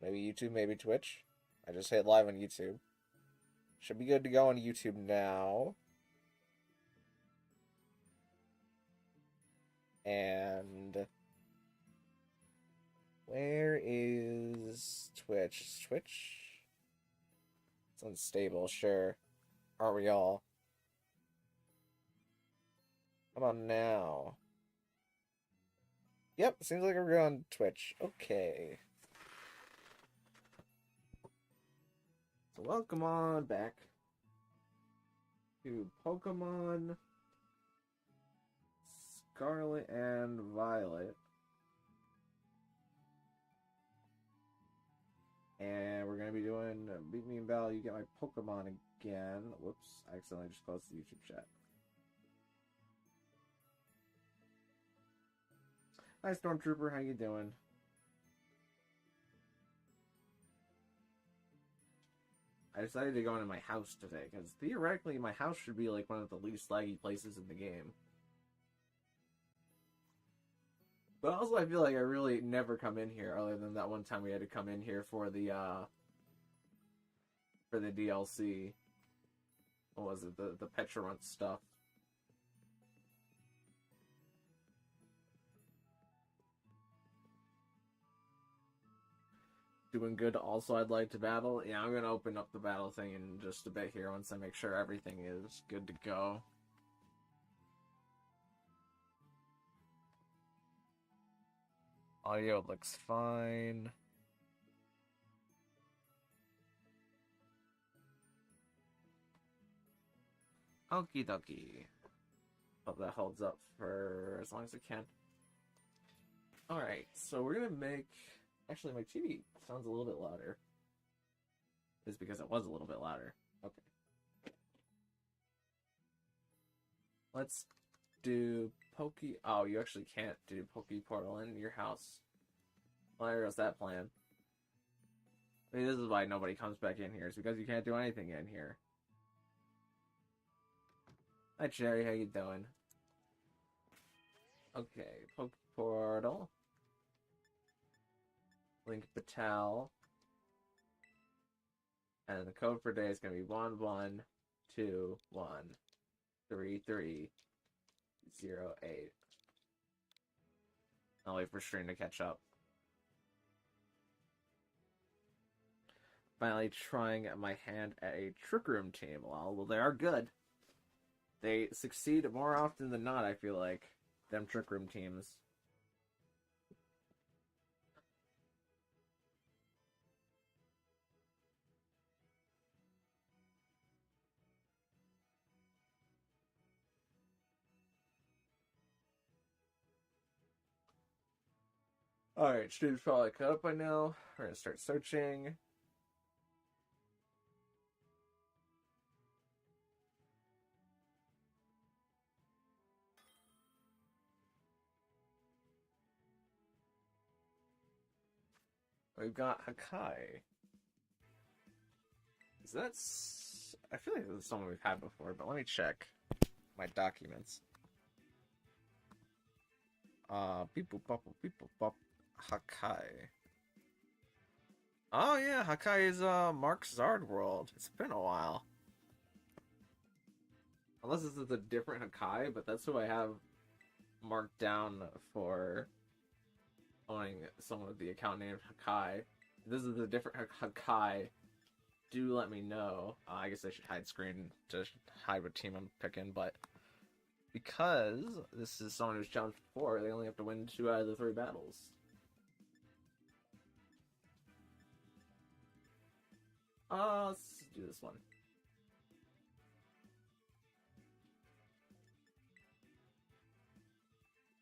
Maybe YouTube, maybe Twitch. I just hit live on YouTube. Should be good to go on YouTube now. And where is Twitch? Is Twitch? It's unstable, sure. Aren't we all? Come on now. Yep, seems like we're on Twitch. Okay. So welcome on back to Pokemon Scarlet and Violet. And we're going to be doing Beat Me in Battle, You Get My Pokemon again. Whoops, I accidentally just closed the YouTube chat. Hi Stormtrooper, how you doing? I decided to go into my house today, because theoretically my house should be like one of the least laggy places in the game. But also I feel like I really never come in here, other than that one time we had to come in here for the DLC. What was it? The Petrarunt stuff. Doing good. Also, I'd like to battle. Yeah, I'm gonna open up the battle thing in just a bit here once I make sure everything is good to go. Audio looks fine. Okie dokie. Hope that holds up for as long as it can. Alright, so we're gonna make... Actually, my TV sounds a little bit louder. It's because it was a little bit louder. Okay. Let's do Oh, you actually can't do Poke Portal in your house. Well, there goes that plan. I mean, this is why nobody comes back in here. It's because you can't do anything in here. Hi, Cherry. How you doing? Okay, Poke Portal. Link Batal. And the code for today is going to be 11213308. I'll wait for stream to catch up. Finally trying my hand at a Trick Room team. Well, they are good. They succeed more often than not, I feel like, them Trick Room teams. Alright, stream's probably cut up by now. We're gonna start searching. We've got Hakai. Is that... I feel like this is someone we've had before, but let me check my documents. Beep boop bop beep boop bop. Hakai. Oh yeah, Hakai is Mark Zard world. It's been a while. Unless this is a different Hakai, but that's who I have marked down for owning someone with the account named Hakai. If this is a different Hakai, do let me know. I guess I should hide screen to hide what team I'm picking, but because this is someone who's challenged before, they only have to win 2 out of the 3 battles. Let's do this one.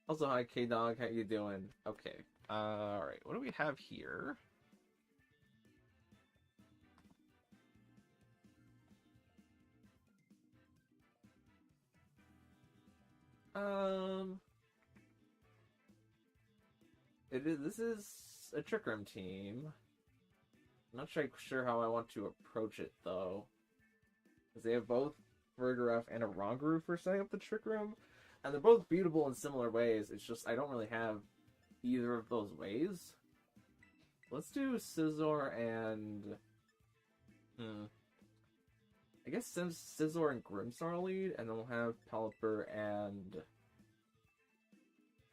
Also, hi K-Dog, how you doing? Okay. Alright, what do we have here? This is a Trick Room team. I'm not sure how I want to approach it, though. Because they have both Vergaref and a Rongaroo for setting up the Trick Room. And they're both beatable in similar ways. It's just I don't really have either of those ways. Let's do Scizor and... I guess since Scizor and Grimmsnarl lead, and then we'll have Pelipper and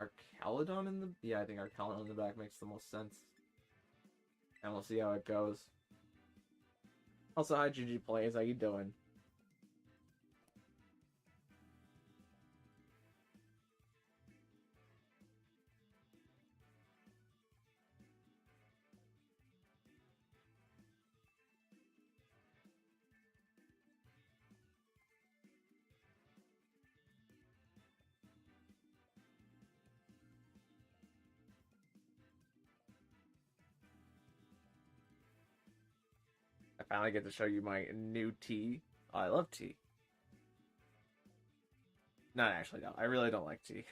Archaludon in the... Yeah, I think Archaludon in the back makes the most sense. And we'll see how it goes. Also, hi GG Plays, how you doing? I finally get to show you my new tea. Oh, I love tea. Not actually, no. I really don't like tea.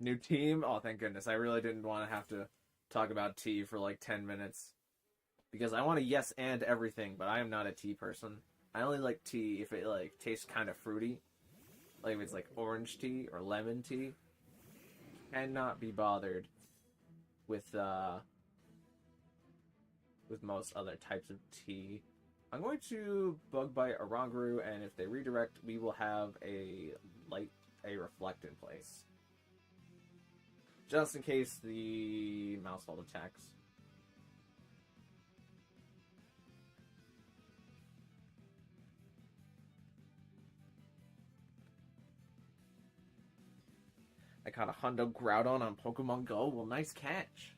New team? Oh, thank goodness. I really didn't want to have to talk about tea for like 10 minutes. Because I want to yes and everything, but I am not a tea person. I only like tea if it like tastes kind of fruity. Like if it's like orange tea or lemon tea. Cannot be bothered with most other types of tea. I'm going to Bug Bite Oranguru, and if they redirect, we will have a Reflect in place. Just in case the Mouse Vault attacks. I caught a Hundo Groudon on Pokemon Go. Well, nice catch.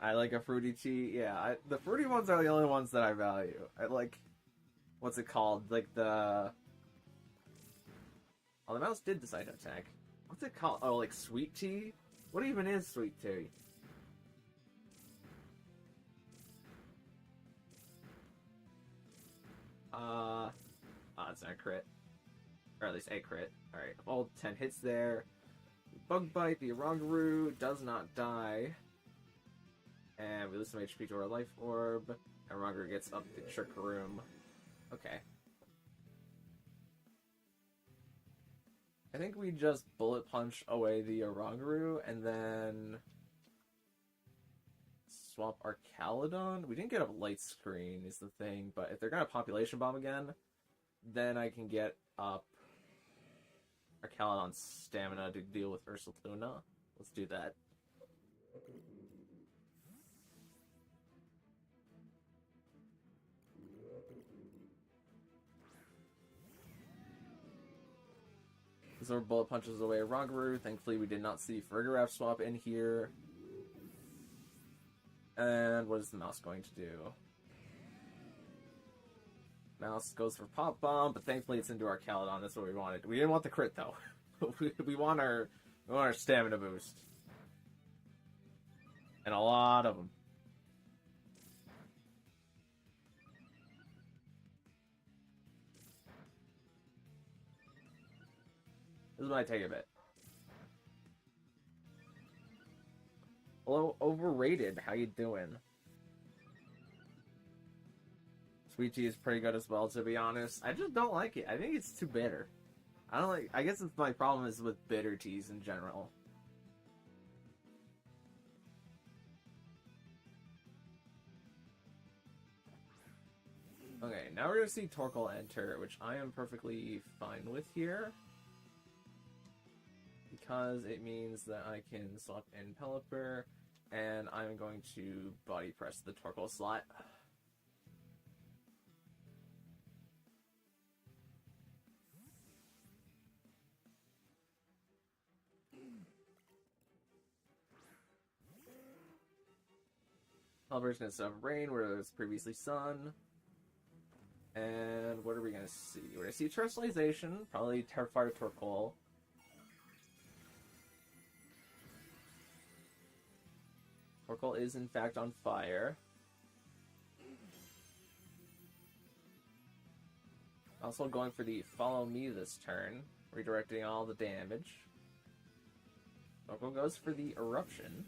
I like a fruity tea. Yeah, the fruity ones are the only ones that I value. I like, what's it called? Like the... Oh, the mouse did decide to attack. What's it called? Oh, like sweet tea? What even is sweet tea? It's not a crit. Or at least a crit. Alright, all 10 hits there. Bug Bite, the Oranguru does not die. And we lose some HP to our Life Orb. And Oranguru gets up the Trick Room. Okay. I think we just Bullet Punch away the Oranguru, and then swap Archaludon. We didn't get a Light Screen, is the thing, but if they're gonna Population Bomb again, then I can get up Archaludon's stamina to deal with Ursaluna. Let's do that. So Bullet Punches away Oranguru. Thankfully, we did not see Fergaraf swap in here. And what is the mouse going to do? Mouse goes for Pop Bomb, but thankfully it's into Archaludon. That's what we wanted. We didn't want the crit though. we want our stamina boost, and a lot of them. This might take a bit. Hello, Overrated. How you doing? Sweet tea is pretty good as well, to be honest. I just don't like it. I think it's too bitter. I don't like... I guess it's my problem is with bitter teas in general. Okay, now we're gonna see Torkoal enter, which I am perfectly fine with here. Because it means that I can swap in Pelipper, and I'm going to Body Press the Torkoal slot. Pelipper's gonna set up Rain where there was previously Sun. And what are we gonna see? We're gonna see Terrestrialization, probably Terrifier Torkoal. Torkoal is in fact on fire. Also going for the Follow Me this turn, redirecting all the damage. Torkoal goes for the Eruption.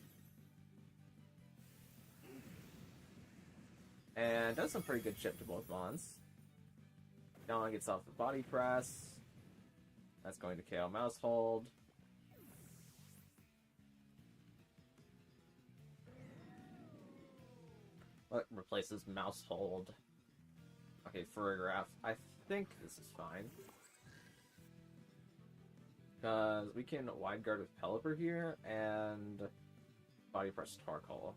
And does some pretty good chip to both Mons. Galon gets off the Body Press. That's going to KO Mouse Hold. What replaces Mouse Hold? Okay, Photograph. I think this is fine. Because we can Wide Guard with Pelipper here, and Body Press Torkoal.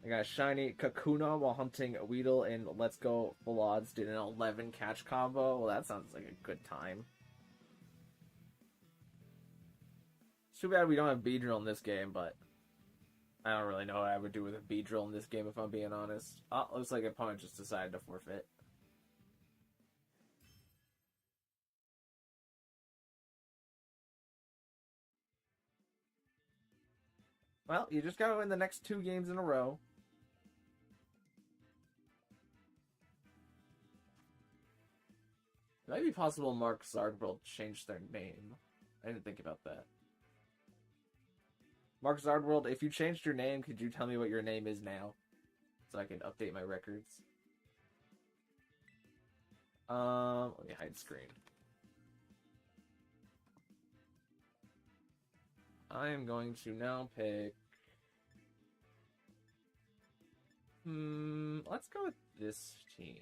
I got a shiny Kakuna while hunting Weedle and Let's Go Full Odds did an 11 catch combo. Well, that sounds like a good time. It's too bad we don't have Beedrill in this game, but I don't really know what I would do with a Beedrill in this game if I'm being honest. Oh, looks like opponent just decided to forfeit. Well, you just gotta win the next 2 games in a row. It might be possible Mark Zardworld changed their name. I didn't think about that. Mark Zardworld, if you changed your name, could you tell me what your name is now? So I can update my records. Let me hide screen. I am going to now pick... let's go with this team.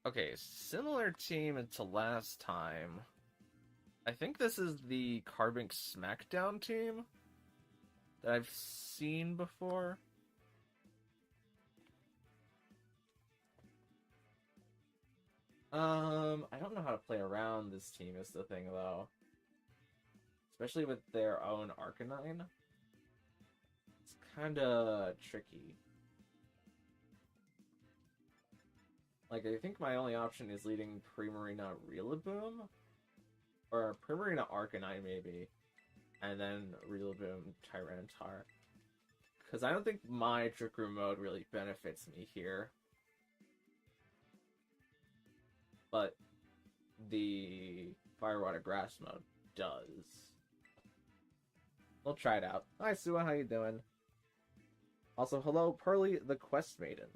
Okay, similar team to last time. I think this is the Carbink SmackDown team that I've seen before. I don't know how to play around this team is the thing, though. Especially with their own Arcanine. It's kinda tricky. Like, I think my only option is leading Primarina Rillaboom. Or Primarina Arcanine, maybe. And then Rillaboom Tyranitar. Because I don't think my Trick Room mode really benefits me here. But the Firewater Grass mode does. We'll try it out. Hi, Sua, how you doing? Also, hello, Pearly the Quest Maiden.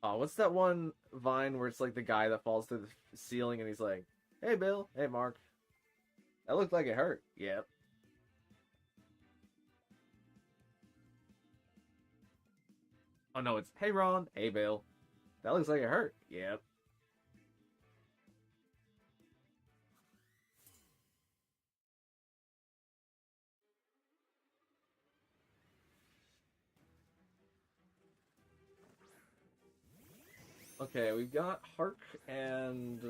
Oh, what's that one Vine where it's like the guy that falls through the ceiling and he's like, hey, Bill. Hey, Mark. That looked like it hurt. Yep. Oh, no, it's, hey, Ron. Hey, Bill. That looks like it hurt. Yep. Okay, we've got Hark and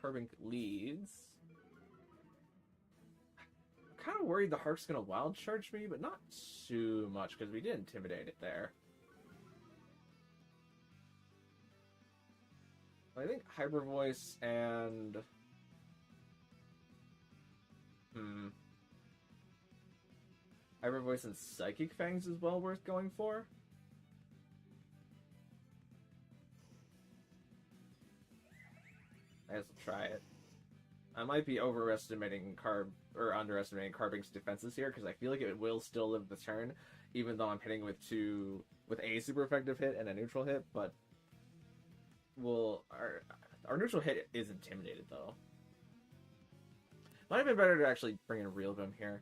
Carbink leads. I'm kind of worried the Hark's going to wild charge me, but not too much, because we did intimidate it there. I think Hyper Voice and... Hyper Voice and Psychic Fangs is well worth going for. I guess I'll try it. I might be underestimating Carbink's defenses here, because I feel like it will still live the turn, even though I'm hitting with a super effective hit and a neutral hit, but our neutral hit is intimidated though. Might have been better to actually bring in Rillaboom here.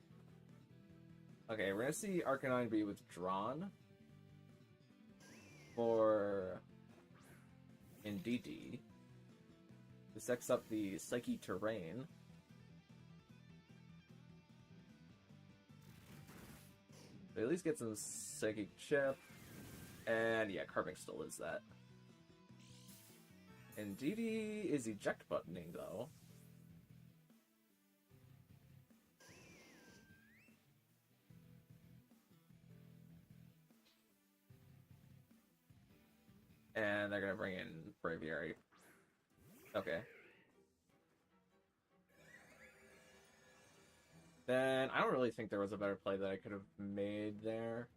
Okay, we're gonna see Arcanine be withdrawn for Indeedee. This sets up the Psyche Terrain. But at least get some Psychic Chip. And yeah, Carbink still is that. Indeedee is eject buttoning though. And they're gonna bring in Braviary. Okay. Then I don't really think there was a better play that I could have made there.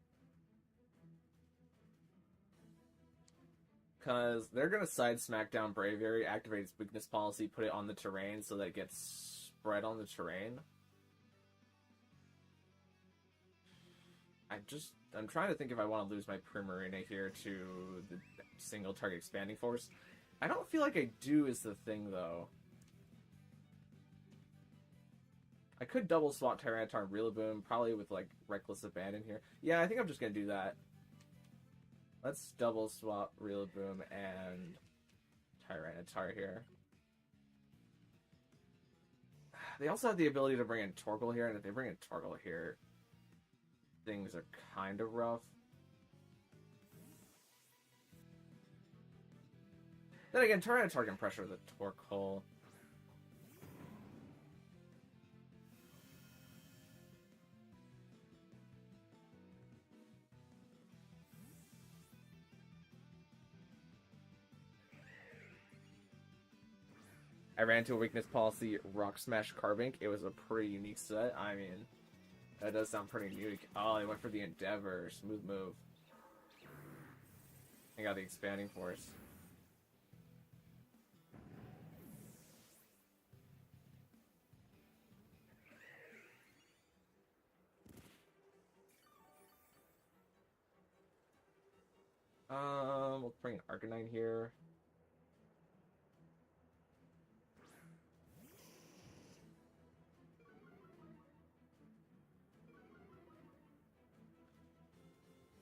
Because they're going to side smack down Braviary, activate its weakness policy, put it on the terrain so that it gets spread on the terrain. I'm trying to think if I want to lose my Primarina here to the single target expanding force. I don't feel like I do is the thing, though. I could double swap Tyranitar and Rillaboom, probably with, like, Reckless Abandon here. Yeah, I think I'm just going to do that. Let's double swap Rillaboom and Tyranitar here. They also have the ability to bring in Torkoal here, and if they bring in Torkoal here, things are kind of rough. Then again, Tyranitar can pressure the Torkoal. I ran into a weakness policy, Rock Smash Carbink. It was a pretty unique set. I mean, that does sound pretty unique. Oh, they went for the Endeavor. Smooth move. I got the Expanding Force. We'll bring an Arcanine here.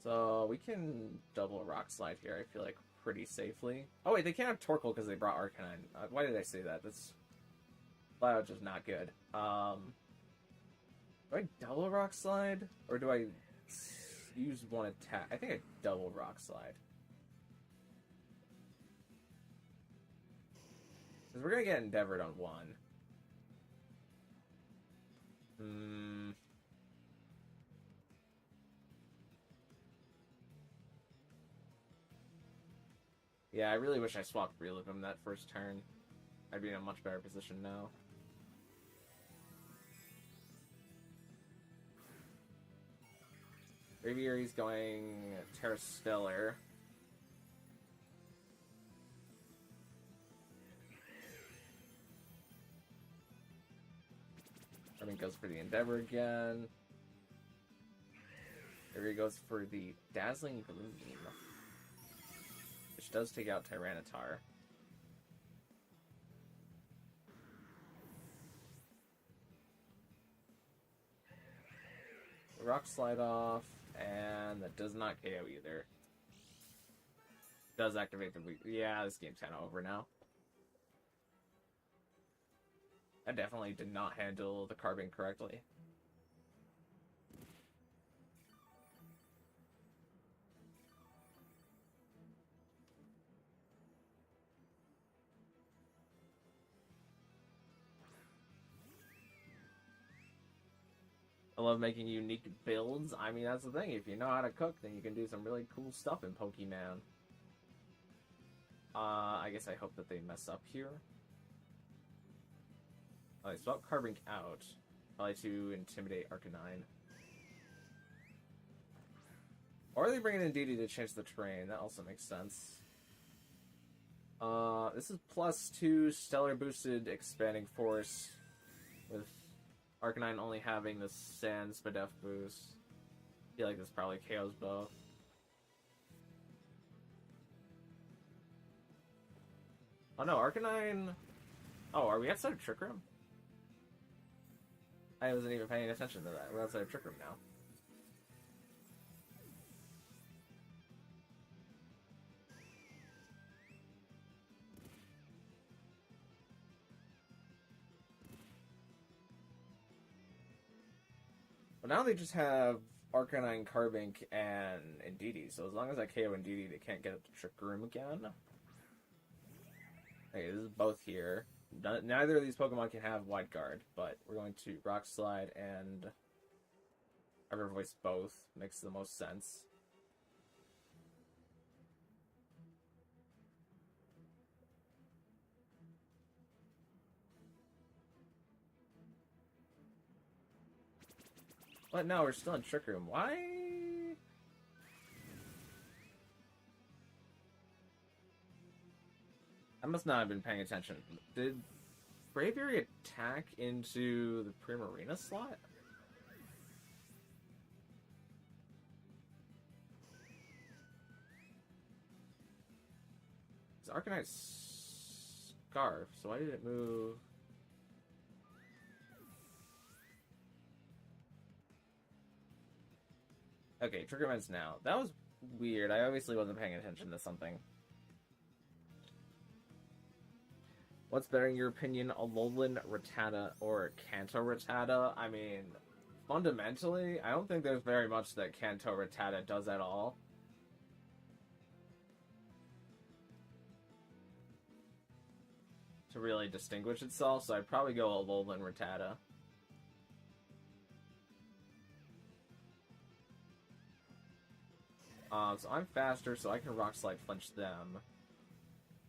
So we can double Rock Slide here, I feel like, pretty safely. Oh wait, they can't have Torkoal because they brought Arcanine. Why did I say that? That's flat out just not good. Do I double Rock Slide? Or do I use one attack? I think I double Rock Slide. Because we're going to get Endeavored on one. Yeah, I really wish I swapped Rillaboom that first turn. I'd be in a much better position now. Braviary's going Terrastellar. Armin goes for the Endeavor again. Braviary goes for the Dazzling Gleam, which does take out Tyranitar. Rock Slide off, and that does not KO either. Does activate the weak. Yeah, this game's kind of over now. I definitely did not handle the Carbink correctly. I love making unique builds. I mean, that's the thing. If you know how to cook, then you can do some really cool stuff in Pokemon. I guess I hope that they mess up here. I swap Carbink out. Probably to intimidate Arcanine. Or they bring in Indeedee to change the terrain. That also makes sense. This is +2 Stellar Boosted Expanding Force. With Arcanine only having the Sand Spadef boost. I feel like this probably KOs both. Oh no, Arcanine... Oh, are we outside of Trick Room? I wasn't even paying attention to that. We're outside of Trick Room now. Well, now they just have Arcanine, Carbink, and Indeedee. So as long as I KO Indeedee, they can't get up to Trick Room again. Okay, this is both here. Neither of these Pokemon can have Wide Guard, but we're going to Rock Slide and Ever Voice both. Makes the most sense. But no, we're still in Trick Room. Why? must not have been paying attention. Did Braviary attack into the Primarina slot? It's Arcanine Scarf, so why did it move? Okay, trigger events now. That was weird. I obviously wasn't paying attention to something. What's better in your opinion, a Alolan Rattata or a Kanto Rattata? I mean, fundamentally, I don't think there's very much that Kanto Rattata does at all. To really distinguish itself, so I'd probably go Alolan Rattata. So I'm faster, so I can Rock Slide flinch them.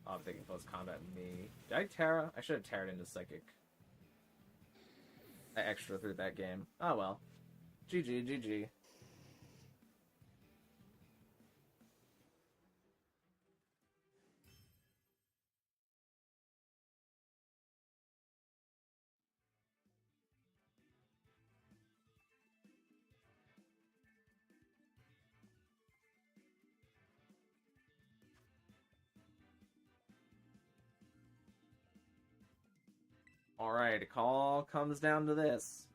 I'm thinking close combat me. Did I Terra? I should have Terra'd into Psychic. I extra through that game. Oh well. GG, GG. Alright, it all comes down to this.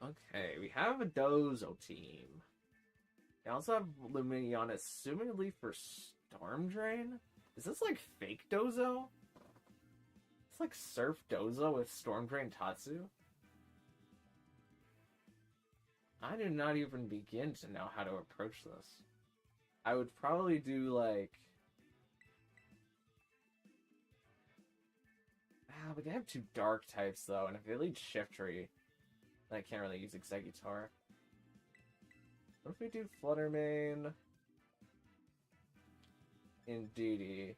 Okay, we have a Dozo team. We also have Lumineon, assumedly for Storm Drain? Is this like fake Dozo? It's like Surf Dozo with Storm Drain Tatsu? I do not even begin to know how to approach this. I would probably do like... but they have two Dark types though, and if they lead Shiftry, I can't really use Exeggutor. What if we do Fluttermane, Indeedee,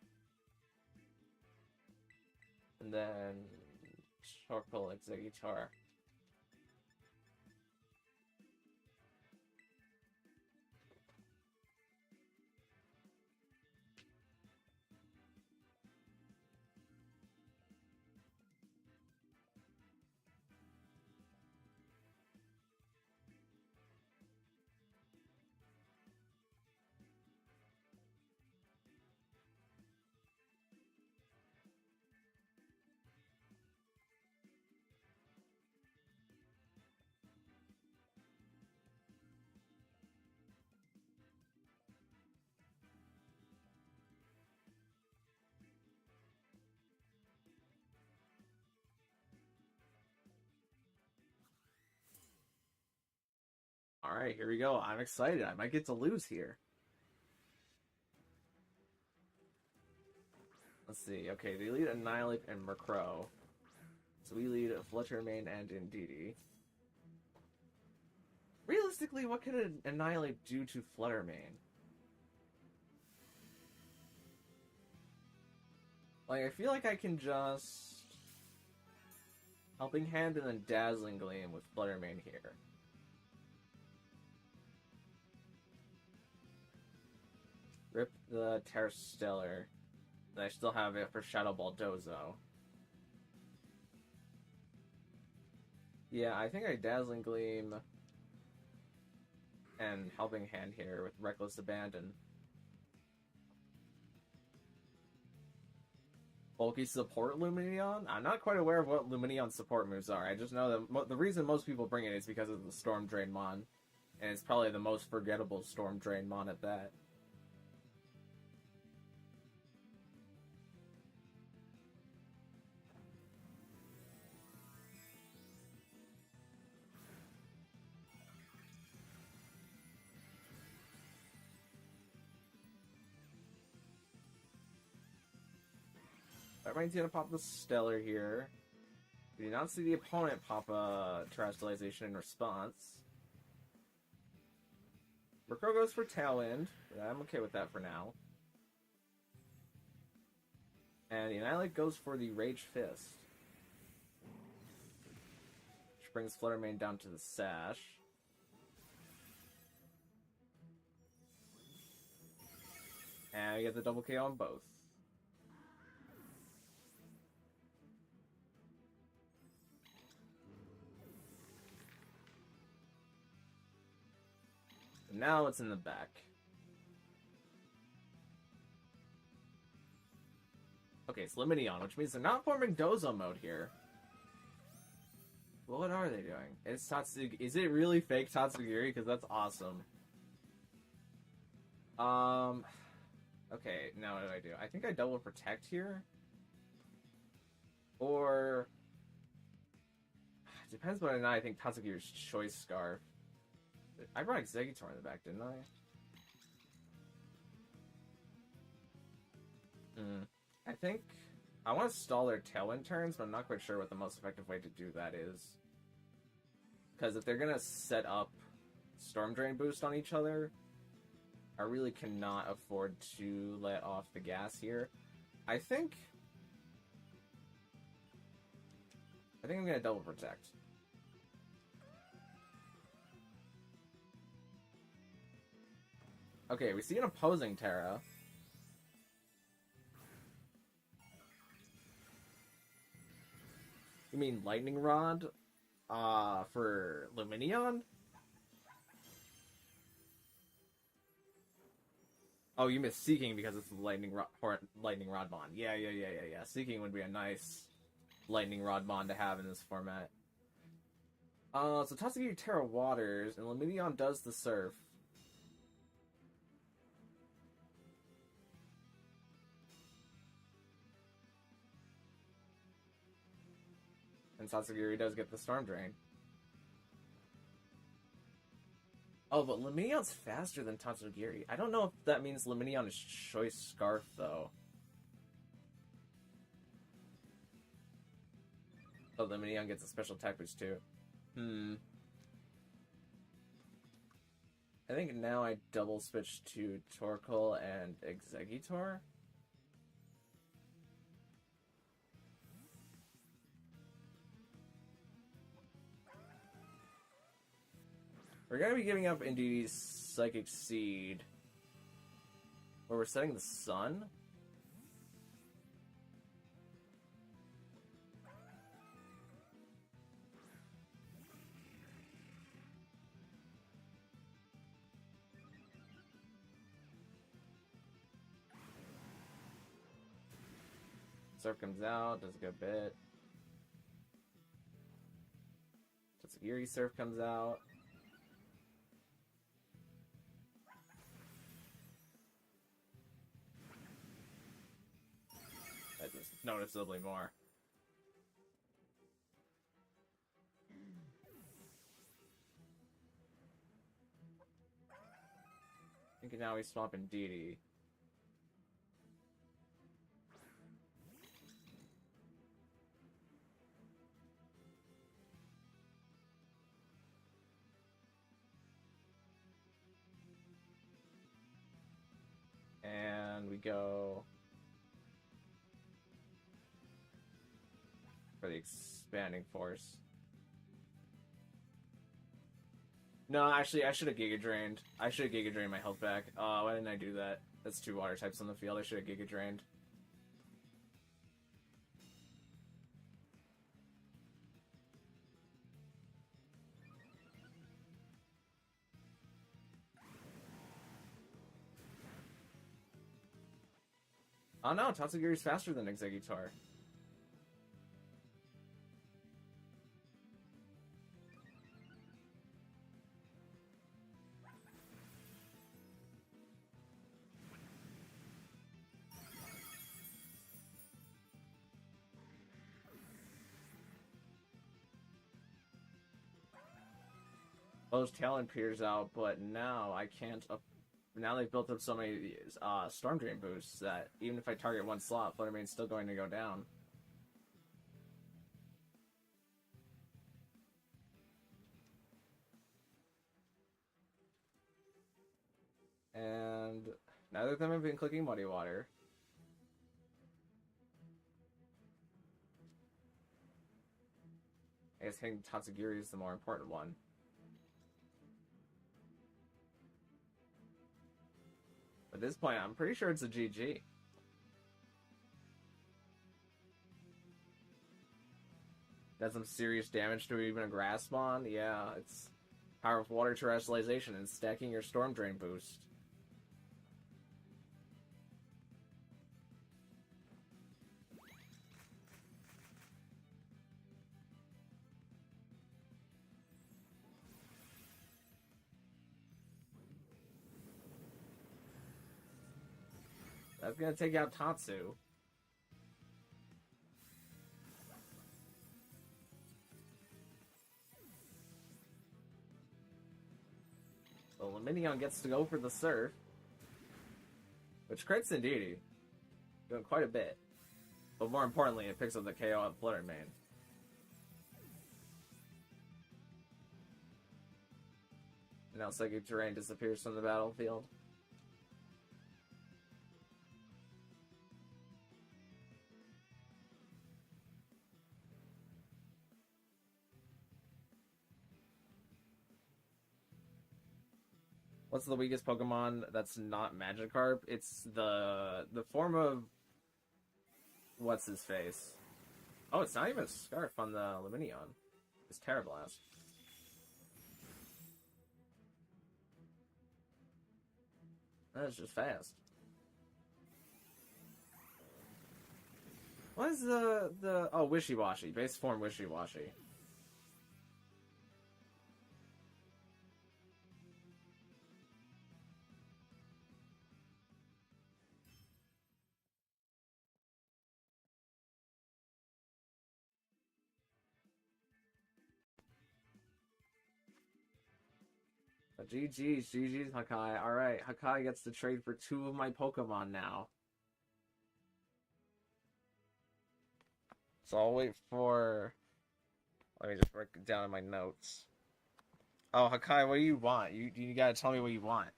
and then Torkoal Exeggutor? Alright, here we go. I'm excited. I might get to lose here. Let's see. Okay, they lead Annihilate and Murkrow. So we lead Fluttermane and Indeedee. Realistically, what could an Annihilate do to Fluttermane? Like, I feel like I can just... Helping Hand and then Dazzling Gleam with Fluttermane here. Rip the Terrastellar. And I still have it for Shadow Ball Dozo. Yeah, I think I Dazzling Gleam and Helping Hand here with Reckless Abandon. Bulky support Lumineon? I'm not quite aware of what Lumineon's support moves are. I just know that the reason most people bring it is because of the Storm Drain Mon. And it's probably the most forgettable Storm Drain Mon at that. Everybody's gonna pop the Stellar here. We do not see the opponent pop a Terrestrialization in response. Murkrow goes for Tailwind. I'm okay with that for now. And the Annihilate goes for the Rage Fist. Which brings Flutter Mane down to the Sash. And we get the double KO on both. And now it's in the back. Okay, it's Lumineon, which means they're not forming Dozo mode here. What are they doing? It's Tatsugiri. Is it really fake Tatsugiri? Because that's awesome. Okay, now what do I do? I think I double protect here. Or... Depends whether or not I think Tatsugiri's Choice Scarf. I brought Exeggutor in the back, didn't I? I think... I want to stall their Tailwind turns, but I'm not quite sure what the most effective way to do that is. Because if they're going to set up Storm Drain boost on each other, I really cannot afford to let off the gas here. I think I'm going to double protect. Okay, we see an opposing Terra. You mean Lightning Rod? For Lumineon? Oh, you missed Seeking because it's the Lightning Rod Bond. Yeah. Seeking would be a nice Lightning Rod Bond to have in this format. So Tatsugiri Terra Waters, and Lumineon does the Surf. And Tatsugiri does get the Storm Drain. Oh, but Lumineon's faster than Tatsugiri. I don't know if that means Lumineon is Choice Scarf, though. Oh, Lumineon gets a special attack boost, too. I think now I double switch to Torkoal and Exeggutor. We're going to be giving up Indeed's Psychic Seed. Where we're setting the Sun? Surf comes out, does a good bit. Tatsugiri Surf comes out. That is noticeably more. I think now we swap in Indeedee. And we go for the Expanding Force. No, actually, I should have Giga Drained. I should have Giga Drained my health back. Why didn't I do that? That's 2 water types on the field. I should have Giga Drained. Oh no, Tatsugiri's faster than Exeggutor. Those Talon peers out, but now I can't now they've built up so many Storm Drain boosts that even if I target one slot, Fluttermane's still going to go down. And neither of them have been clicking Muddy Water. I guess hitting Tatsugiri is the more important one. At this point, I'm pretty sure it's a GG. Does some serious damage to even a Grass Spawn? Yeah, it's power of Water Terrestrialization and stacking your Storm Drain boost. That's gonna take out Tatsu. The Luminion gets to go for the Surf, which crits Indeedee, doing quite a bit. But more importantly, it picks up the KO at Fluttermane. Now Psychic Terrain disappears from the battlefield. What's the weakest Pokemon that's not Magikarp? It's the form of... What's his face? Oh, it's not even a Scarf on the Luminion. It's Terra Blast. That's just fast. What is the... Oh, Wishy-Washy. Base form Wishy-Washy. GG's, Hakai. Alright, Hakai gets to trade for 2 of my Pokemon now. So I'll wait for... Let me just break it down in my notes. Oh, Hakai, what do you want? You gotta tell me what you want.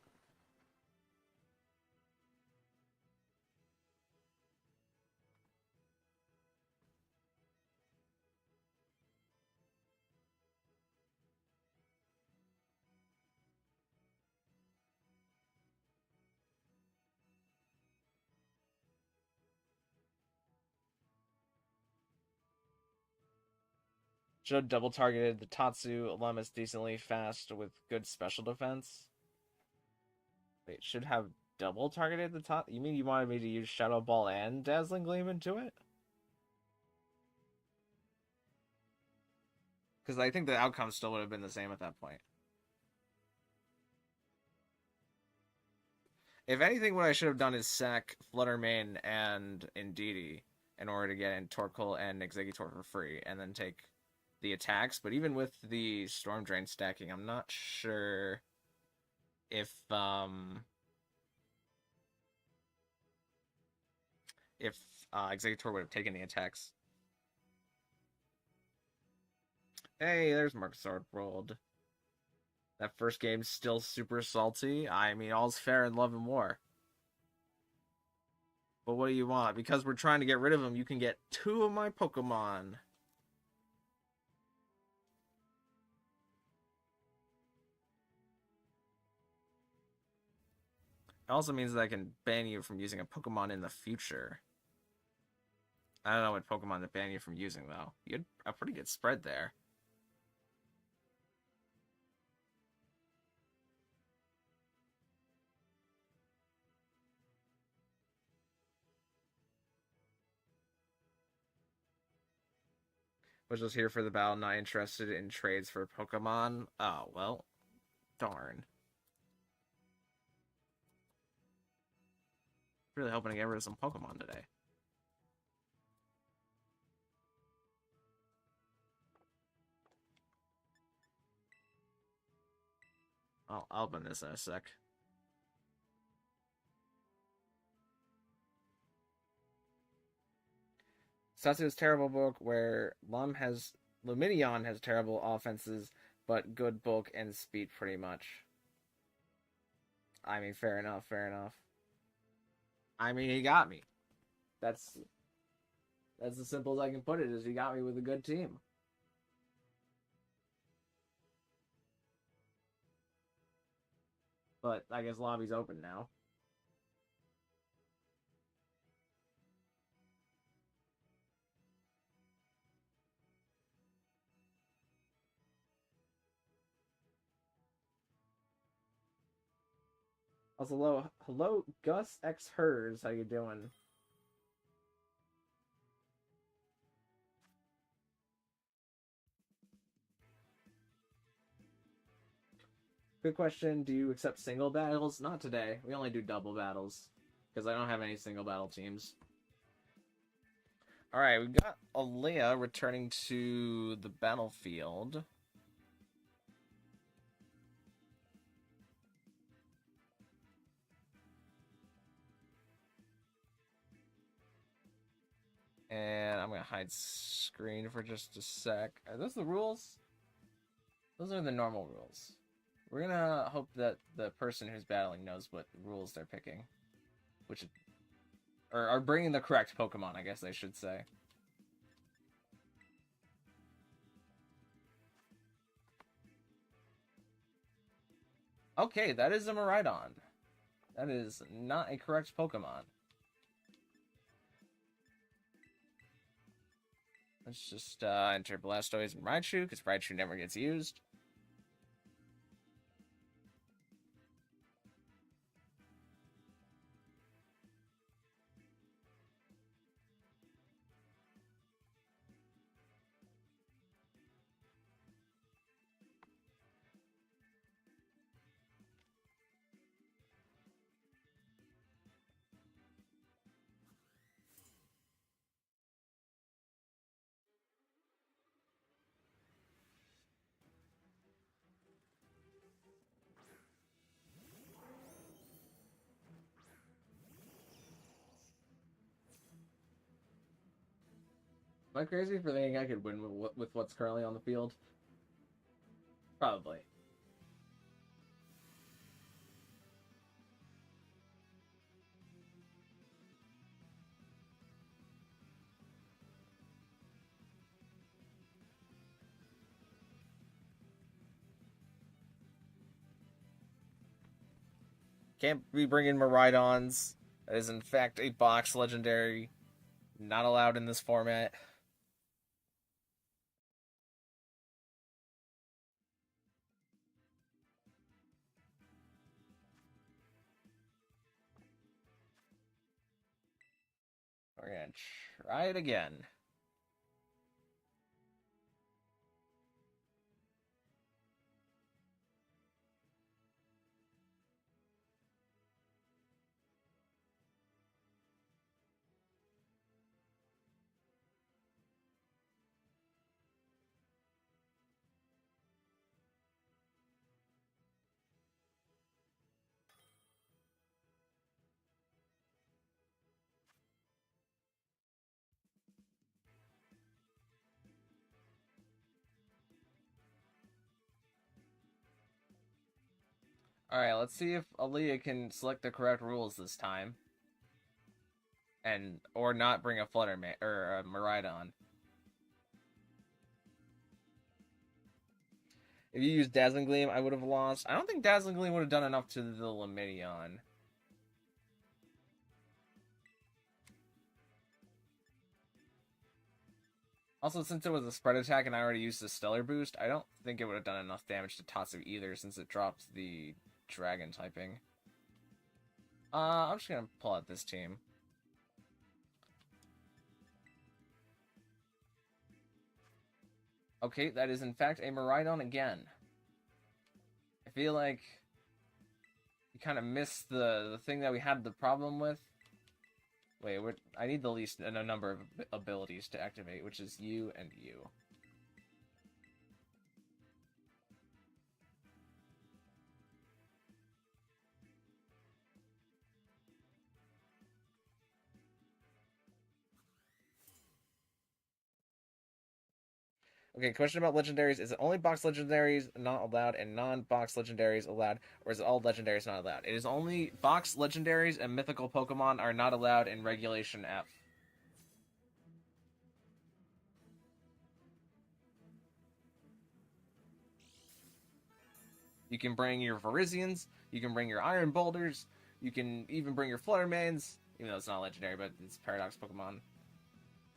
Should have double targeted the Tatsu Lemus decently fast with good special defense. Wait, should have double targeted the Tatsu? You mean you wanted me to use Shadow Ball and Dazzling Gleam into it? Because I think the outcome still would have been the same at that point. If anything, what I should have done is sack Fluttermane and Indeedee in order to get in Torkoal and Exeggutor for free, and then take the attacks. But even with the Storm Drain stacking, I'm not sure if Exeggutor would have taken the attacks. Hey, there's Mark Sword. That first game's still super salty. I mean, all's fair in love and war. But what do you want? Because we're trying to get rid of him, you can get 2 of my Pokemon. It also means that I can ban you from using a Pokemon in the future. I don't know what Pokemon to ban you from using, though. You had a pretty good spread there. Was just here for the battle, not interested in trades for Pokemon. Oh, well. Darn. Really hoping to get rid of some Pokemon today. I'll open this in a sec. Satsu's terrible bulk, where Lumineon has terrible offenses, but good bulk and speed pretty much. I mean, fair enough, fair enough. I mean, he got me. That's as simple as I can put it, is he got me with a good team. But I guess lobby's open now. Also, hello, Gus X Hers. How you doing? Good question. Do you accept single battles? Not today. We only do double battles because I don't have any single battle teams. All right, we got Alea returning to the battlefield. And I'm going to hide screen for just a sec. Are those the rules? Those are the normal rules. We're going to hope that the person who's battling knows what rules they're picking. Which, or are bringing the correct Pokemon, I guess I should say. Okay, that is a Miraidon. That is not a correct Pokemon. Let's just enter Blastoise and Raichu, because Raichu never gets used. Am I crazy for thinking I could win with what's currently on the field? Probably. Can't be bringing Miraidons. That is, in fact, a box legendary. Not allowed in this format. We're gonna try it again. Alright, let's see if Aaliyah can select the correct rules this time. Or not bring a Fluttermane or a Miraidon. If you used Dazzling Gleam, I would have lost. I don't think Dazzling Gleam would have done enough to the Lumineon. Also, since it was a spread attack and I already used the Stellar Boost, I don't think it would have done enough damage to Tatsu either, since it dropped the Dragon typing. I'm just gonna pull out this team. Okay, that is in fact a Miraidon again. I feel like you kind of missed the thing that we had the problem with. Wait, I need the least a number of abilities to activate, which is you and you. Okay, question about legendaries. Is it only box legendaries not allowed and non-box legendaries allowed? Or is it all legendaries not allowed? It is only box legendaries and mythical Pokemon are not allowed in Regulation F. You can bring your Virizions, you can bring your Iron Boulders, you can even bring your Fluttermanes, even though it's not legendary, but it's Paradox Pokemon.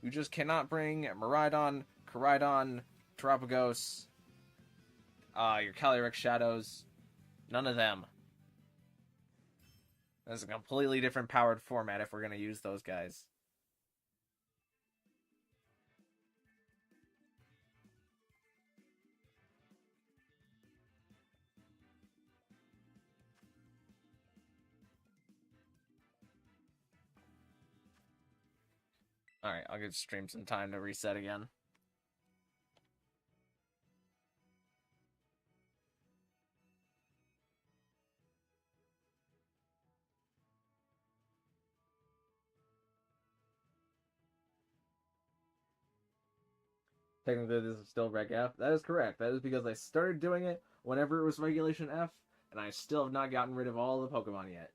You just cannot bring Miraidon, Koraidon, Terapagos, your Calyrex Shadows. None of them. That's a completely different powered format if we're going to use those guys. Alright, I'll give stream some time to reset again. Technically, this is still Reg F. That is correct. That is because I started doing it whenever it was Regulation F, and I still have not gotten rid of all the Pokemon yet.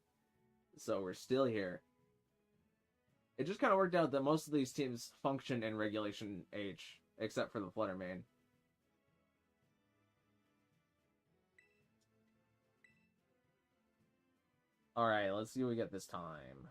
So we're still here. It just kind of worked out that most of these teams function in Regulation H, except for the Fluttermane. Alright, let's see what we get this time.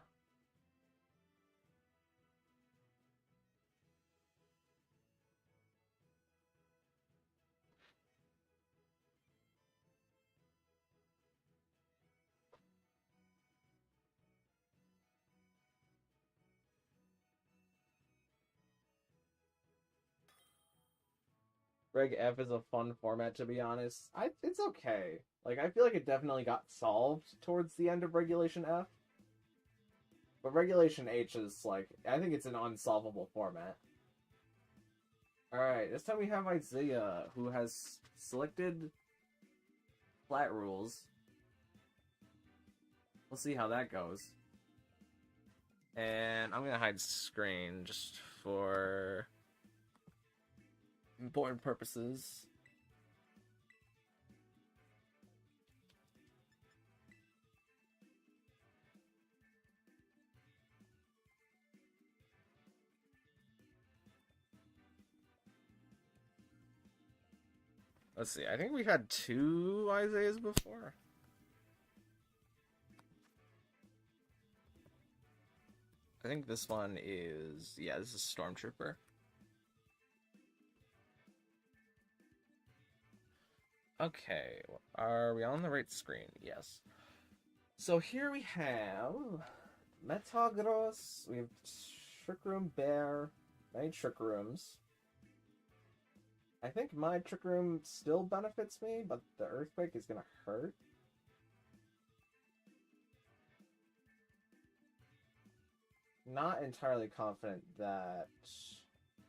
Reg F is a fun format, to be honest. It's okay. Like, I feel like it definitely got solved towards the end of Regulation F. But Regulation H is, like, I think it's an unsolvable format. Alright, this time we have Isaiah, who has selected flat rules. We'll see how that goes. And I'm gonna hide screen just for important purposes. Let's see, I think we've had 2 Isaiahs before. I think this one is... yeah, this is Stormtrooper. Okay, are we on the right screen? Yes. So here we have Metagross, we have Trick Room Bear, 9 Trick Rooms. I think my Trick Room still benefits me, but the Earthquake is gonna hurt. Not entirely confident that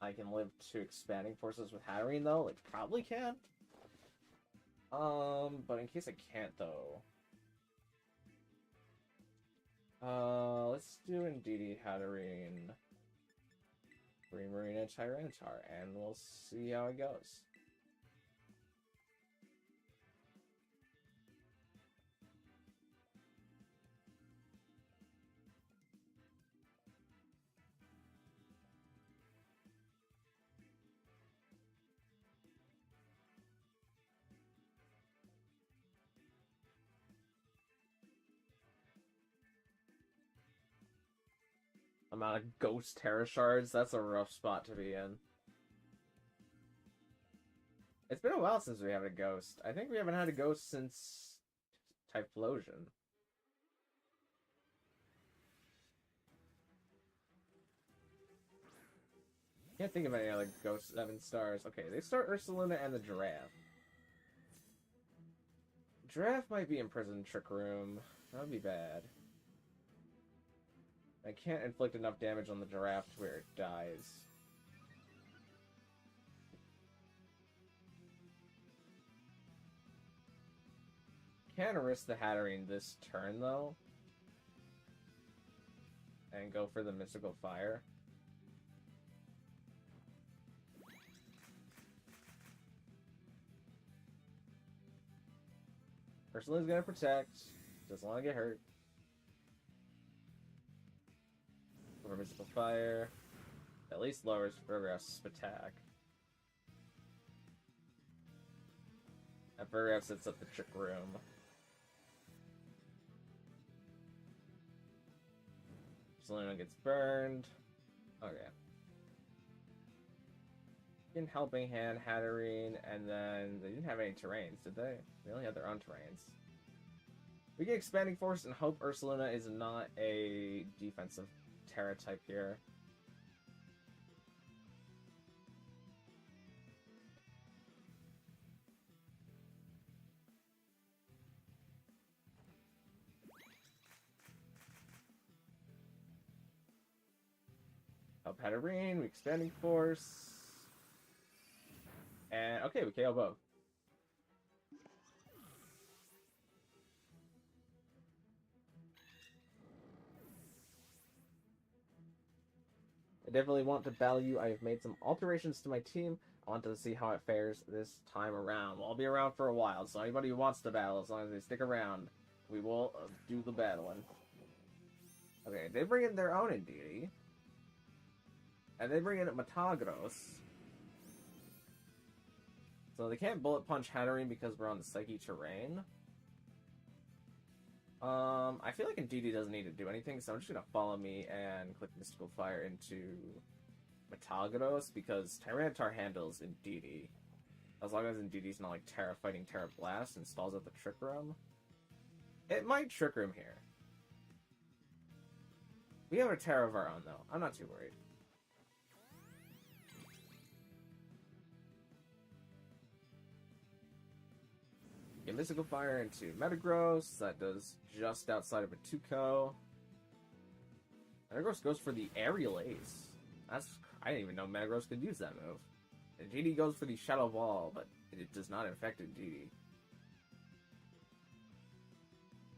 I can live to Expanding Forces with Hatterene, though. Like, probably can. But in case I can't, though. Let's do Indeedee, Hatterene, Remarina, Tyranitar, and we'll see how it goes. Amount of Ghost Terra Shards, that's a rough spot to be in. It's been a while since we had a Ghost. I think we haven't had a Ghost since Typhlosion. Can't think of any other Ghost 7 stars. Okay, they start Ursaluna and the Giraffe. Giraffe might be imprisoned Trick Room. That would be bad. I can't inflict enough damage on the Giraffe to where it dies. Can risk the Hatterene this turn, though. And go for the Mystical Fire. Ursaluna's gonna protect. Doesn't want to get hurt. Over Mystical Fire. At least lowers Burgraff's attack. And Burgraff sets up the Trick Room. Ursaluna gets burned. Okay. In Helping Hand, Hatterene, and then they didn't have any terrains, did they? They only had their own terrains. We get Expanding Force and hope Ursaluna is not a defensive Terra type here. Help Hatterene, we Expanding Force. And okay, we KO both. I definitely want to battle you. I have made some alterations to my team. I want to see how it fares this time around. Well, I'll be around for a while, so anybody who wants to battle, as long as they stick around, we will do the battling. Okay, they bring in their own Indeedee. And they bring in Metagross. So they can't Bullet Punch Hatterene because we're on the Psyche terrain. I feel like Indeedee doesn't need to do anything, so I'm just gonna follow me and click Mystical Fire into Metagross because Tyranitar handles Indeedee. As long as Indeedee's not like Terra fighting Terra Blast and stalls out the Trick Room. It might Trick Room here. We have a Terra of our own though. I'm not too worried. Get Mystical Fire into Metagross. That does just outside of a 2-ko. Metagross goes for the Aerial Ace. I didn't even know Metagross could use that move. Indeedee goes for the Shadow Ball, but it does not affect Indeedee.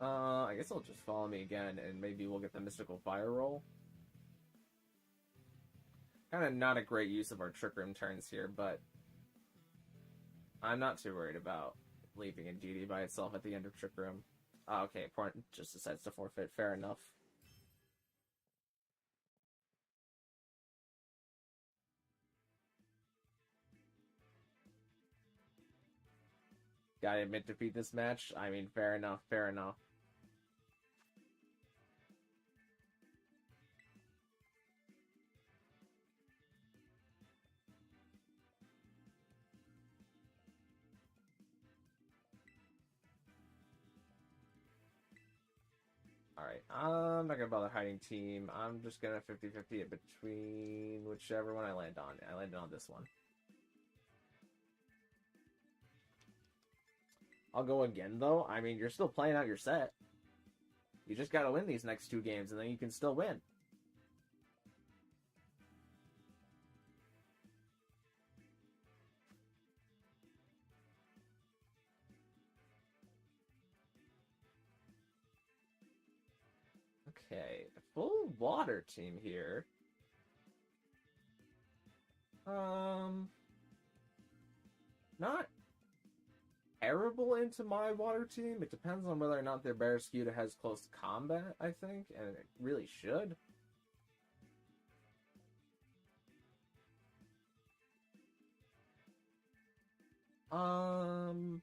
I guess he'll just follow me again, and maybe we'll get the Mystical Fire roll. Kind of not a great use of our Trick Room turns here, but I'm not too worried about leaving Indeedee by itself at the end of Trick Room. Oh, okay, opponent just decides to forfeit. Fair enough. Gotta admit, defeat this match. I mean, fair enough, fair enough. Alright, I'm not gonna bother hiding team. I'm just gonna 50-50 it between whichever one I land on. I landed on this one. I'll go again, though. I mean, you're still playing out your set. You just gotta win these next 2 games, and then you can still win. Okay, full water team here. Not terrible into my water team. It depends on whether or not their Barraskewda has close combat, I think, and it really should. I'm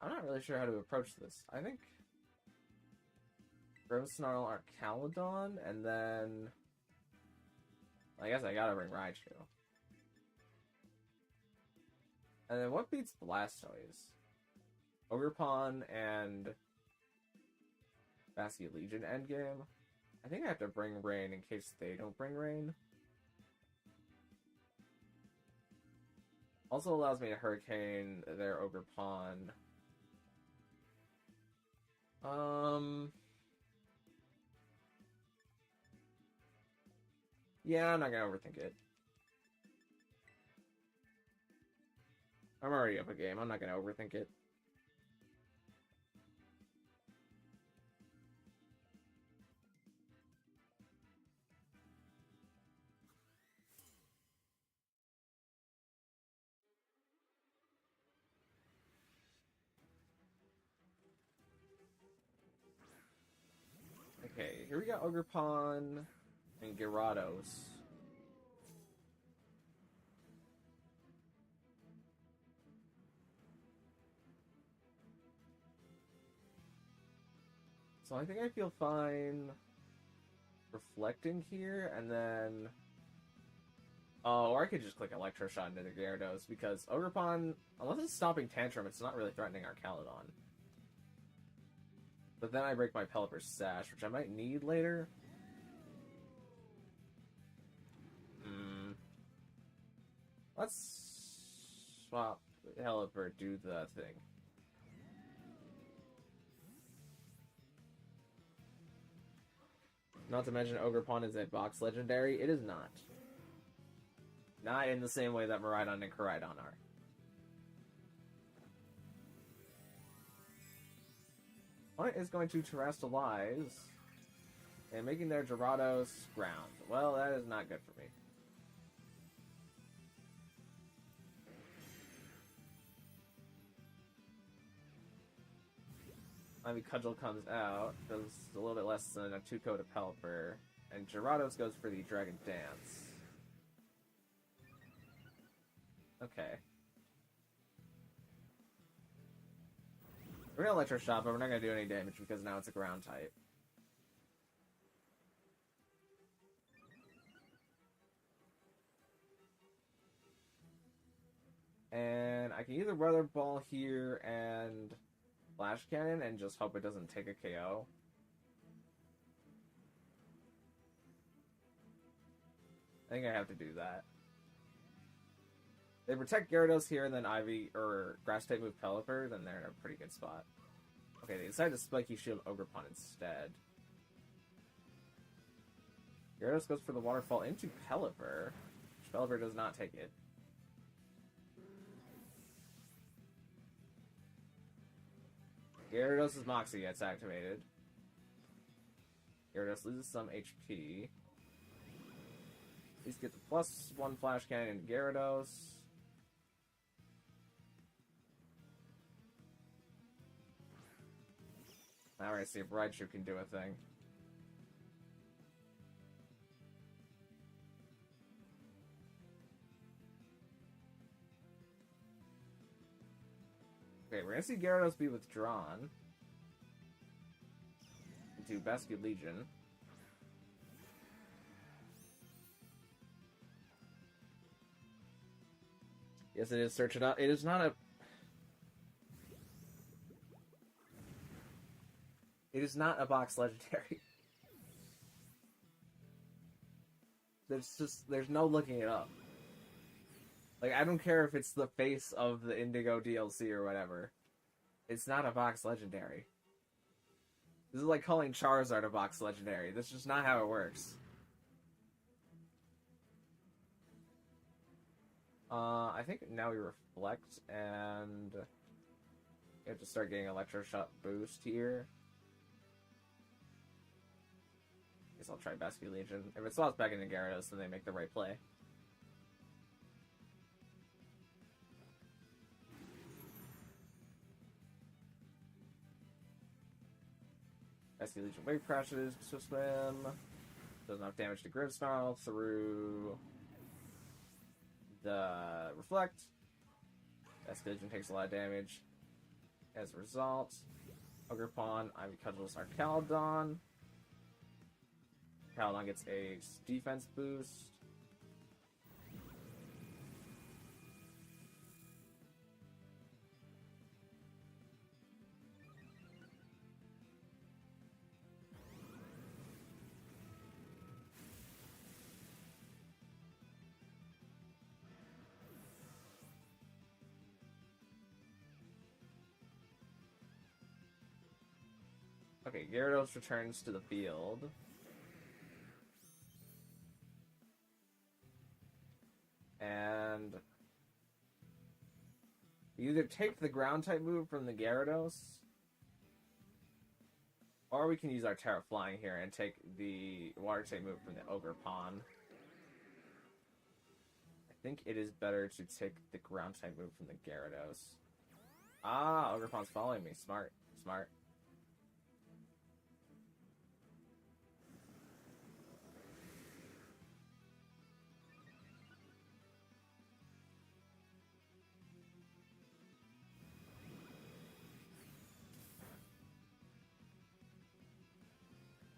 not really sure how to approach this. I think Grimmsnarl or Caledon, and then I guess I gotta bring Raichu. And then what beats Blastoise? Ogerpon and Basket Legion endgame. I think I have to bring Rain in case they don't bring Rain. Also allows me to Hurricane their Ogerpon. Yeah, I'm not gonna overthink it. I'm already up a game. I'm not gonna overthink it. here we got Ogerpon and Gyarados. So I think I feel fine reflecting here, and then... Oh, or I could just click Electro Shot into the Gyarados, because Ogerpon, unless it's stopping Tantrum, it's not really threatening our Caledon. But then I break my Pelipper's Sash, which I might need later. Let's swap Pelipper, do the thing. Not to mention Ogerpon is a box legendary. It is not. Not in the same way that Miraidon and Koraidon are. What is going to Terrastalize and making their Gyarados ground? Well, that is not good for me. Ivy Cudgel comes out, does a little bit less than a 2-coat of Pelipper, and Gyarados goes for the Dragon Dance. Okay. We're gonna Electro Shot, but we're not gonna do any damage because now it's a ground type. And I can either Weather Ball here and Flash Cannon and just hope it doesn't take a KO. I think I have to do that. They protect Gyarados here and then Ivy or Grass type move Pelipper, then they're in a pretty good spot. Okay, they decided to Spiky Shield Ogerpon instead. Gyarados goes for the Waterfall into Pelipper, which Pelipper does not take it. Gyarados' Moxie gets activated. Gyarados loses some HP. At least get the +1 Flash Cannon into Gyarados. Now we're gonna see if Raichu can do a thing. Okay, we're gonna see Gyarados be withdrawn into Basket Legion. Yes, it is. Search it out. It is not a... It is not a box legendary. There's no looking it up. Like, I don't care if it's the face of the Indigo DLC or whatever. It's not a box legendary. This is like calling Charizard a box legendary. That's just not how it works. I think now we reflect and we have to start getting Electro Shot boost here. Guess I'll try Basket Legion. If it slots back into Gyarados, then they make the right play. Basket Legion Wave Crashes, Swim. Does enough damage to Grimmsnarl through the Reflect. Basket Legion takes a lot of damage. As a result, Ogerpon, Ivy Cudgels our Caledon. Caledon gets a defense boost. Okay, Gyarados returns to the field. And you either take the ground type move from the Gyarados, or we can use our Terra Flying here and take the water type move from the Ogerpon. I think it is better to take the ground type move from the Gyarados. Ah, Ogerpon's following me. Smart. Smart.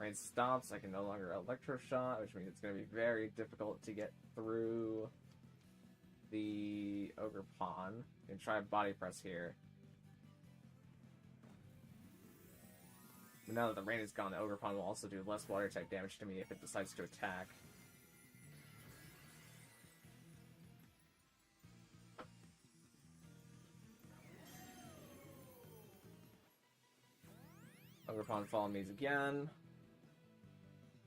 Rain stops, I can no longer Electro Shot, which means it's going to be very difficult to get through the Ogre Pawn. You can try Body Press here. But now that the rain is gone, the Ogre Pawn will also do less water type damage to me if it decides to attack. Ogre Pawn follow me again.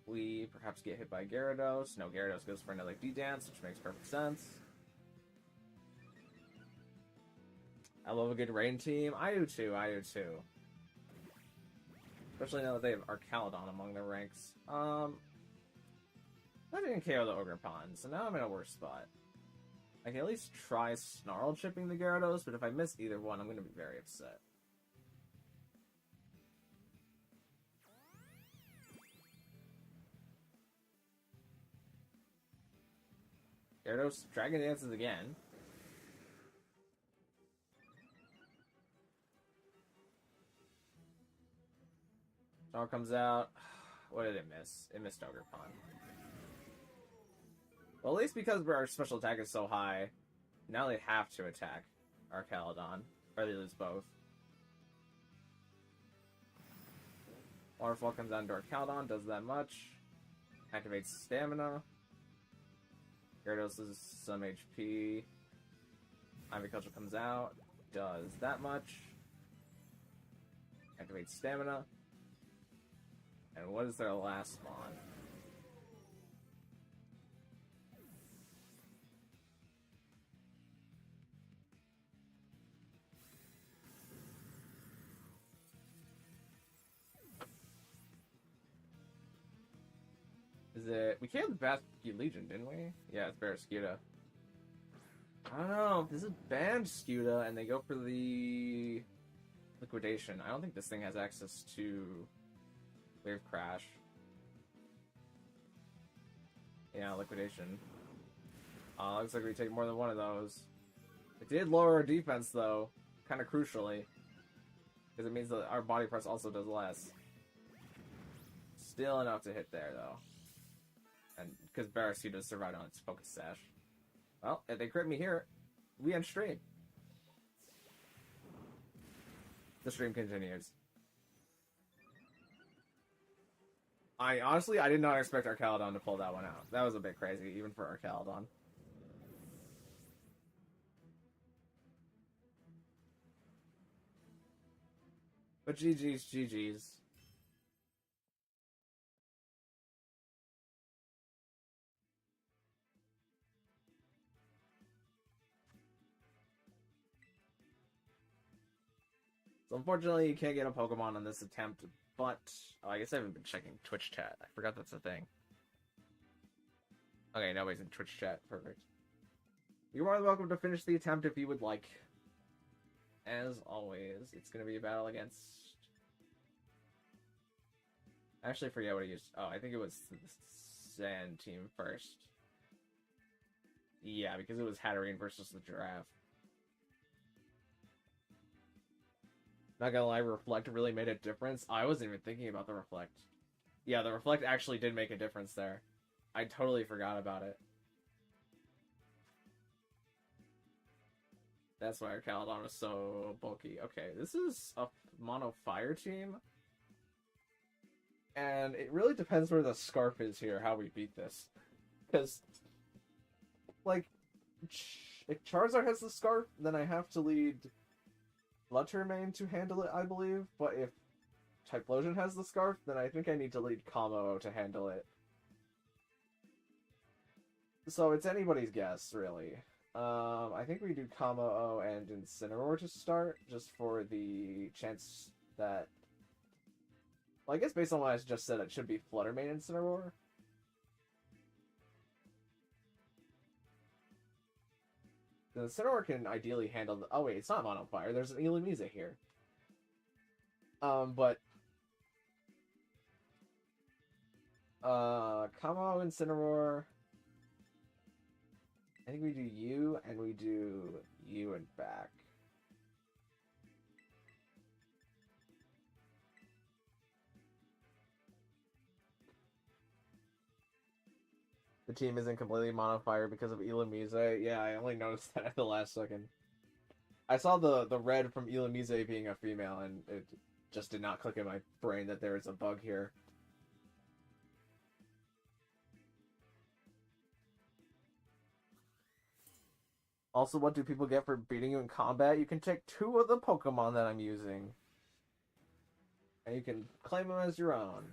We perhaps get hit by Gyarados. No, Gyarados goes for another D-Dance, which makes perfect sense. I love a good rain team. I do too, I do too. Especially now that they have Arcaludon among their ranks. I didn't KO the Ogre Pawn, so now I'm in a worse spot. I can at least try Snarl chipping the Gyarados, but if I miss either one, I'm going to be very upset. Gyarados Dragon Dances again. Snarl comes out. What did it miss? It missed Ogre Pawn. Well, at least because our special attack is so high, now they have to attack Arcaludon, or they lose both. Waterfall comes down to Arcaludon, does that much. Activates Stamina. Gyarados loses some HP. Agriculture comes out, does that much. Activates Stamina. And what is their last spawn? Is it... We killed the Basket Legion, didn't we? Yeah, it's Barrascuda. I don't know. This is Bandscuda, and they go for the... Liquidation. I don't think this thing has access to... Wave Crash. Yeah, Liquidation. Looks like we take more than one of those. It did lower our defense, though. Kind of crucially. Because it means that our Body Press also does less. Still enough to hit there, though. And because Barrascuda survived on its Focus Sash. Well, if they crit me here, we end stream. The stream continues. Honestly, I did not expect Arcaludon to pull that one out. That was a bit crazy, even for Arcaludon. But GG's, GG's. So unfortunately, you can't get a Pokemon on this attempt, but... Oh, I guess I haven't been checking Twitch chat. I forgot that's a thing. Okay, nobody's in Twitch chat. Perfect. You're more than welcome to finish the attempt if you would like. As always, it's going to be a battle against... I actually forget what I used. Oh, I think it was the Sand team first. Yeah, because it was Hatterene versus the Giraffe. Not gonna lie, Reflect really made a difference. I wasn't even thinking about the Reflect. Yeah, the Reflect actually did make a difference there. I totally forgot about it. That's why our Arcaludon was so bulky. Okay, this is a mono fire team. And it really depends where the Scarf is here, how we beat this. Because, like, if Charizard has the Scarf, then I have to lead Fluttermane to handle it, I believe. But if Typhlosion has the Scarf, then I think I need to lead Kamo to handle it. So it's anybody's guess, really. I think we do Kamo and Incineroar to start, just for the chance that... Well, I guess based on what I just said, it should be Fluttermane Incineroar. The Incineroar can ideally handle the... Oh wait, it's not Mono Fire. There's an Illumise here. But... Kamo, Incineroar... I think we do you, and we do you and back. The team isn't completely mono-fire because of Illumise. Yeah, I only noticed that at the last second. I saw the red from Illumise being a female, and it just did not click in my brain that there is a bug here. Also, what do people get for beating you in combat? You can take 2 of the Pokemon that I'm using. And you can claim them as your own.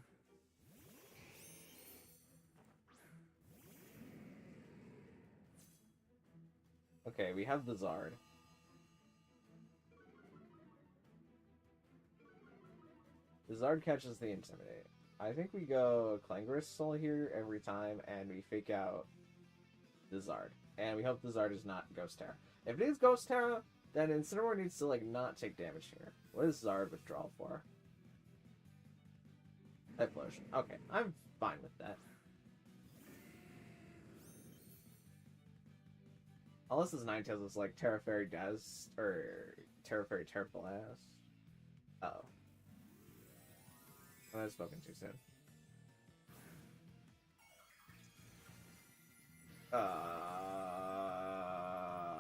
Okay, we have the Zard. The Zard catches the Intimidate. I think we go Clangristle here every time, and we fake out the Zard. And we hope the Zard is not Ghost Terra. If it is Ghost Terra, then Incineroar needs to, like, not take damage here. What is Zard withdrawal for? Typhlosion. Okay, I'm fine with that. Unless this Ninetales is like Terra Fairy Daz or Terra Fairy Terra Blast. Oh. I've spoken too soon.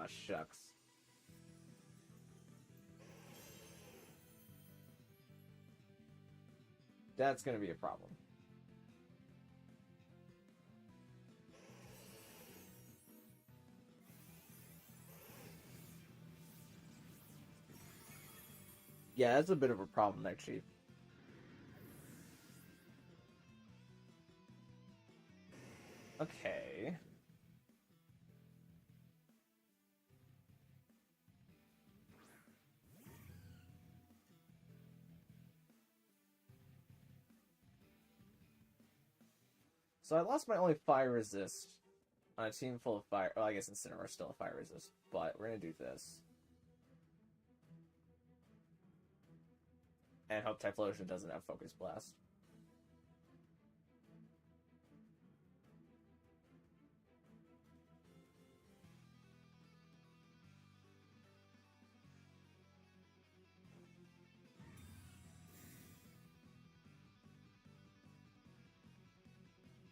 Shucks. That's gonna be a problem. Yeah, that's a bit of a problem there, Chief. Okay. So I lost my only fire resist on a team full of fire. Well, I guess Incineroar is still a fire resist, but we're gonna do this. And hope Typhlosion doesn't have Focus Blast.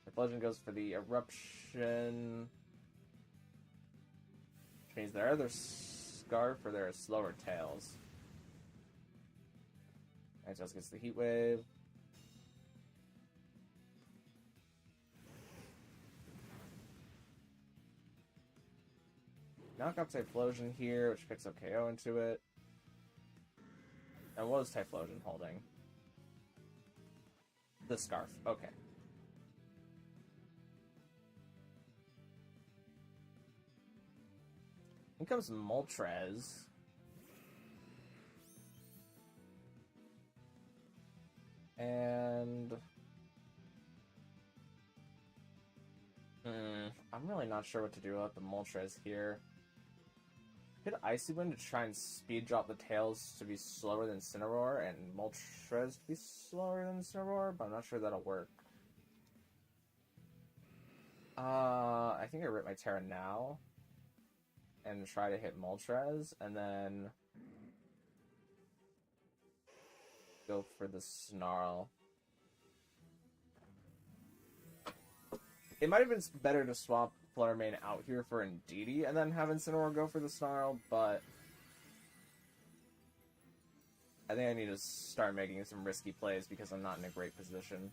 Typhlosion goes for the Eruption. Which means their other Scarf or their slower Tails. Ninetales gets the Heat Wave. Knock up Typhlosion here, which picks up KO into it. And what is Typhlosion holding? The Scarf. Okay. In comes Moltres. And I'm really not sure what to do about the Moltres here. Hit Icy Wind to try and speed drop the Tails to be slower than Incineroar and Moltres to be slower than Incineroar, but I'm not sure that'll work. I think I rip my Terra now and try to hit Moltres, and then go for the Snarl. It might have been better to swap Fluttermane out here for Indeedee and then have Incineroar go for the Snarl, but I think I need to start making some risky plays because I'm not in a great position.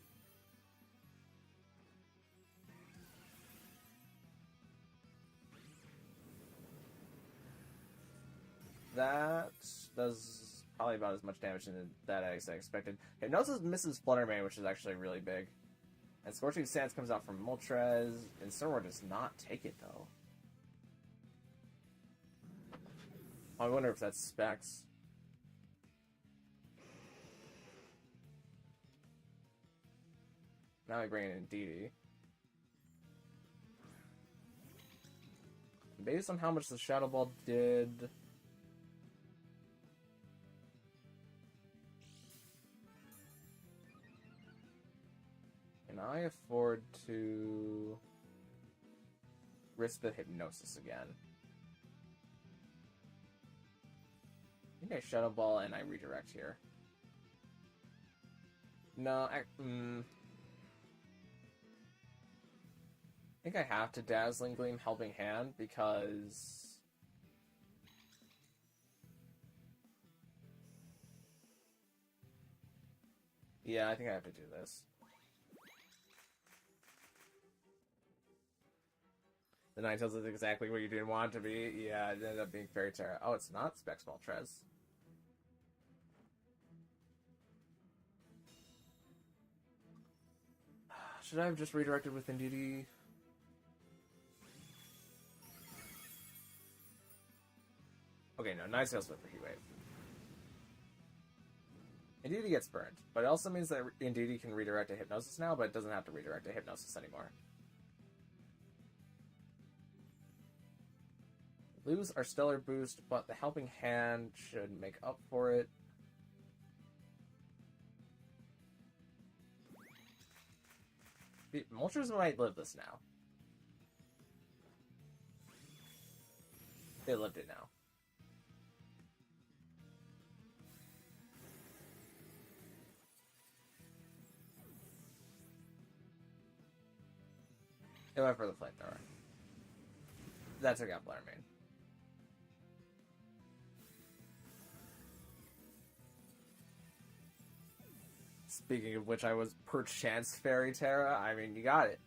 That does probably about as much damage that as I expected. Hypnosis misses Fluttermane, which is actually really big. And Scorching Sands comes out from Moltres, and Incineroar does not take it, though. I wonder if that's Specs. Now I bring in Indeedee. Based on how much the Shadow Ball did... Can I afford to risk the Hypnosis again? I think I Shadow Ball and I redirect here. No, think I have to Dazzling Gleam Helping Hand because... Yeah, I think I have to do this. The Ninetales is exactly what you didn't want it to be. Yeah, it ended up being Fairy Terra. Oh, it's not Specs Moltres. Should I have just redirected with Indeedee? Okay, no, Ninetales went for Heat Wave. Indeedee gets burned, but it also means that Indeedee can redirect to Hypnosis now, but it doesn't have to redirect to Hypnosis anymore. Lose our Stellar Boost, but the Helping Hand should make up for it. Moltres might live this now. They lived it now. It went for the Flamethrower. That took out Blarmain. Speaking of which, I was perchance Fairy Terra. I mean, you got it.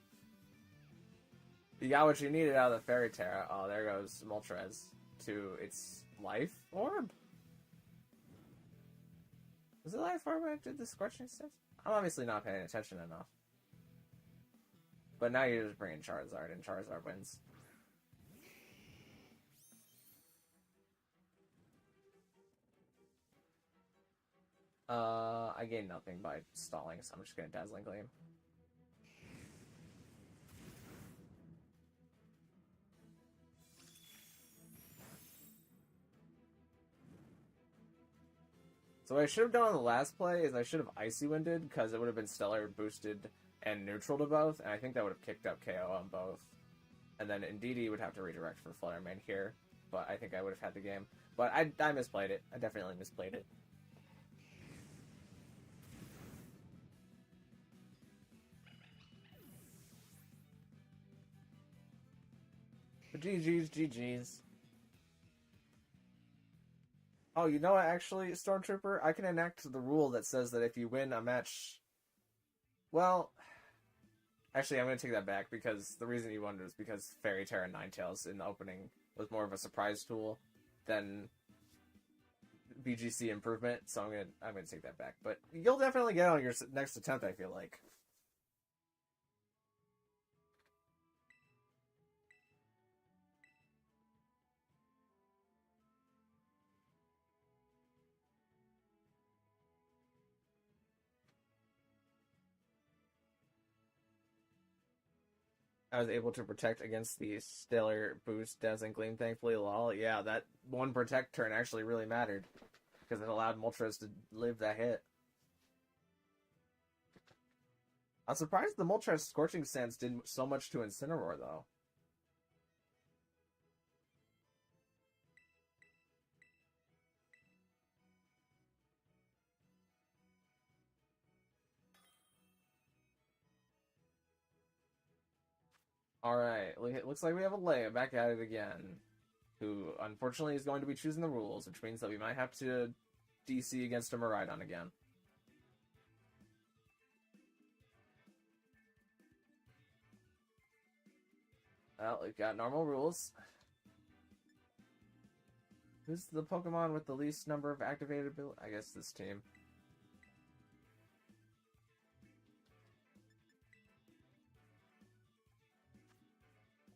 You got what you needed out of the Fairy Terra. Oh, there goes Moltres to its Life Orb. Was it Life Orb when I did the Scorching Stick? I'm obviously not paying attention enough. But now you're just bringing Charizard, and Charizard wins. I gained nothing by stalling, so I'm just gonna Dazzling Gleam. So what I should have done on the last play is I should have Icy Winded, because it would have been Stellar boosted and neutral to both, and I think that would have kicked up KO on both. And then Indeedee would have to redirect for Fluttermane here, but I think I would have had the game. But I misplayed it. I definitely misplayed it. But GG's. Oh, you know what, actually, Stormtrooper? I can enact the rule that says that if you win a match... Well... Actually, I'm going to take that back, because the reason you won was because Fairy Terra and Ninetales in the opening was more of a surprise tool than VGC improvement, so I'm gonna take that back. But you'll definitely get on your next attempt, I feel like. I was able to protect against the Stellar Boost Dazzling Gleam, thankfully. Lol. Yeah, that one protect turn actually really mattered, because it allowed Moltres to live that hit. I'm surprised the Moltres Scorching Sands did so much to Incineroar, though. Alright, it looks like we have a Leia back at it again, who unfortunately is going to be choosing the rules, which means that we might have to DC against a Miraidon again. Well, we've got normal rules. Who's the Pokemon with the least number of activated abilities? I guess this team.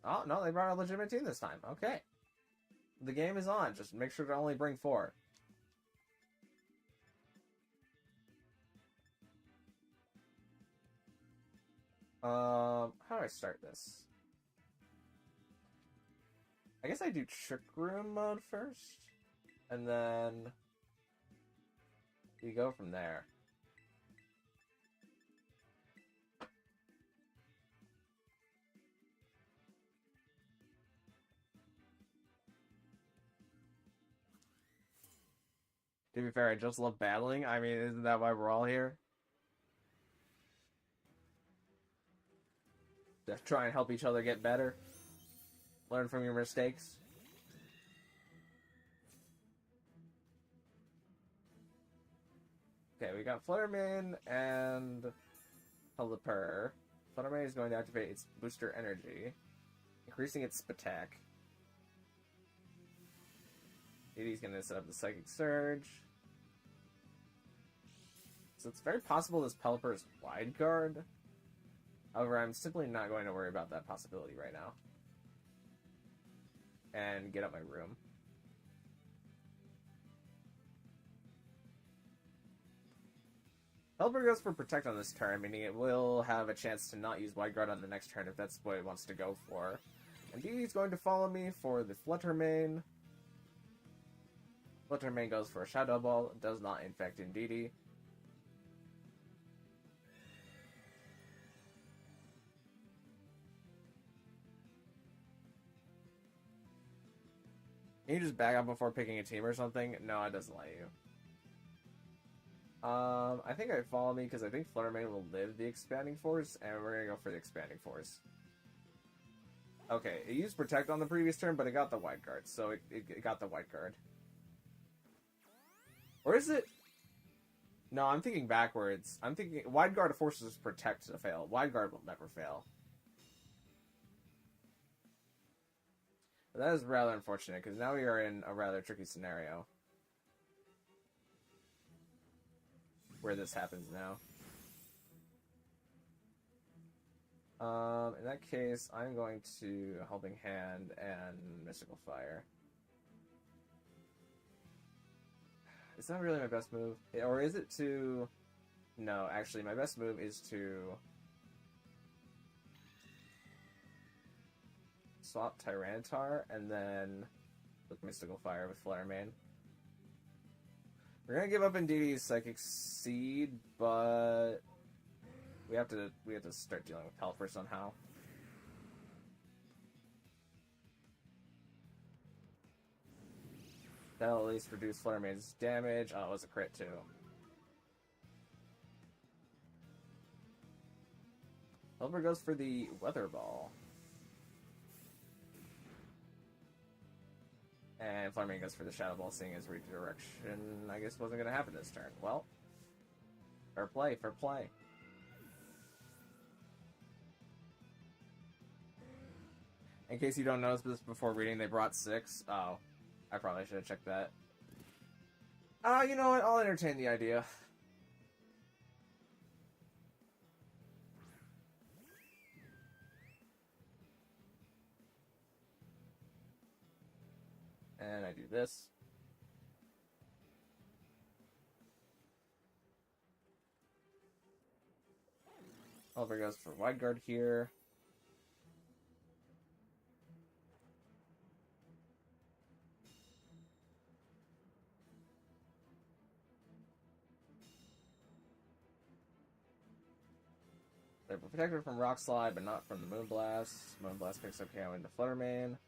Oh, no, they brought a legitimate team this time. Okay. The game is on. Just make sure to only bring 4. How do I start this? I guess I do Trick Room mode first, and then we go from there. To be fair, I just love battling. I mean, isn't that why we're all here? to try and help each other get better. Learn from your mistakes. Okay, we got Fluttermane and Pelipper. Fluttermane is going to activate its booster energy, increasing its attack. Didi's going to set up the Psychic Surge. So it's very possible this Pelipper is Wide Guard. However, I'm simply not going to worry about that possibility right now. And get out my room. Pelipper goes for Protect on this turn, meaning it will have a chance to not use Wide Guard on the next turn if that's what it wants to go for. And Didi's going to follow me for the Fluttermane. Fluttermane goes for a Shadow Ball, does not infect Indeedee. Can you just back up before picking a team or something? No, it doesn't let you. I think I follow me because I think Fluttermane will live the Expanding Force, and we're gonna go for the Expanding Force. Okay, it used Protect on the previous turn, but it got the Wide Guard, so it got the Wide Guard. Or is it? No, I'm thinking backwards. I'm thinking Wide Guard forces Protect to fail. Wide Guard will never fail. But that is rather unfortunate, because now we are in a rather tricky scenario. Where this happens now. In that case, I'm going to Helping Hand and Mystical Fire. Is that really my best move? Or is it to... No, actually, my best move is to... swap Tyranitar, and then with Mystical Fire with Fluttermane. We're gonna give up Indeedee's Psychic Seed, but we have to start dealing with Pelipper somehow. That'll at least reduce Fluttermane's damage. Oh, it was a crit too. Pelipper goes for the Weather Ball. And Fluttermane goes for the Shadow Ball, seeing as redirection, I guess, wasn't going to happen this turn. Well, fair play, fair play. In case you don't notice this before reading, they brought 6. Oh, I probably should have checked that. You know what? I'll entertain the idea. And I do this. Oliver goes for Wide Guard here. They're protected from Rock Slide, but not from the Moonblast. Moonblast picks up KO into Fluttermane.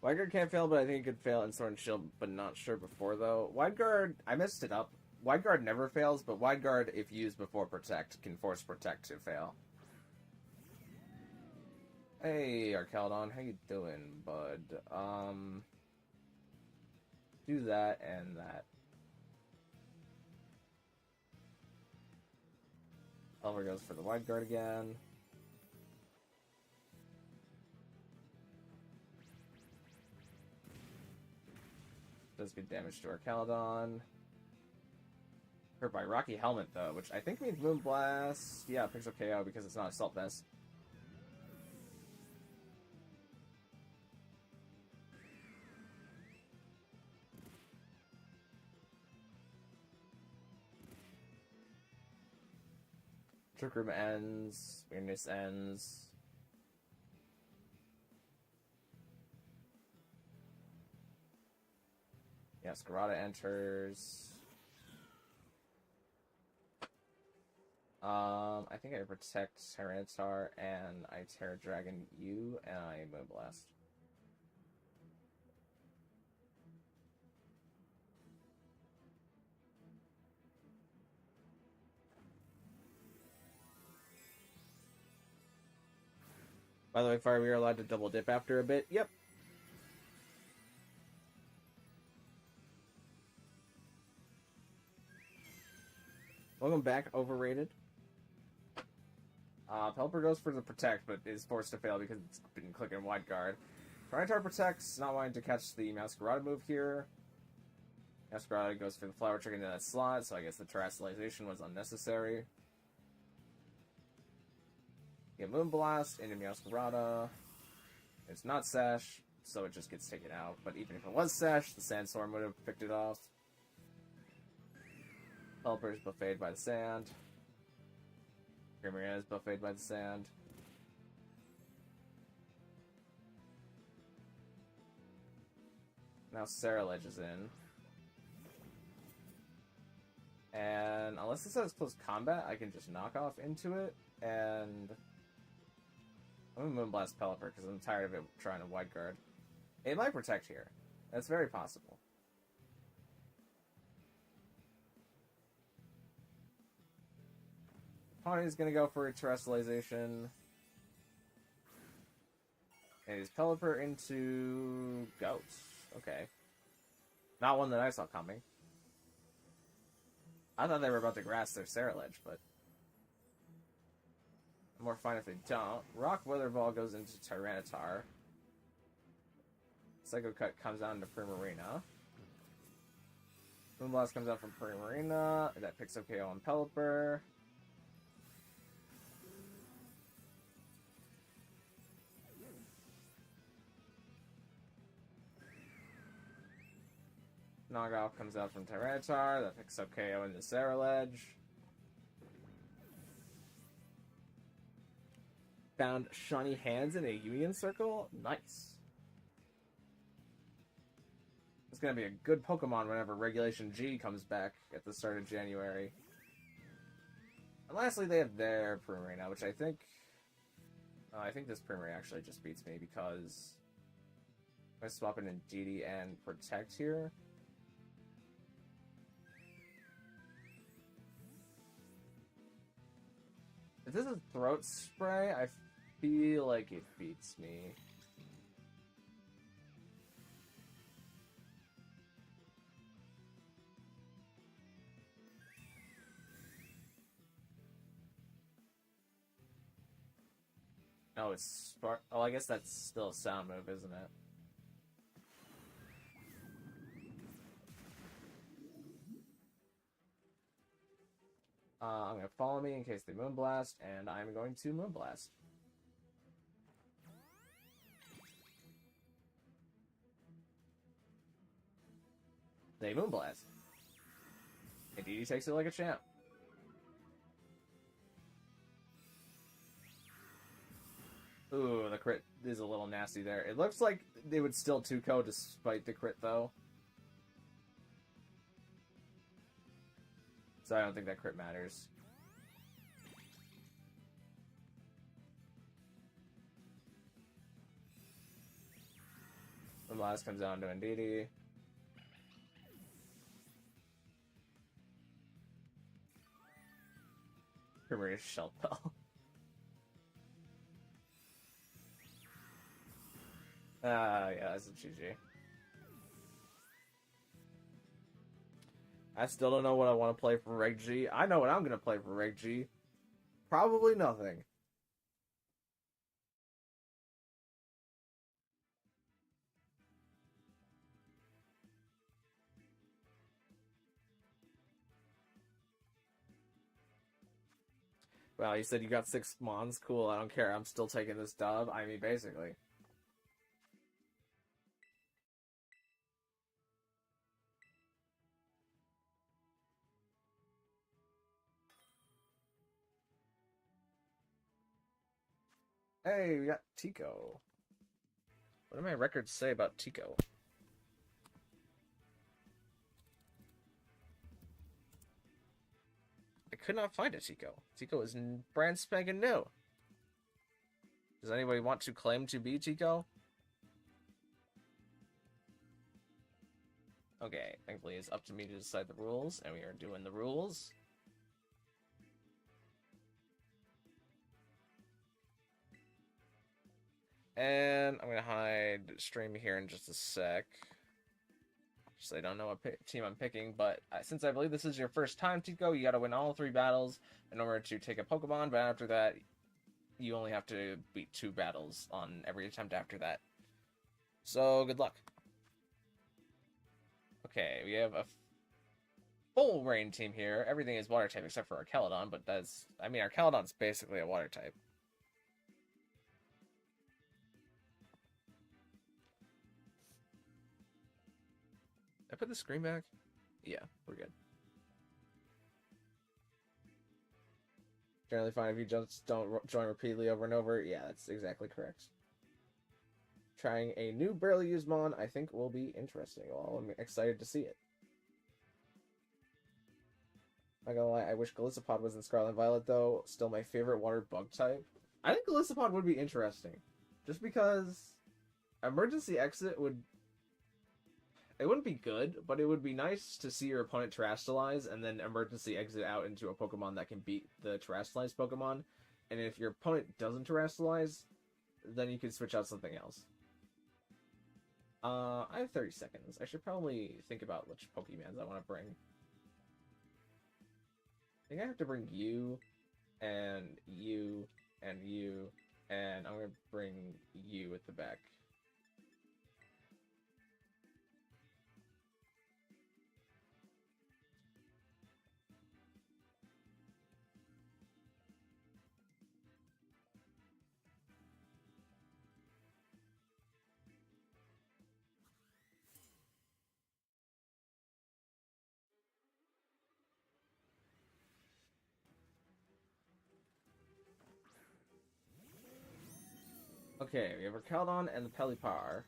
Wide Guard can't fail, but I think it could fail in Sword and Shield, but not sure before, though. Wide Guard, I messed it up. Wide Guard never fails, but Wide Guard, if used before Protect, can force Protect to fail. Hey, Arkeldon, how you doing, bud? Do that and that. Oliver goes for the Wide Guard again. Does good damage to Arkeldon. Hurt by Rocky Helmet, though, which I think means Moonblast. Yeah, picks up KO because it's not Assault Vest. Trick Room ends. Weirdness ends. Yeah, Scarada enters. I think I protect Tyranitar and I Terra Dragon you and I Moonblast. By the way, Fire, we are allowed to double dip after a bit. Yep. Welcome back, Overrated. Pelipper goes for the Protect, but is forced to fail because it's been clicking Wide Guard. Tyranitar protects, not wanting to catch the Masquerada move here. Masquerada goes for the Flower Trick into that slot, so I guess the Terrestrialization was unnecessary. Get Moonblast into Masquerada. It's not Sash, so it just gets taken out. But even if it was Sash, the Sandstorm would have picked it off. Pelipper is buffeted by the sand. Primarina is buffeted by the sand. Now Ceruledge is in. And unless this has close combat, I can just knock off into it. And I'm going to Moonblast Pelipper because I'm tired of it trying to Wide Guard. It might protect here. That's very possible. Pawnee's going to go for a Terrestrialization. And he's Pelipper into Ghost. Okay. Not one that I saw coming. I thought they were about to grass their Ceruledge, but I'm more fine if they don't. Rock Weather Ball goes into Tyranitar. Psycho Cut comes out into Primarina. Moonblast comes out from Primarina. That picks up KO on Pelipper. Knockoff comes out from Tyranitar. That picks up KO in the Ceruledge. Found shiny hands in a Union Circle. Nice. It's going to be a good Pokemon whenever Regulation G comes back at the start of January. And lastly, they have their Primarina, which I think this Primarina actually just beats me because I swap in DD and Protect here. If this is Throat Spray, I feel like it beats me. Oh, it's Spark. Oh, I guess that's still a sound move, isn't it? I'm going to follow me in case they Moonblast, and I'm going to Moonblast. They Moonblast. And DD takes it like a champ. Ooh, the crit is a little nasty there. It looks like they would still 2-KO despite the crit, though. So I don't think that crit matters. The last comes down to Ndidi. Premier Shell Bell. Yeah, that's a GG. I still don't know what I want to play for Reg G. I know what I'm going to play for Reg G. Probably nothing. Well, you said you got 6 Mons. Cool, I don't care. I'm still taking this dub. I mean, basically. Hey, we got Tico. What do my records say about Tico? I could not find a Tico. Tico is brand spanking new. Does anybody want to claim to be Tico? Okay, thankfully it's up to me to decide the rules, and we are doing the rules. And I'm gonna hide stream here in just a sec. So they don't know what team I'm picking, but since I believe this is your first time, Tico, you gotta win all 3 battles in order to take a Pokemon, but after that, you only have to beat 2 battles on every attempt after that. So, good luck. Okay, we have a full rain team here. Everything is water type except for our Caledon, but that's... I mean, our Caledon's basically a water type. I put the screen back? Yeah, we're good. Generally fine if you just don't join repeatedly over and over. Yeah, that's exactly correct. Trying a new barely used Mon, I think will be interesting. Well, I'm excited to see it. Not gonna lie, I wish Golisopod was in Scarlet and Violet, though. Still my favorite water bug type. I think Golisopod would be interesting. Just because emergency exit would... It wouldn't be good, but it would be nice to see your opponent terrestrialize and then emergency exit out into a Pokemon that can beat the terrestrialized Pokemon. And if your opponent doesn't terrestrialize, then you can switch out something else. I have 30 seconds. I should probably think about which Pokemons I want to bring. I think I have to bring you, and you, and you, and I'm going to bring you at the back. Okay, we have our Caledon and the Pelipar.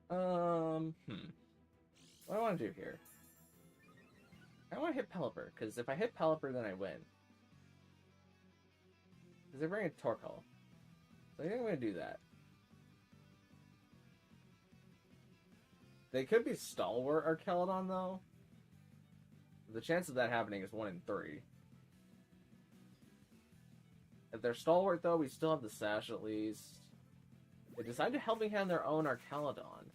What do I want to do here? I want to hit Pelipper, because if I hit Pelipper, then I win. Because they're bringing Torkoal. So I think I'm going to do that. They could be Stalwart or Caledon, though. The chance of that happening is 1 in 3. If they're Stalwart, though, we still have the Sash at least. They decide to Helping Hand their own Arcaladon.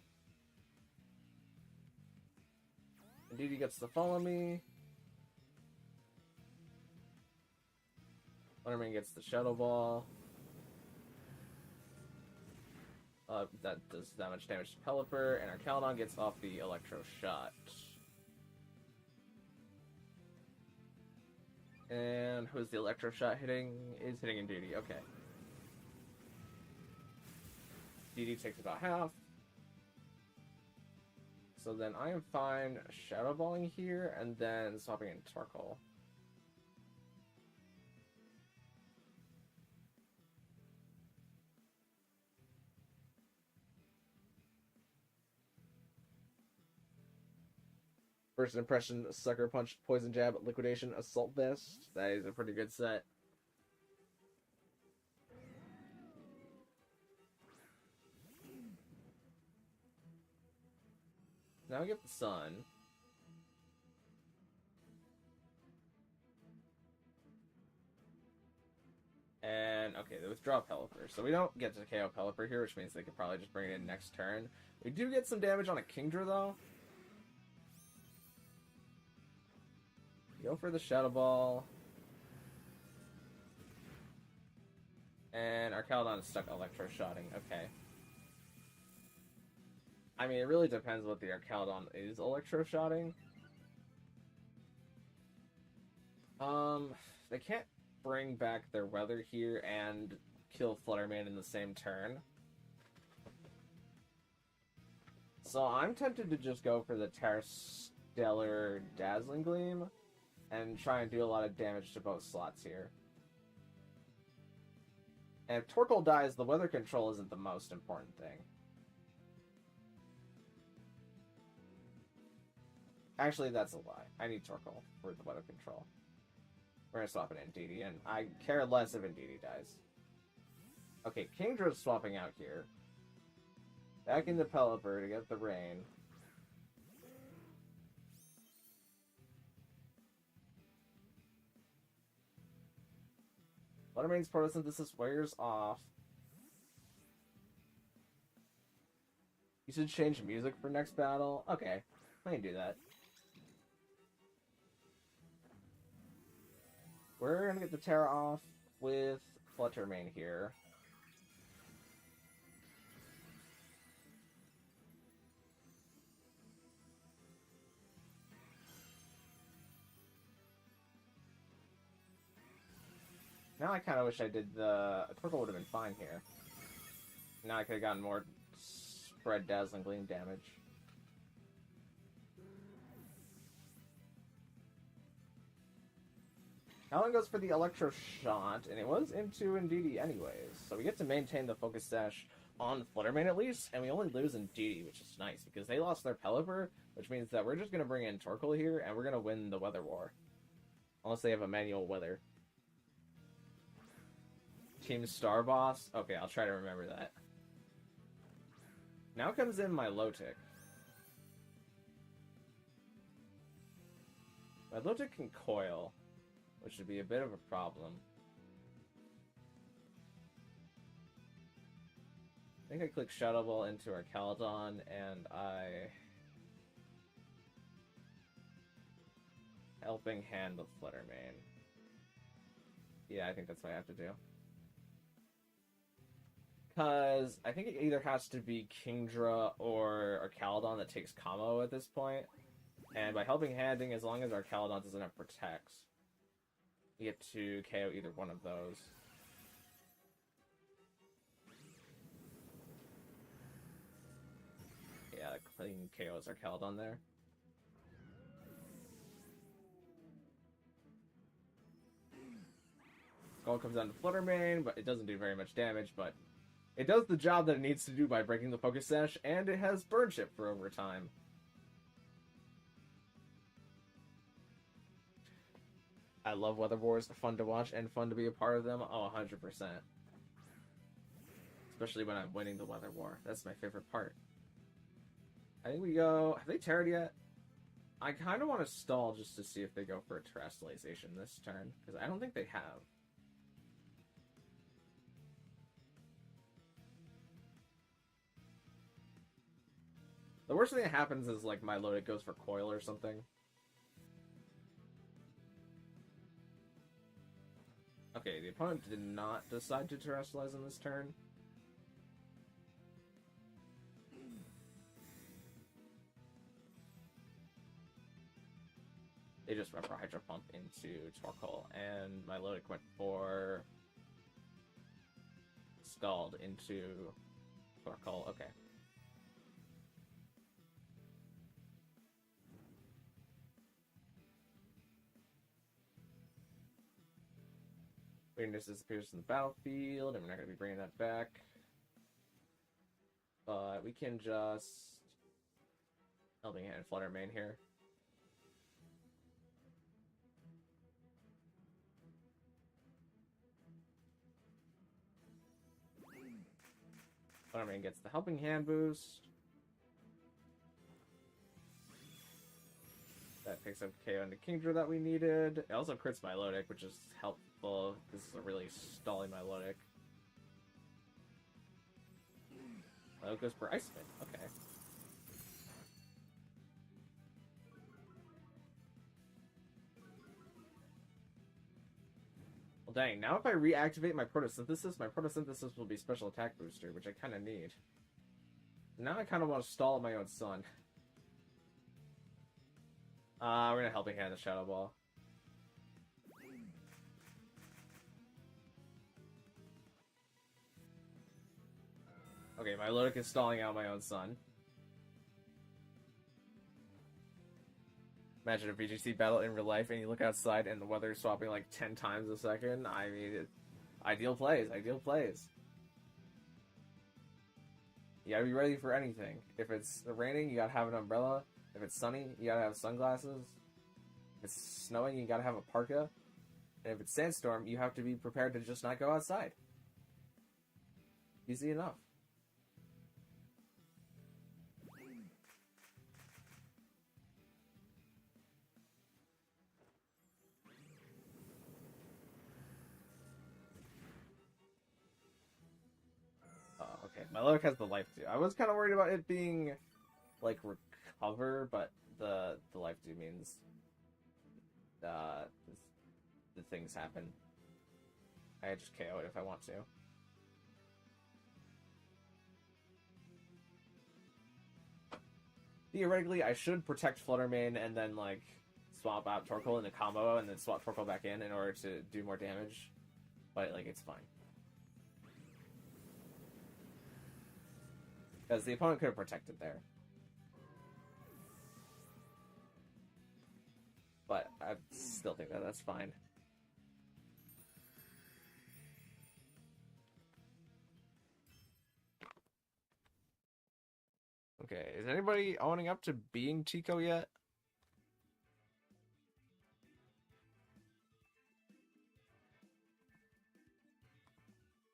Indeed, he gets to follow me. Letterman gets the Shadow Ball. That does that much damage to Pelipper, and Arcaladon gets off the Electro Shot. And who's the Electro Shot hitting? Is hitting Indeedee, okay. Indeedee takes about half. So then I am fine Shadow Balling here, and then swapping in Torkoal. First impression, Sucker Punch, Poison Jab, Liquidation, Assault Vest. That is a pretty good set. Now we get the Sun. And, okay, they withdraw Pelipper. So we don't get to KO Pelipper here, which means they could probably just bring it in next turn. We do get some damage on a Kingdra, though. Go for the Shadow Ball. And our Caledon is stuck Electro-Shotting. Okay. I mean, it really depends what the Arcaladon is Electro-Shotting. They can't bring back their weather here and kill Flutterman in the same turn. So I'm tempted to just go for the Terrestellar Dazzling Gleam and try and do a lot of damage to both slots here. And if Torkoal dies, the weather control isn't the most important thing. Actually, that's a lie. I need Torkoal for the weather control. We're gonna swap it in Indeedee, and I care less if Indeedee dies. Okay, Kingdra's swapping out here. Back into Pelipper to get the rain. Fluttermane's photosynthesis wears off. You should change music for next battle. Okay, I can do that. We're gonna get the Terra off with Fluttermane here. Now I kind of wish I did the... Torkoal would have been fine here. Now I could have gotten more spread Dazzling Gleam damage. Alan goes for the Electro Shot, and it was into Indeedee anyways. So we get to maintain the Focus Sash on Fluttermane at least, and we only lose Indeedee, which is nice, because they lost their Pelipper, which means that we're just going to bring in Torkoal here, and we're going to win the Weather War. Unless they have a manual weather. Team Star Boss? Okay, I'll try to remember that. Now comes in my Lotic. My Lotic can coil, which would be a bit of a problem. I think I click Shadow Ball into our Caledon, and I... Helping Hand with Fluttermane. Yeah, I think that's what I have to do. Because I think it either has to be Kingdra or Caledon that takes Combo at this point. And by Helping Handing, as long as our Caledon doesn't have Protects, you get to KO either one of those. Yeah, clean KOs our Caledon there. Skull comes down to Fluttermane, but it doesn't do very much damage, but it does the job that it needs to do by breaking the Focus Sash, and it has Burn Chip for overtime. I love Weather Wars. They're fun to watch and fun to be a part of them. Oh, 100%. Especially when I'm winning the Weather War. That's my favorite part. I think we go... Have they Terra'd yet? I kind of want to stall just to see if they go for a Terrestrialization this turn, because I don't think they have. The worst thing that happens is, like, my Lotic goes for Coil or something. Okay, the opponent did not decide to Terrestrialize on this turn. They just went for Hydro Pump into Torkoal, and my Lotic went for Scald into Torkoal. Okay. Weirdness disappears from the battlefield, and we're not going to be bringing that back. But we can just... Helping Hand Fluttermane here. Fluttermane gets the Helping Hand boost. That picks up KO into Kingdra that we needed. It also crits my Lotic, which is helpful. This is really stalling my Lotic. Lotic goes for Ice Spin. Okay. Well, dang. Now if I reactivate my Photosynthesis will be Special Attack Booster, which I kind of need. Now I kind of want to stall my own son. We're gonna Helping Hand the Shadow Ball. Okay, my Lotic is stalling out my own son. Imagine a VGC battle in real life and you look outside and the weather is swapping like 10 times a second. I mean, ideal plays, ideal plays. You gotta be ready for anything. If it's raining, you gotta have an umbrella. If it's sunny, you gotta have sunglasses. If it's snowing, you gotta have a parka. And if it's sandstorm, you have to be prepared to just not go outside. Easy enough. Melodic has the life too. I was kind of worried about it being like recover, but the life too means the things happen. I just KO it if I want to. Theoretically, I should protect Fluttermane and then like swap out Torkoal into combo and then swap Torkoal back in order to do more damage, but like it's fine. Because the opponent could have protected there. But I still think that that's fine. Okay, is anybody owning up to being Chico yet?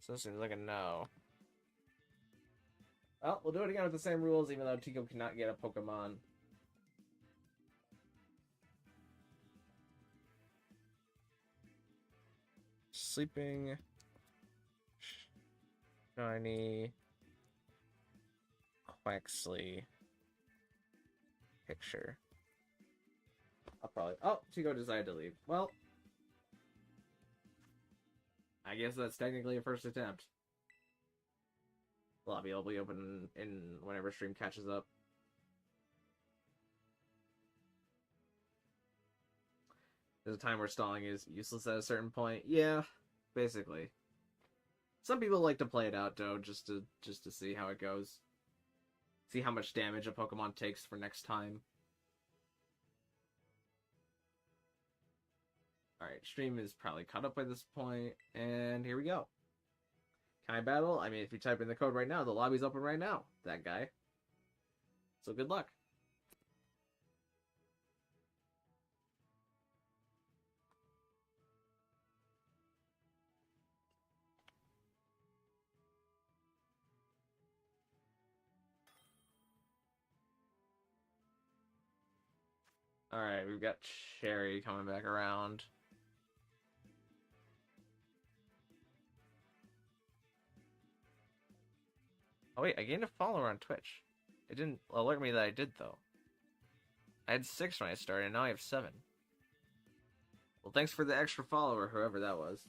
So it seems like a no. Well, we'll do it again with the same rules, even though Tico cannot get a Pokemon. Sleeping. Shiny. Quaxley. Picture. I'll probably... Oh, Tico decided to leave. Well, I guess that's technically a first attempt. Lobby will be open in whenever stream catches up. There's a time where stalling is useless at a certain point. Yeah, basically. Some people like to play it out though, just to see how it goes. See how much damage a Pokemon takes for next time. Alright, stream is probably caught up by this point, and here we go. Can I battle? I mean, if you type in the code right now, the lobby's open right now. That guy. So good luck. Alright, we've got Cherry coming back around. Oh wait, I gained a follower on Twitch. It didn't alert me that I did, though. I had 6 when I started, and now I have 7. Well, thanks for the extra follower, whoever that was.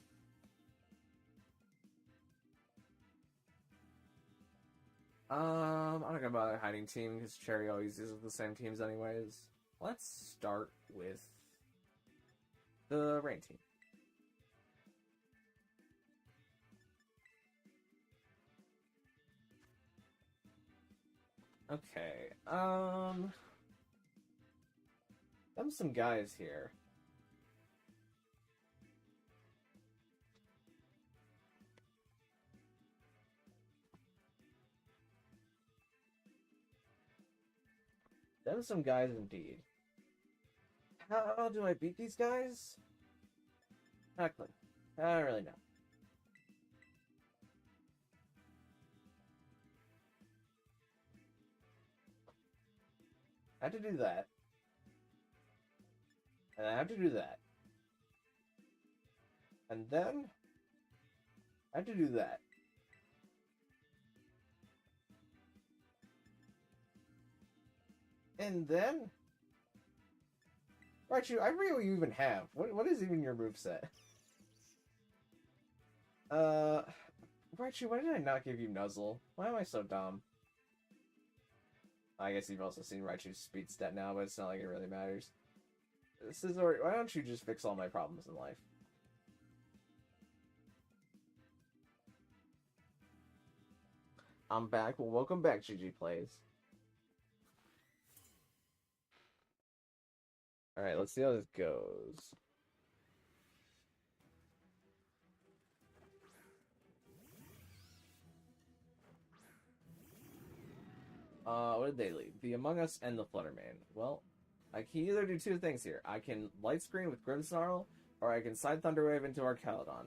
I'm not gonna bother hiding team, because Cherry always uses the same teams anyways. Let's start with the rain team. Okay, them some guys here. Them some guys indeed. How do I beat these guys? Not clear. I don't really know. I have to do that. And I have to do that. And then I have to do that. And then Raichu, I forget what you even have. What is even your moveset? Raichu, why did I not give you Nuzzle? Why am I so dumb? I guess you've also seen Raichu's speed stat now, but it's not like it really matters. Scizor, why don't you just fix all my problems in life? I'm back. Well, welcome back, GG Plays. Alright, let's see how this goes. What did they leave? The Among Us and the Fluttermane. Well, I can either do 2 things here. I can Light Screen with Grimmsnarl, or I can Side Thunderwave into Archaludon.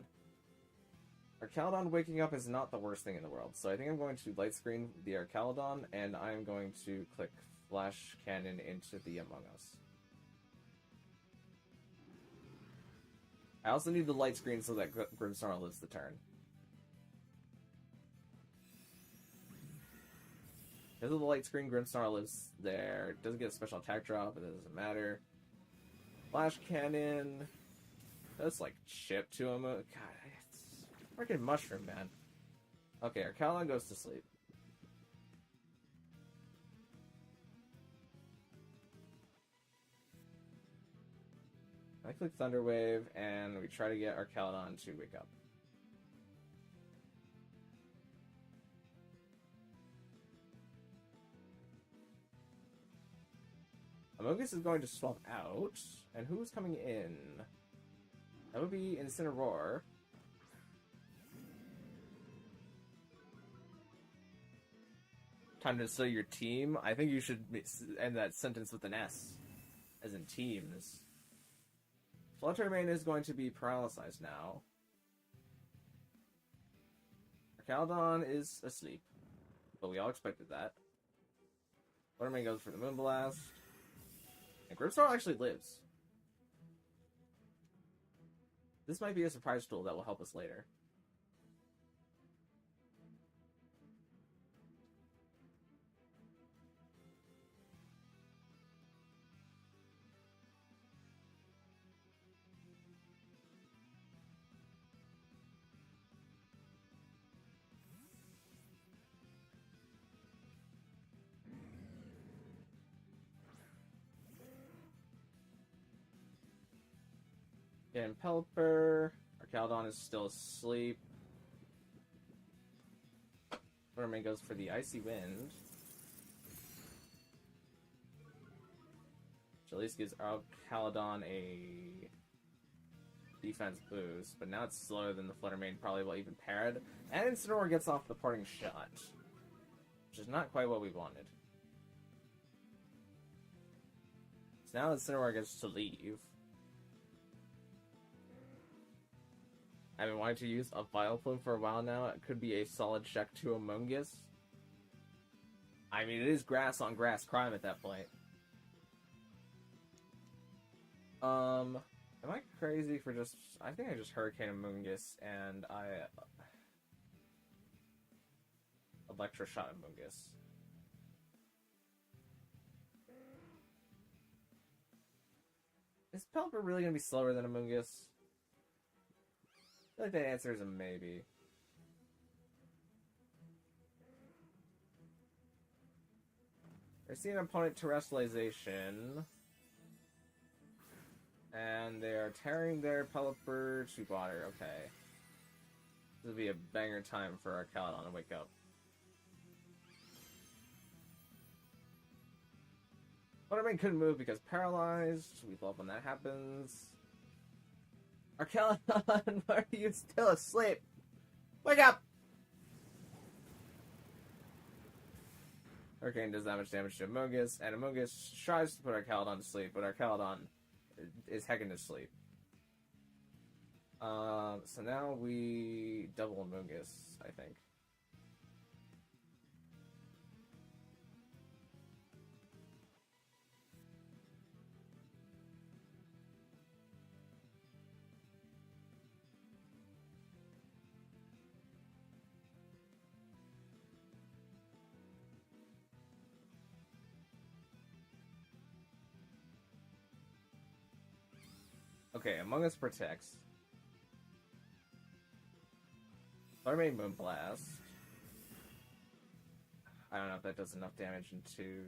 Archaludon waking up is not the worst thing in the world, so I think I'm going to Light Screen the Archaludon, and I'm going to click Flash Cannon into the Among Us. I also need the Light Screen so that Grimmsnarl lives the turn. Because of the light screen, Grimmsnarl lives there. Doesn't get a special attack drop, but it doesn't matter. Flash Cannon. That's like chip to him. God, it's freaking mushroom, man. Okay, our Calon goes to sleep. I click Thunder Wave, and we try to get our Caledon to wake up. Amogus is going to swap out, and who's coming in? That would be Incineroar. Time to say your team? I think you should end that sentence with an S, as in teams. Fluttermane is going to be paralyzed now. Caledon is asleep, but we all expected that. Fluttermane goes for the Moonblast. And Grimmsnarl actually lives. This might be a surprise tool that will help us later. And Pelipper. Our Caledon is still asleep. Fluttermane goes for the Icy Wind. Which at least gives our Caledon a defense boost, but now it's slower than the Fluttermane probably will even parry. And Incineroar gets off the parting shot, which is not quite what we wanted. So now Incineroar gets to leave. I've been wanting to use a Vileplume for a while now. It could be a solid check to Amogus. I mean, it is grass on grass crime at that point. Am I crazy for just... I think I just Hurricane Amogus and I... Electroshot Amogus. Is Pelipper really going to be slower than Amogus? I feel like that answer is a maybe. They're seeing an opponent terrestrialization. And they are tearing their Pelipper to water. Okay. This will be a banger time for our Caledon to wake up. Fluttermane couldn't move because paralyzed. We love when that happens. Our Caledon, why are you still asleep? Wake up! Hurricane does that much damage to Amogus, and Amogus tries to put our Caledon to sleep, but our Caledon is hecking to sleep. So now we double Amogus, I think. Okay, Among Us protects. Fluttermane Moonblast. I don't know if that does enough damage into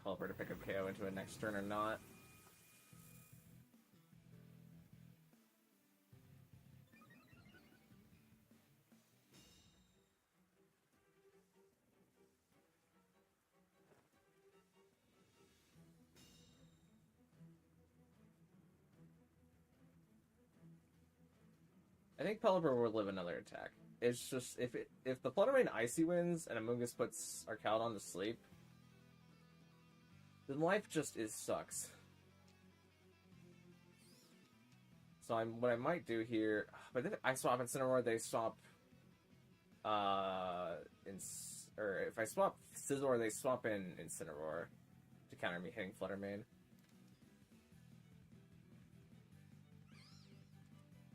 Pelipper to pick up KO into a next turn or not. I think Pelipper will live another attack. It's just, if the Fluttermane Icy wins and Amogus puts our Caledon to sleep, then life just sucks. So what I might do here, but if I swap Incineroar, they swap, or if I swap Scizor, they swap in Incineroar to counter me hitting Fluttermane.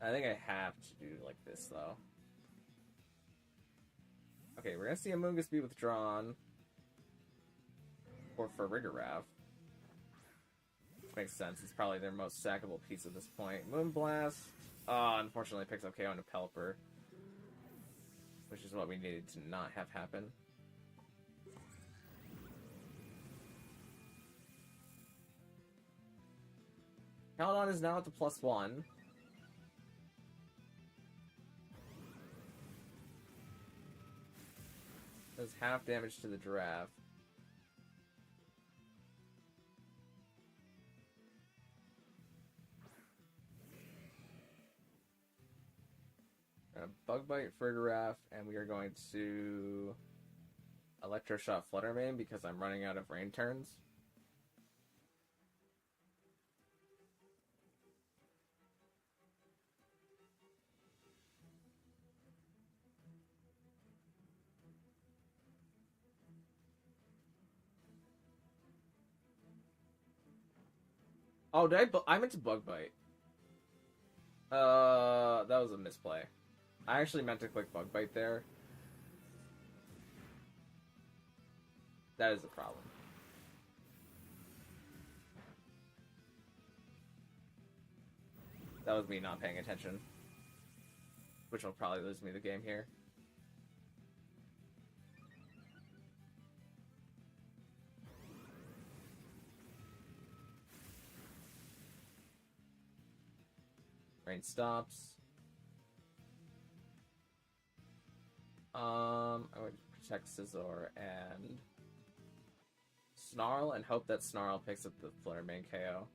I think I have to do like this, though. Okay, we're gonna see Amogus be withdrawn. Or for Rigoraph. Which makes sense. It's probably their most sackable piece at this point. Moonblast. Unfortunately picks up KO into Pelipper. Which is what we needed to not have happen. Caledon is now at the +1. Does half damage to the giraffe. Bug Bite for Giraffe, and we are going to Electroshock Fluttermane because I'm running out of rain turns. Oh, I meant to Bug Bite. That was a misplay. I actually meant to click Bug Bite there. That is a problem. That was me not paying attention. Which will probably lose me the game here. Rain stops. I would protect Scizor and Snarl and hope that Snarl picks up the Fluttermane KO.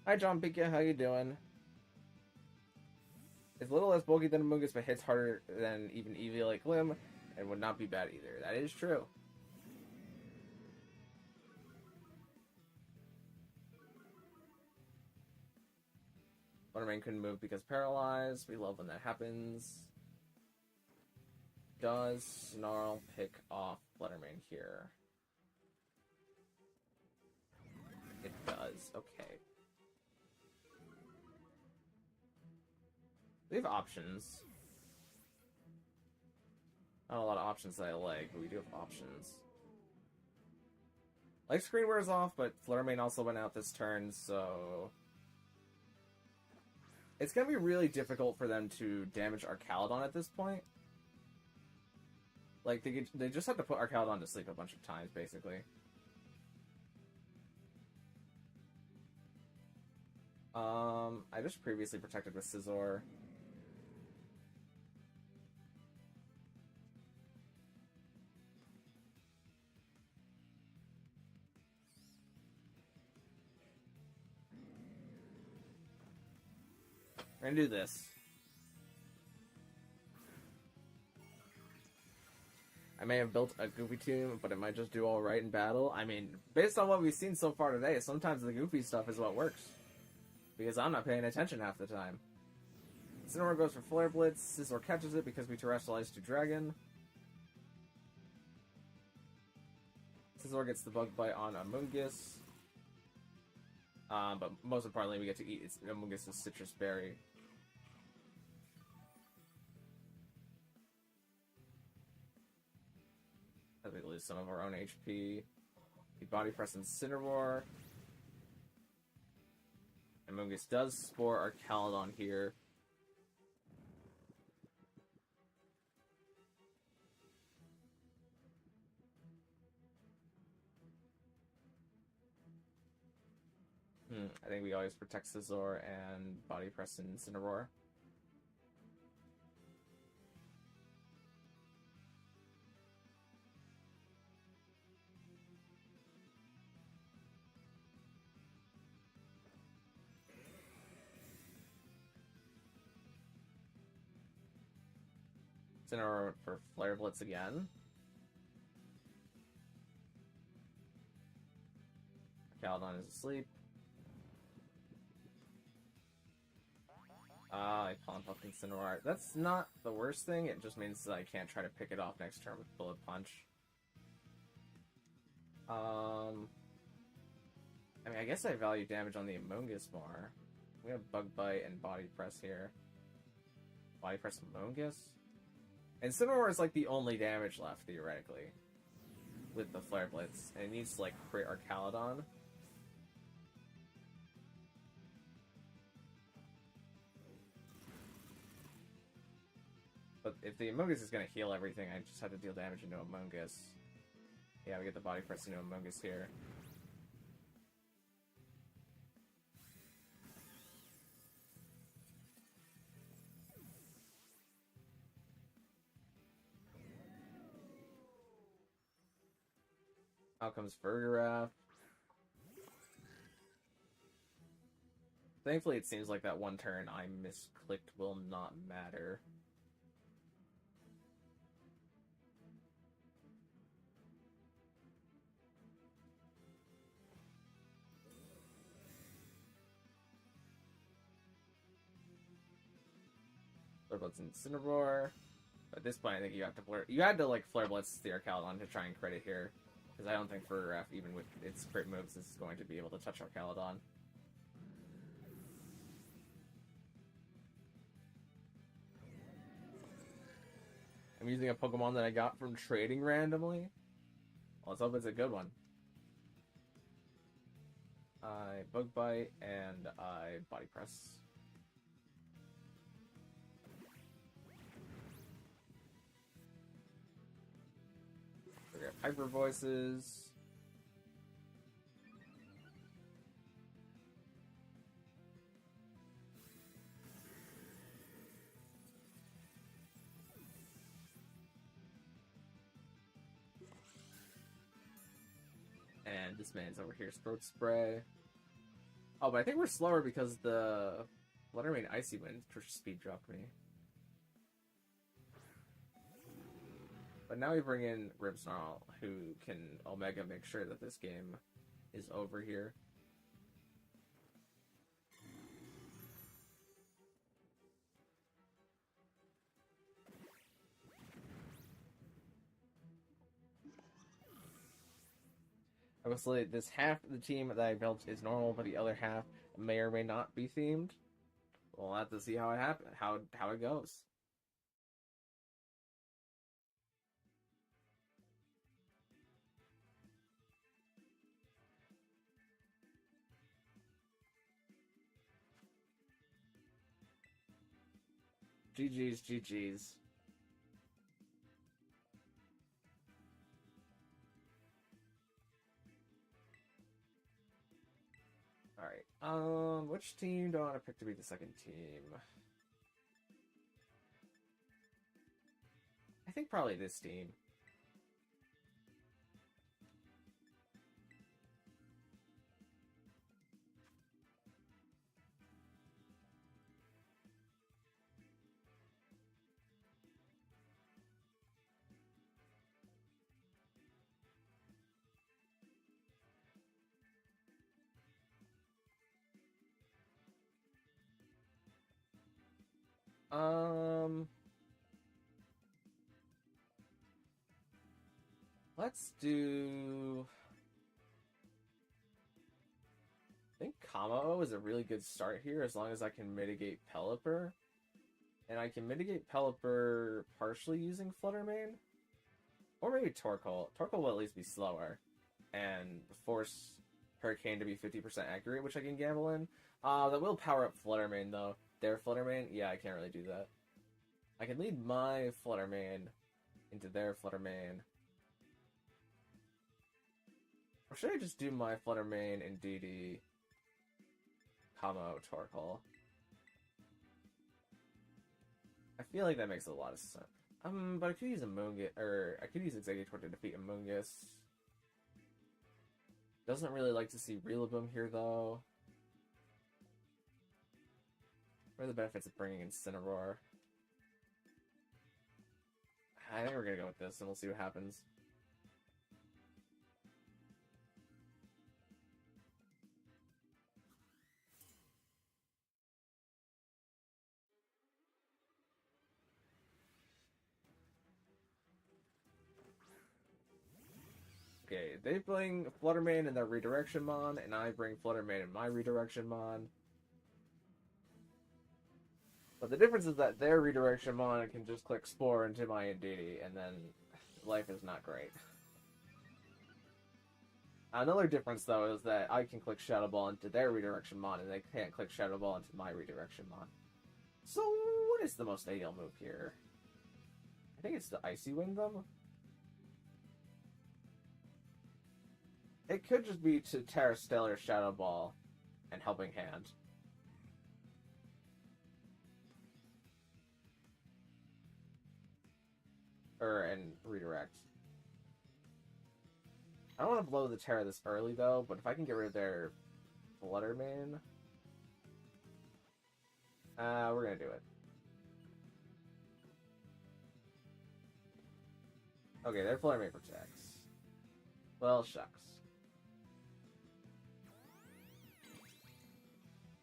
Hi John Pika, how you doing? It's a little less bulky than Amoonguss, but hits harder than even Eevee like Limb, and would not be bad either. That is true. Fluttermane couldn't move because paralyzed. We love when that happens. Does Snarl pick off Fluttermane here? It does. Okay. We have options. Not a lot of options that I like, but we do have options. Life Screen wears off, but Fluttermane also went out this turn, so it's going to be really difficult for them to damage our Caledon at this point. Like, they just have to put our Caledon to sleep a bunch of times, basically. I just previously protected with Scizor. We're gonna do this. I may have built a Goofy team, but it might just do alright in battle. I mean, based on what we've seen so far today, sometimes the Goofy stuff is what works. Because I'm not paying attention half the time. Cinnamon goes for Flare Blitz. Scizor catches it because we terrestrialized to Dragon. Scizor gets the Bug Bite on Amoonguss. But most importantly, we get to eat Amoonguss' Citrus Berry. As we lose some of our own HP. We Body Press Incineroar. Amoonguss does Spore our Caledon here. I think we always protect Scizor and Body Press Incineroar. Incineroar for Flare Blitz again. Caledon is asleep. I Palm Puff Incineroar. That's not the worst thing, it just means that I can't try to pick it off next turn with Bullet Punch. I mean, I guess I value damage on the Amoonguss more. We have Bug Bite and Body Press here. Body Press Amogus? Incineroar is like the only damage left, theoretically, with the Flare Blitz. And it needs to like crit our Caladon. But if the Amogus is going to heal everything, I just have to deal damage into Amogus. Yeah, we get the Body Press into Amogus here. Out comes Vergaraf. Thankfully, it seems like that one turn I misclicked will not matter. Flare Blitz Incineroar. At this point, I think you have to like Flare Blitz the Caladon to try and crit it here. Because I don't think Vergaraf, even with its crit moves, is going to be able to touch our Caladon. I'm using a Pokemon that I got from trading randomly. Well, let's hope it's a good one. I Bug Bite and I Body Press. We got Hyper Voices. And this man's over here, Throat Spray. Oh, but I think we're slower because the Fluttermane Icy Wind speed dropped me. But now we bring in Ribsnarl, who can Omega make sure that this game is over here. Obviously, this half of the team that I built is normal, but the other half may or may not be themed. We'll have to see how it happens, how it goes. GG's, GG's. Alright, which team do I want to pick to be the second team? I think probably this team. Let's do... I think Kamo is a really good start here, as long as I can mitigate Pelipper. And I can mitigate Pelipper partially using Fluttermane. Or maybe Torkoal. Torkoal will at least be slower. And force Hurricane to be 50% accurate, which I can gamble in. That will power up Fluttermane, though. Their Fluttermane? Yeah, I can't really do that. I can lead my Fluttermane into their Fluttermane. Or should I just do my Fluttermane and DD Kamo Torkoal? I feel like that makes a lot of sense. But I could use Amoonguss, or I could use Exeggutor to defeat Amoonguss. Doesn't really like to see Rillaboom here, though. What are the benefits of bringing in Incineroar? I think we're gonna go with this, and we'll see what happens. Okay, they bring Fluttermane in their Redirection Mon, and I bring Fluttermane in my Redirection Mon. But the difference is that their redirection mon can just click Spore into my Indeedee, and then life is not great. Another difference, though, is that I can click Shadow Ball into their redirection mon, and they can't click Shadow Ball into my redirection mon. So, what is the most ideal move here? I think it's the Icy Wind, though. It could just be to Terra Stellar Shadow Ball and Helping Hand. And redirect. I don't want to blow the Terra this early, though, but if I can get rid of their Flutter Mane... we're gonna do it. Okay, their Flutter Mane protects. Well, shucks.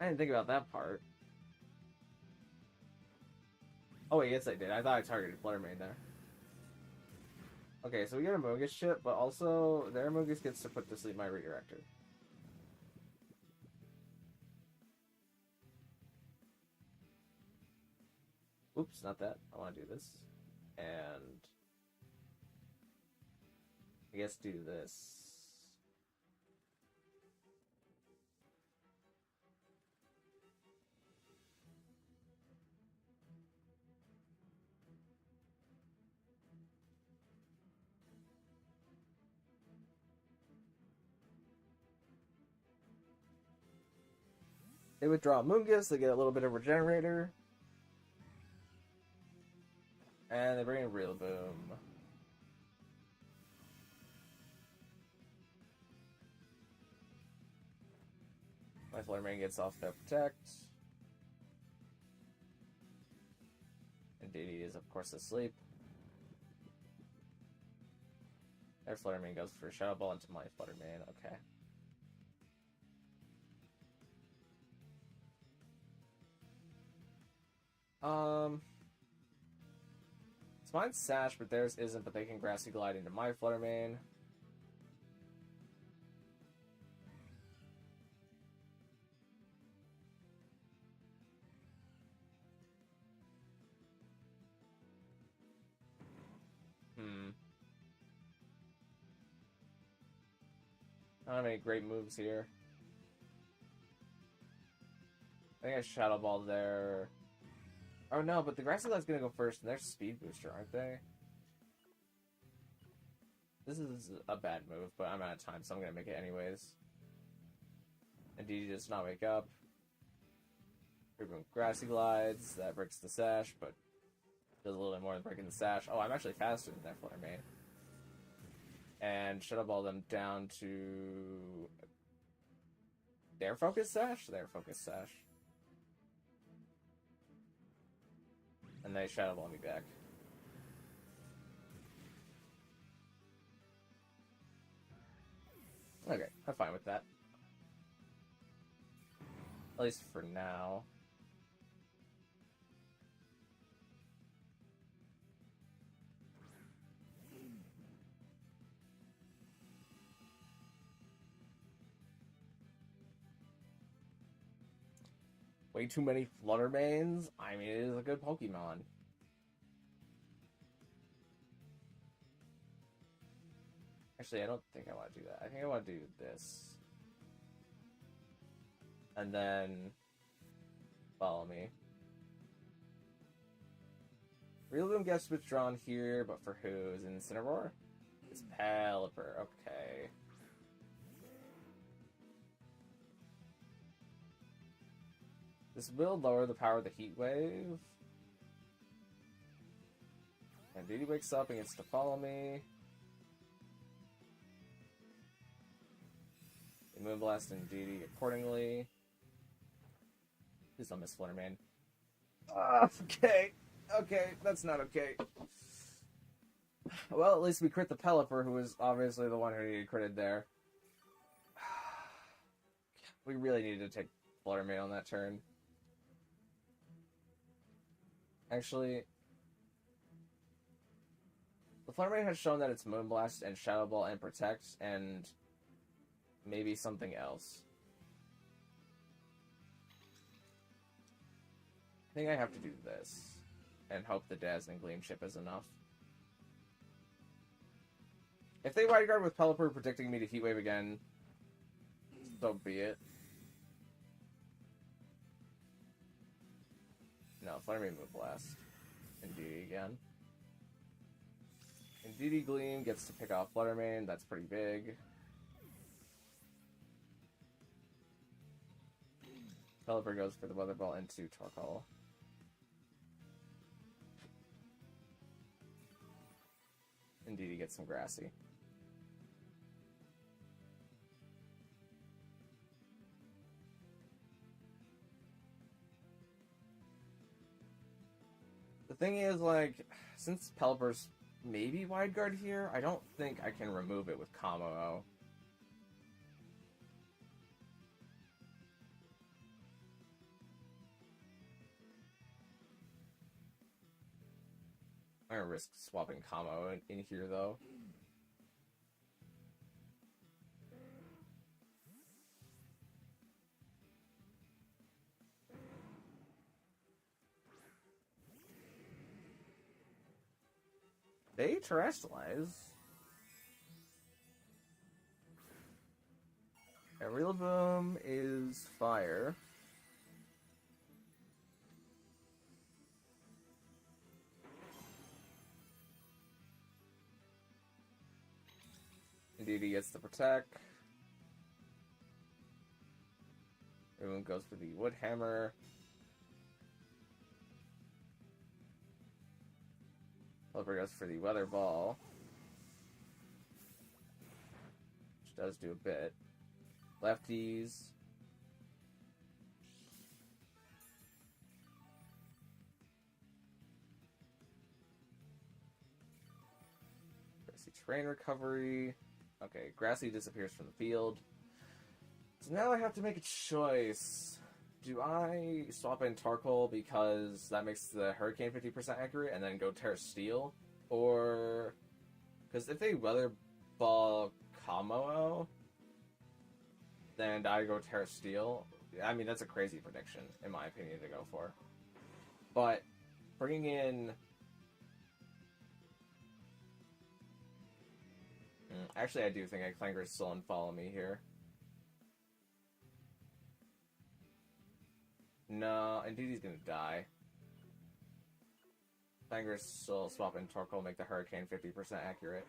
I didn't think about that part. Oh wait, yes I did. I thought I targeted Flutter Mane there. Okay, so we get a Amogus chip, but also their Amogus gets to put to sleep my Redirector. Oops, not that. I want to do this. And I guess do this. They withdraw Moongus, they get a little bit of Regenerator. And they bring in Real Boom. My Flare Mane gets off their Protect. And Didi is, of course, asleep. Their Flutter Mane goes for Shadow Ball into my Flutter Mane. Okay. It's mine's Sash, but theirs isn't, but they can Grassy Glide into my Flutter Mane. I don't have any great moves here. I think I Shadow Ball there. Oh no, but the Grassy Glide's gonna go first, and they're Speed Booster, aren't they? This is a bad move, but I'm out of time, so I'm gonna make it anyways. And DD does not wake up. Grassy Glides, that breaks the Sash, but does a little bit more than breaking the Sash. Oh, I'm actually faster than that Flutter Mane. And Shadow Ball them down to their Focus Sash? Their Focus Sash. And they Shadow Ball me back. Okay, I'm fine with that. At least for now. Way too many Flutter Manes? I mean, it is a good Pokemon. Actually, I don't think I want to do that. I think I want to do this. And then follow me. Real Boom gets withdrawn here, but for who? Is it Incineroar? It's Pelipper, okay. This will lower the power of the Heat Wave. And Didi wakes up and gets to follow me. They Moonblast and Didi accordingly. Please don't miss Flutter Mane. Okay. Okay, that's not okay. Well, at least we crit the Pelipper, who was obviously the one who needed critted there. We really needed to take Flutter Mane on that turn. Actually, the Flutter Mane has shown that it's Moonblast and Shadow Ball and Protect, and maybe something else. think I have to do this and hope the Dazzling Gleam chip is enough. If they wide guard with Pelipper predicting me to Heat Wave again, so be it. No, Flare me Move Blast. Indeed again. Indeedee Gleam gets to pick off Fluttermane, that's pretty big. Pelipper goes for the Weather Ball into Torkoal. Indeedee gets some Grassy. The thing is, like, since Pelipper's maybe wide guard here, I don't think I can remove it with Combo. I'm gonna risk swapping Combo in here though. They terrestrialize. And Rillaboom is fire. Indeed, he gets the protect. Everyone goes for the Wood Hammer. Pelipper goes for the Weather Ball, which does do a bit. Lefties. Grassy Terrain Recovery. Okay, Grassy disappears from the field. So now I have to make a choice. Do I swap in Torkoal because that makes the Hurricane 50% accurate and then go Terra Steel? Or... because if they Weather Ball Kammo, then I go Terra Steel. I mean, that's a crazy prediction, in my opinion, to go for. But bringing in... actually, I do think I Clanger's still unfollow me here. No, indeed he's gonna die. Clanger's still swapping Torkoal, make the Hurricane 50% accurate.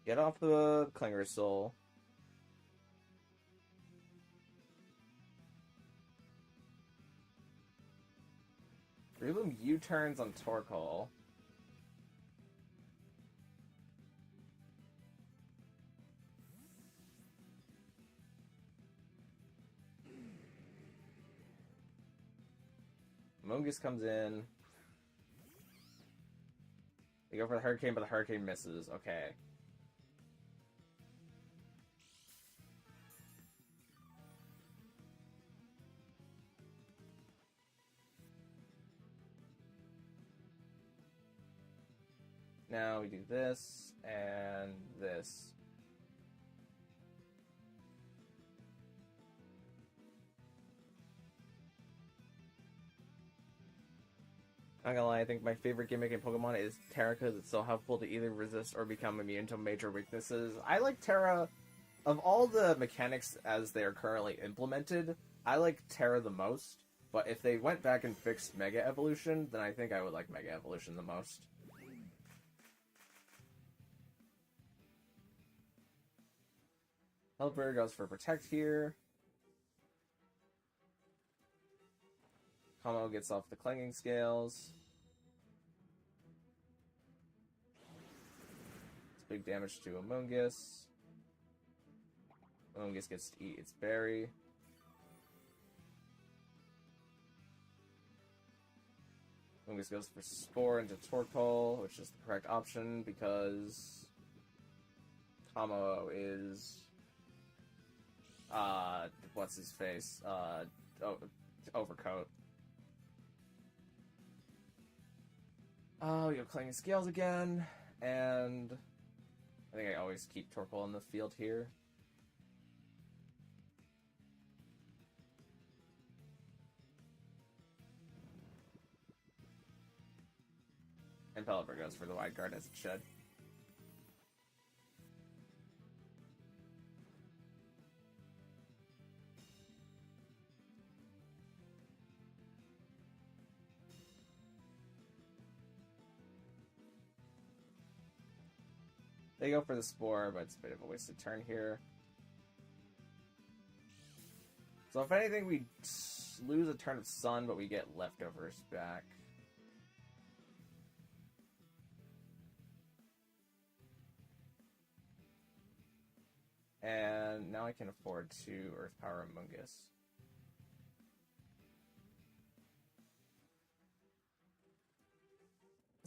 Get off the Clinger Soul. Rillaboom U-turns on Torkoal. Mungus comes in. They go for the Hurricane, but the Hurricane misses. Okay. Now we do this and this. Not gonna lie, I think my favorite gimmick in Pokemon is Terra because it's so helpful to either resist or become immune to major weaknesses. I like Terra, of all the mechanics as they are currently implemented, I like Terra the most. But if they went back and fixed Mega Evolution, then I think I would like Mega Evolution the most. Pelipper goes for Protect here. Kammo gets off the Clanging Scales. It's big damage to Amoonguss. Amoonguss gets to eat its berry. Amoonguss goes for Spore into Torkoal, which is the correct option because Kammo is what's his face? Overcoat. Oh, you're claiming scales again, and I think I always keep Torkoal in the field here. And Pelipper goes for the wide guard as it should. They go for the Spore, but it's a bit of a wasted turn here. So if anything, we lose a turn of Sun, but we get leftovers back. And now I can afford to Earth Power Amoonguss.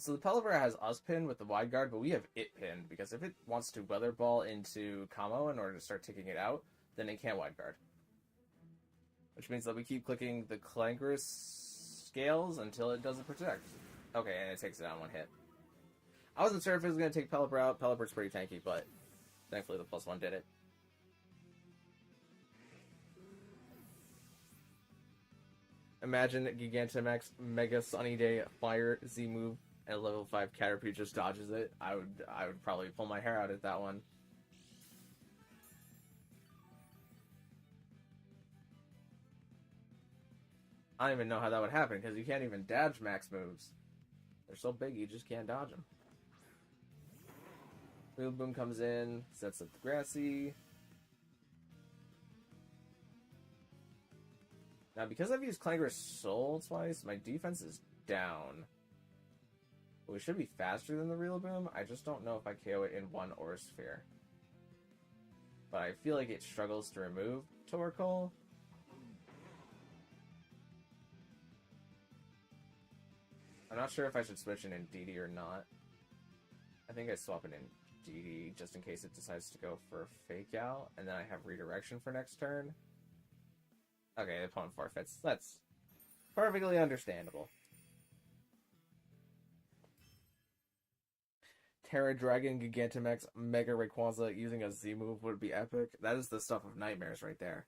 So the Pelipper has us pinned with the wide guard, but we have it pinned, because if it wants to Weather Ball into Kamo in order to start taking it out, then it can't wide guard. Which means that we keep clicking the Clangrous scales until it doesn't protect. Okay, and it takes it out in one hit. I wasn't sure if it was going to take Pelipper out. Pelipper's pretty tanky, but thankfully the +1 did it. Imagine Gigantamax Mega Sunny Day Fire Z move and level 5 Caterpie just dodges it. I would probably pull my hair out at that one. I don't even know how that would happen, because you can't even dodge max moves. They're so big, you just can't dodge them. Boom comes in, sets up the Grassy. Now, because I've used Clangrous Soul twice, my defense is down. But we should be faster than the Rillaboom. I just don't know if I KO it in one Aura Sphere. But I feel like it struggles to remove Torkoal. I'm not sure if I should switch in DD or not. I think I swap it in DD just in case it decides to go for a Fake Out, and then I have Redirection for next turn. Okay, the opponent forfeits. That's perfectly understandable. Terra Dragon Gigantamax Mega Rayquaza using a Z move would be epic. That is the stuff of nightmares right there.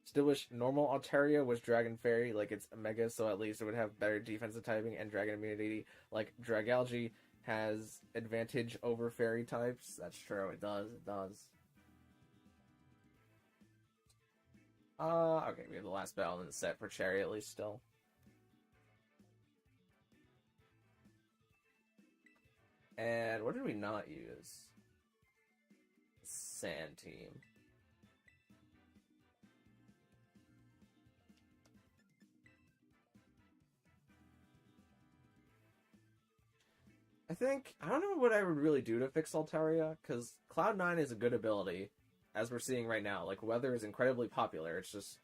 Still wish normal Altaria was Dragon Fairy like it's Mega, so at least it would have better defensive typing and Dragon immunity. Like Dragalge has advantage over Fairy types. That's true, it does, Okay, we have the last battle in the set for Cherry at least still. And what did we not use? Sand Team. I don't know what I would really do to fix Altaria, because Cloud9 is a good ability, as we're seeing right now. Like, Weather is incredibly popular, it's just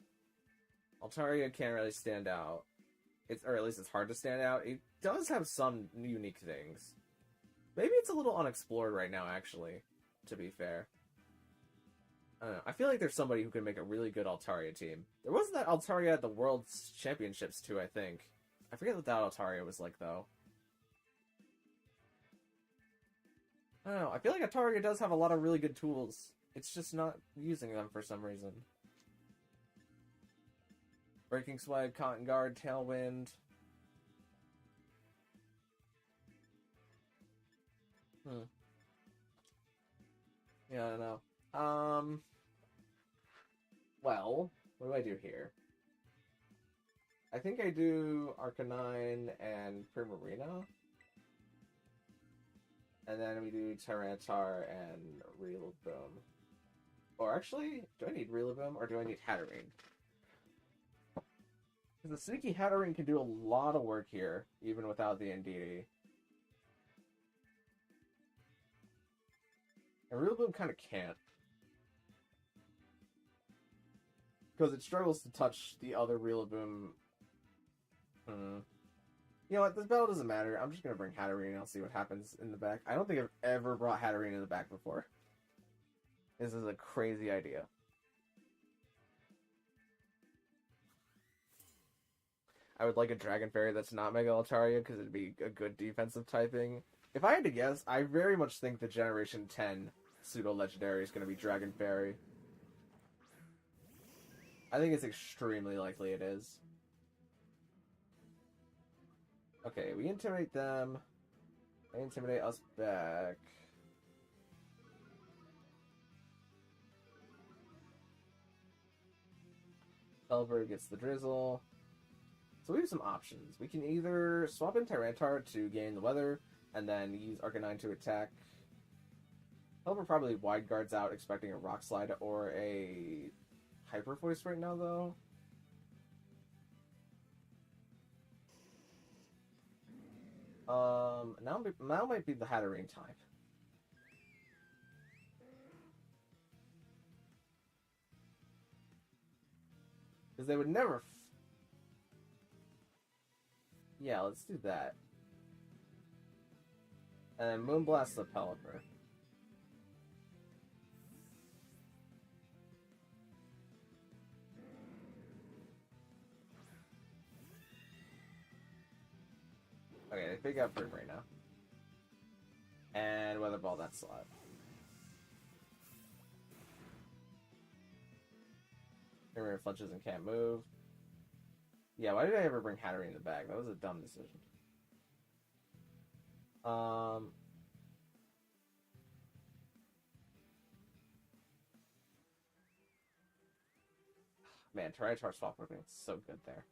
Altaria can't really stand out. Or at least it's hard to stand out. It does have some unique things. Maybe it's a little unexplored right now, actually, to be fair. I don't know. I feel like there's somebody who can make a really good Altaria team. There was that Altaria at the World Championships, too, I think. I forget what that Altaria was like, though. I don't know. I feel like Altaria does have a lot of really good tools. It's just not using them for some reason. Breaking Swipe, Cotton Guard, Tailwind. Yeah, I don't know. Well, what do I do here? I think I do Arcanine and Primarina. And then we do Tyranitar and Rillaboom. Or actually, do I need Rillaboom or do I need Hatterene? Because the sneaky Hatterene can do a lot of work here, even without the Indeedee. And Rillaboom kind of can't. Because it struggles to touch the other Rillaboom. You know what? This battle doesn't matter. I'm just gonna bring Hatterene and I'll see what happens in the back. I don't think I've ever brought Hatterene in the back before. This is a crazy idea. I would like a Dragon Fairy that's not Mega Altaria because it'd be a good defensive typing. If I had to guess, I very much think the Generation 10 pseudo-legendary is going to be Dragon Fairy. I think it's extremely likely it is. Okay, we intimidate them. They intimidate us back. Pelipper gets the Drizzle. So we have some options. We can either swap in Tyranitar to gain the weather, and then use Arcanine to attack. Pelipper probably wide guards out, expecting a Rock Slide or a Hyper Voice right now, though. Now might be the Hatterene time. Because they would never... Yeah, let's do that. And then Moonblast the Pelipper. Okay, they pick up Fruit right now. And Weather Ball that slot. Primarina flinches and can't move. Yeah, why did I ever bring Hatterene in the bag? That was a dumb decision. Man, Tyranitar swap would have been so good there.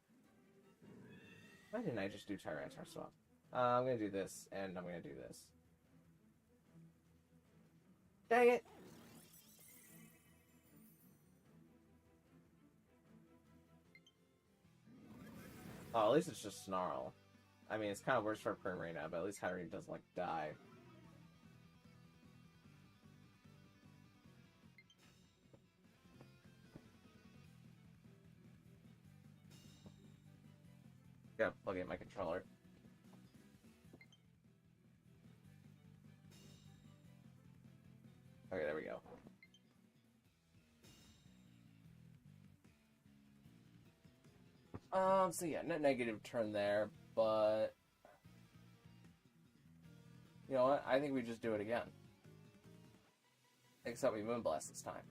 Why didn't I just do Tyranitar swap? I'm gonna do this, and I'm gonna do this. Dang it! Oh, at least it's just Snarl. I mean, it's kind of worse for Primarina, but at least Hatterene doesn't, like, die. Gotta plug in my controller. Okay, there we go. So yeah, net negative turn there, but... You know what? I think we just do it again. Except we Moonblast this time.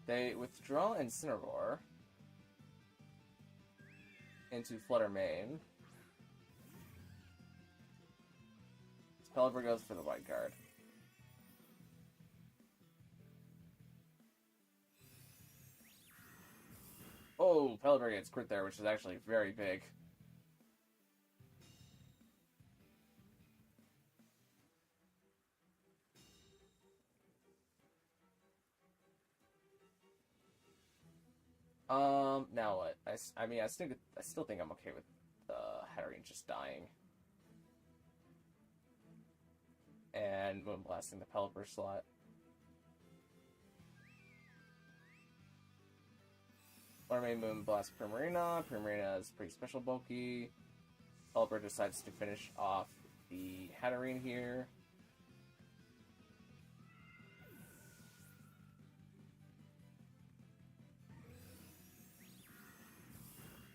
They withdraw Incineroar into Flutter Mane. Pelipper goes for the white guard. Oh, Pelipper gets crit there, which is actually very big. Now what? I mean, I still think I'm okay with Hatterene just dying. And Moonblasting the Pelipper slot. Or maybe Moonblast Primarina. Primarina is pretty special bulky. Pelipper decides to finish off the Hatterene here.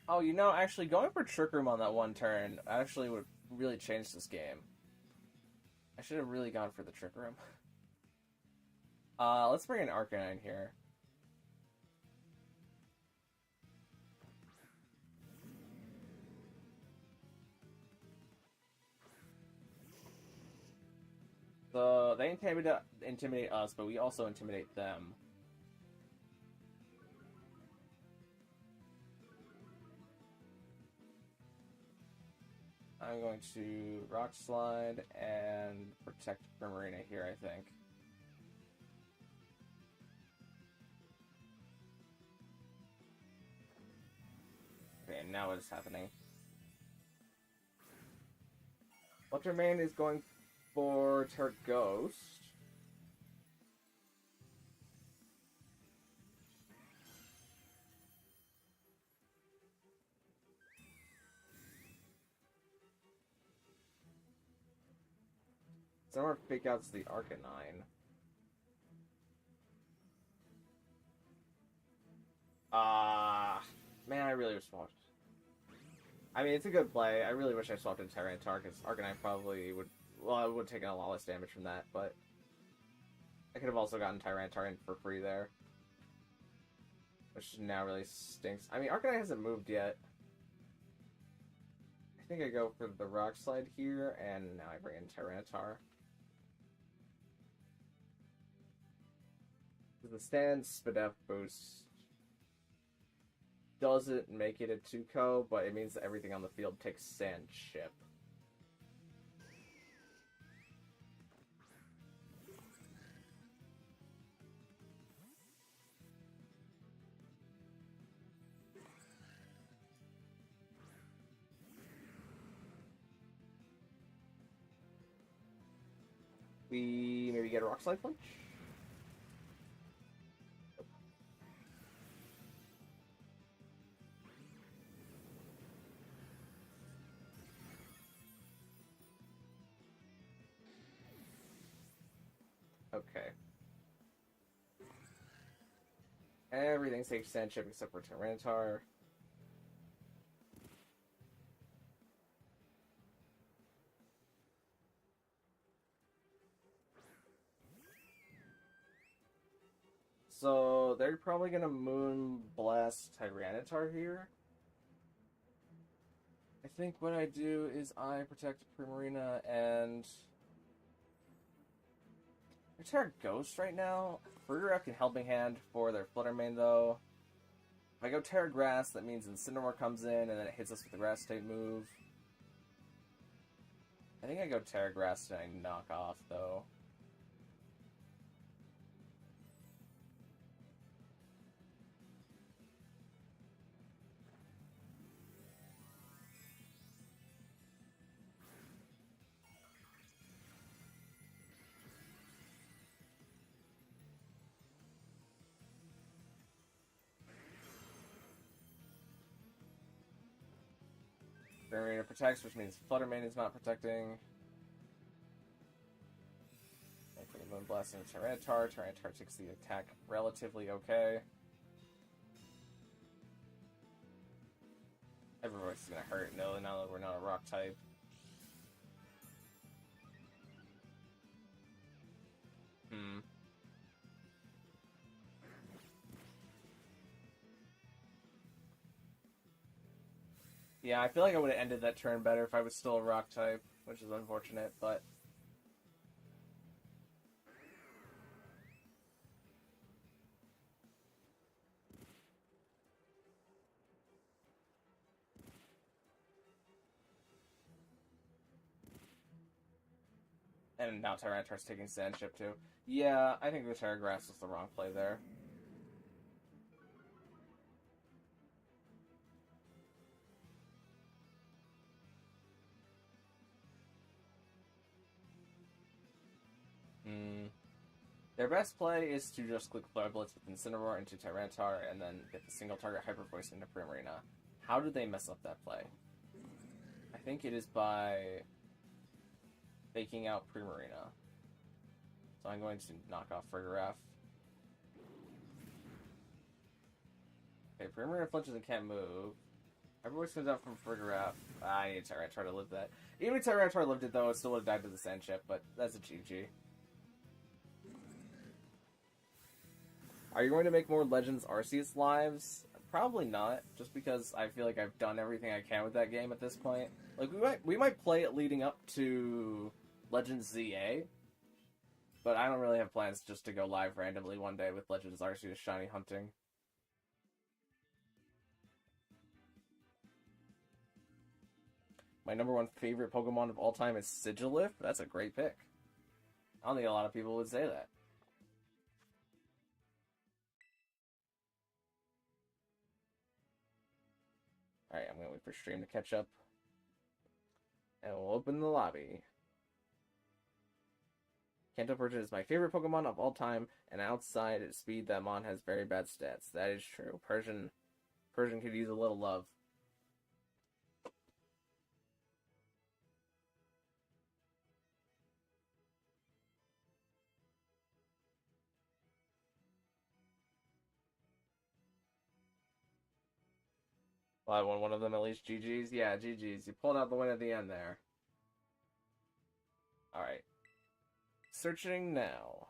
Oh, you know, actually going for Trick Room on that one turn actually would really change this game. I should have really gone for the Trick Room. Let's bring in Arcanine here. So they intimidate us, but we also intimidate them. I'm going to Rock Slide and protect Primarina here, I think. Okay, now what is happening? Flutter Mane is going for Terghost. Somewhere fake out's the Arcanine. Man, I really wish swapped. I mean, it's a good play. I really wish I swapped in Tyranitar, because Arcanine probably would... Well, I would have taken a lot less damage from that, but... I could have also gotten Tyranitar in for free there. Which now really stinks. I mean, Arcanine hasn't moved yet. I think I go for the Rock Slide here, and now I bring in Tyranitar. The stand Spadef boost doesn't make it a 2-co, but it means that everything on the field takes Sand Chip. We maybe get a Rock Slide Punch? Okay. Everything's takes Sand Chip except for Tyranitar. So they're probably gonna Moon Blast Tyranitar here. I think what I do is I protect Primarina and I Terraghost right now. Burger can Helping Hand for their Flutter Mane though. If I go Terra Grass, that means Incineroar comes in and then it hits us with the Grass type move. I think I go Terra Grass and I knock off though. Primarina protects, which means Flutter Mane is not protecting. And for the Moon Blast into Tyranitar, Tyranitar takes the attack relatively okay. Every voice is gonna hurt. No, now that we're not a rock type. Yeah, I feel like I would have ended that turn better if I was still a rock type, which is unfortunate, but... And now Tyranitar's taking Sand Chip too. Yeah, I think the Terra Grass was the wrong play there. Their best play is to just click Flare Blitz with Incineroar into Tyranitar and then get the single target Hyper Voice into Primarina. How do they mess up that play? I think it is by faking out Primarina. So I'm going to knock off Frigoraph. Okay, Primarina flinches and can't move. Hyper Voice comes out from Frigoraph. I need Tyranitar to live that. Even if Tyranitar lived it though, it still would have died to the Sand Chip, but that's a GG. Are you going to make more Legends Arceus lives? Probably not, just because I feel like I've done everything I can with that game at this point. Like, we might play it leading up to Legends ZA, but I don't really have plans just to go live randomly one day with Legends Arceus Shiny Hunting. My number one favorite Pokemon of all time is Sigilif. That's a great pick. I don't think a lot of people would say that. Alright, I'm going to wait for stream to catch up. And we'll open the lobby. Kanto Persian is my favorite Pokemon of all time, and outside its speed, that mon has very bad stats. That is true. Persian could use a little love. Well, I won one of them at least. GG's? Yeah, GG's. You pulled out the win at the end there. Alright. Searching now.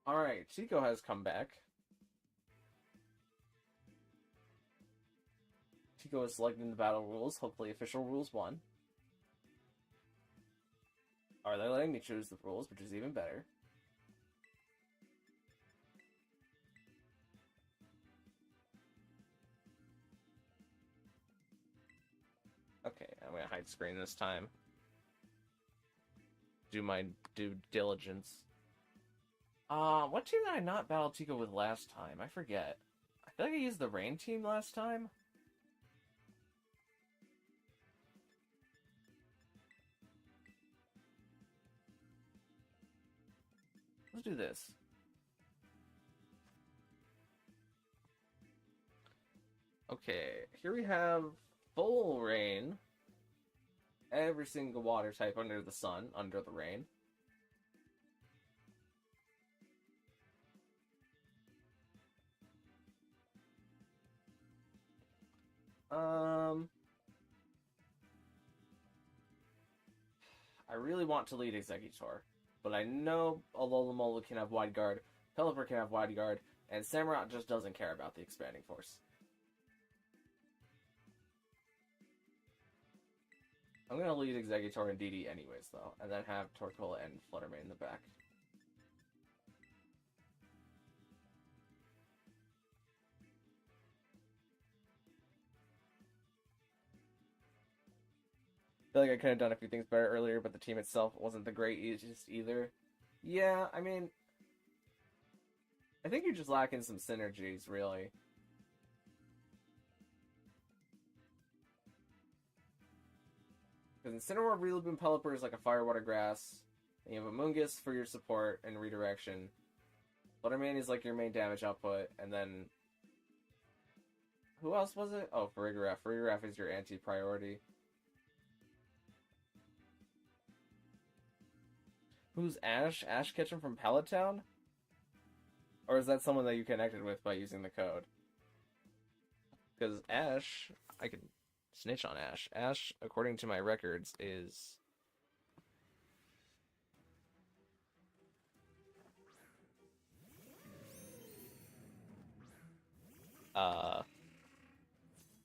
Alright, Chico has come back. Chico is selecting the battle rules, hopefully official rules 1. Alright, they're letting me choose the rules, which is even better. Okay, I'm gonna hide screen this time. Do my due diligence. What team did I not battle Chico with last time? I forget. I feel like I used the rain team last time. Let's do this. Okay, here we have full rain. Every single water type under the sun, under the rain. I really want to lead Exeggutor, but I know Alola can have Wide Guard, Pelipper can have Wide Guard, and Samurott just doesn't care about the Expanding Force. I'm gonna lead Exeggutor and DD anyways, though, and then have Torkola and Fluttermane in the back. I feel like I could have done a few things better earlier, but the team itself wasn't the greatest either. Yeah, I mean, I think you're just lacking some synergies, really. Because Incineroar, Rillaboom, Pelipper is like a Fire, Water, Grass. And you have a Moongus for your support and redirection. Fluttermane is like your main damage output, and then... Who else was it? Oh, Farigiraf. Farigiraf is your anti-priority. Who's Ash? Ash Ketchum from Pallet Town? Or is that someone that you connected with by using the code? Because Ash, I could snitch on Ash. Ash, according to my records, is...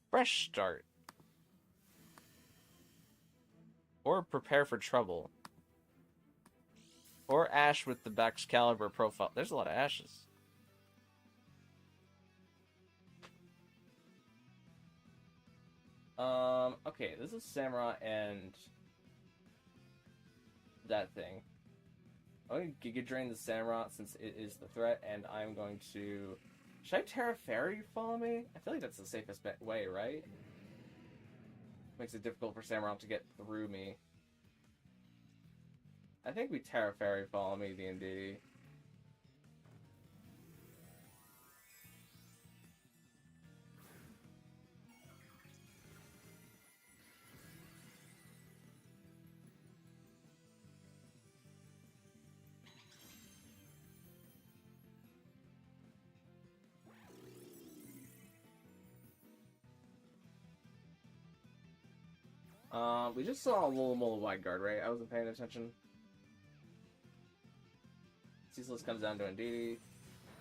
Fresh Start. Or Prepare for Trouble. Or Ash with the Excalibur profile. There's a lot of Ashes. Okay, this is Samurott and that thing. I'm going to Giga Drain the Samurott since it is the threat, and I'm going to... Should I Terra Fairy follow me? I feel like that's the safest way, right? Makes it difficult for Samurott to get through me. I think we Terra Fairy follow me, the Indeedee. We just saw a Alola Wide Guard, right? I wasn't paying attention. Ceaseless comes down to Indeedee.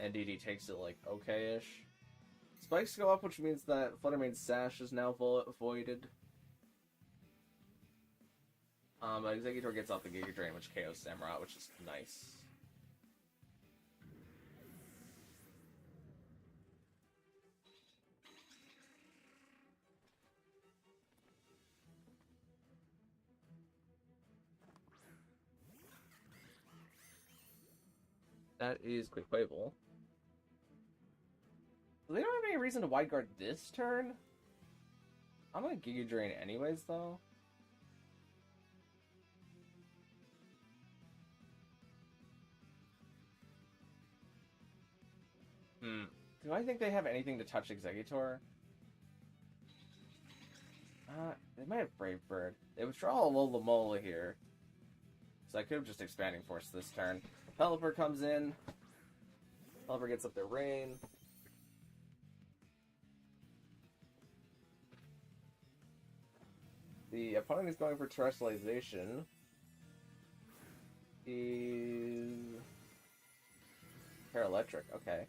Indeedee takes it, like, okay-ish. Spikes go up, which means that Fluttermane's Sash is now voided. But Exeggutor gets off the Giga Drain, which KOs Samurott, which is nice. That is quick playable. They don't have any reason to Wide Guard this turn? I'm gonna Giga Drain anyways, though. Do I think they have anything to touch Exeggutor? They might have Brave Bird. They withdraw a Alola here. So I could have just Expanding Force this turn. Pelipper comes in. Pelipper gets up their Rain. The opponent is going for Terrestrialization. He's... Paraelectric, okay.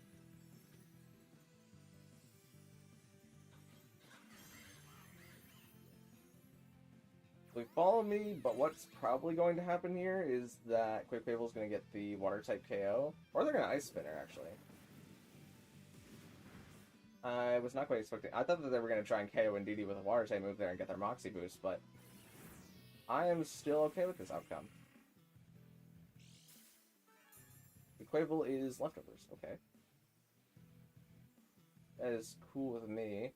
They follow me, but what's probably going to happen here is that Quick Fable is going to get the Water-type KO. Or they're going to Ice Spinner, actually. I was not quite expecting... I thought that they were going to try and KO Indeedee with a Water-type move there and get their Moxie boost, but... I am still okay with this outcome. The Quavel is Leftovers, okay. That is cool with me.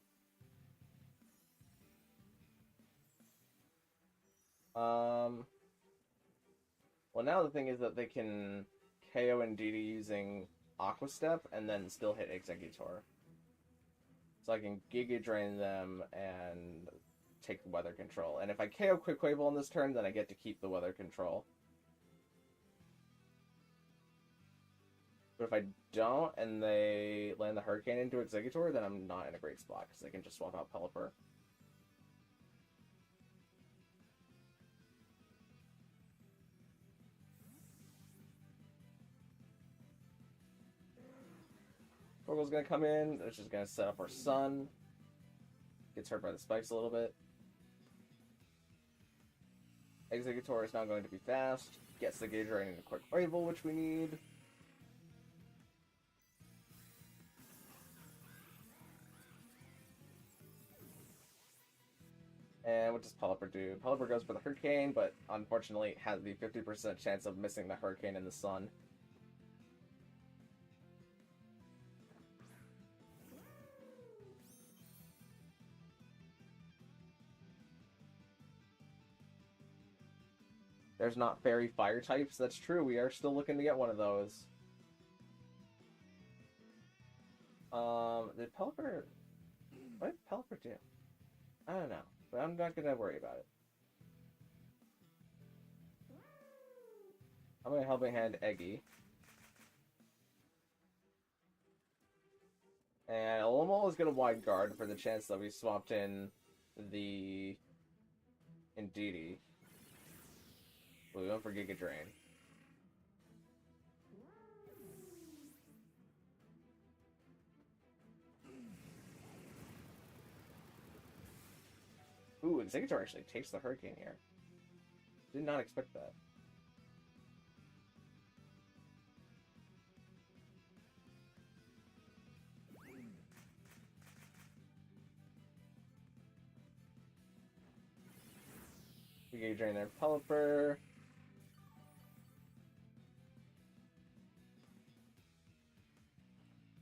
Well, now the thing is that they can KO Indeedee using Aqua Step and then still hit Exeggutor. So I can Giga Drain them and take the Weather Control. And if I KO Quick Quavel on this turn, then I get to keep the Weather Control. But if I don't, and they land the Hurricane into Exeggutor, then I'm not in a great spot, because they can just swap out Pelipper. Torgal's gonna come in, it's just gonna set up our Sun. Gets hurt by the spikes a little bit. Exeggutor is now going to be fast. Gets the Gauge Drain into Quick Quavel, which we need. And what does Pelipper do? Pelipper goes for the Hurricane, but unfortunately has the 50% chance of missing the Hurricane in the Sun. There's not Fairy Fire types. That's true. We are still looking to get one of those. Did Pelipper... What did Pelipper do? I don't know. But I'm not going to worry about it. I'm going to Helping Hand Eggy. And Alomo is going to Wide Guard for the chance that we swapped in the Indeedee. We went for Giga Drain. Ooh, Exeggutor actually takes the Hurricane here. Did not expect that. Giga Drain their Pelipper.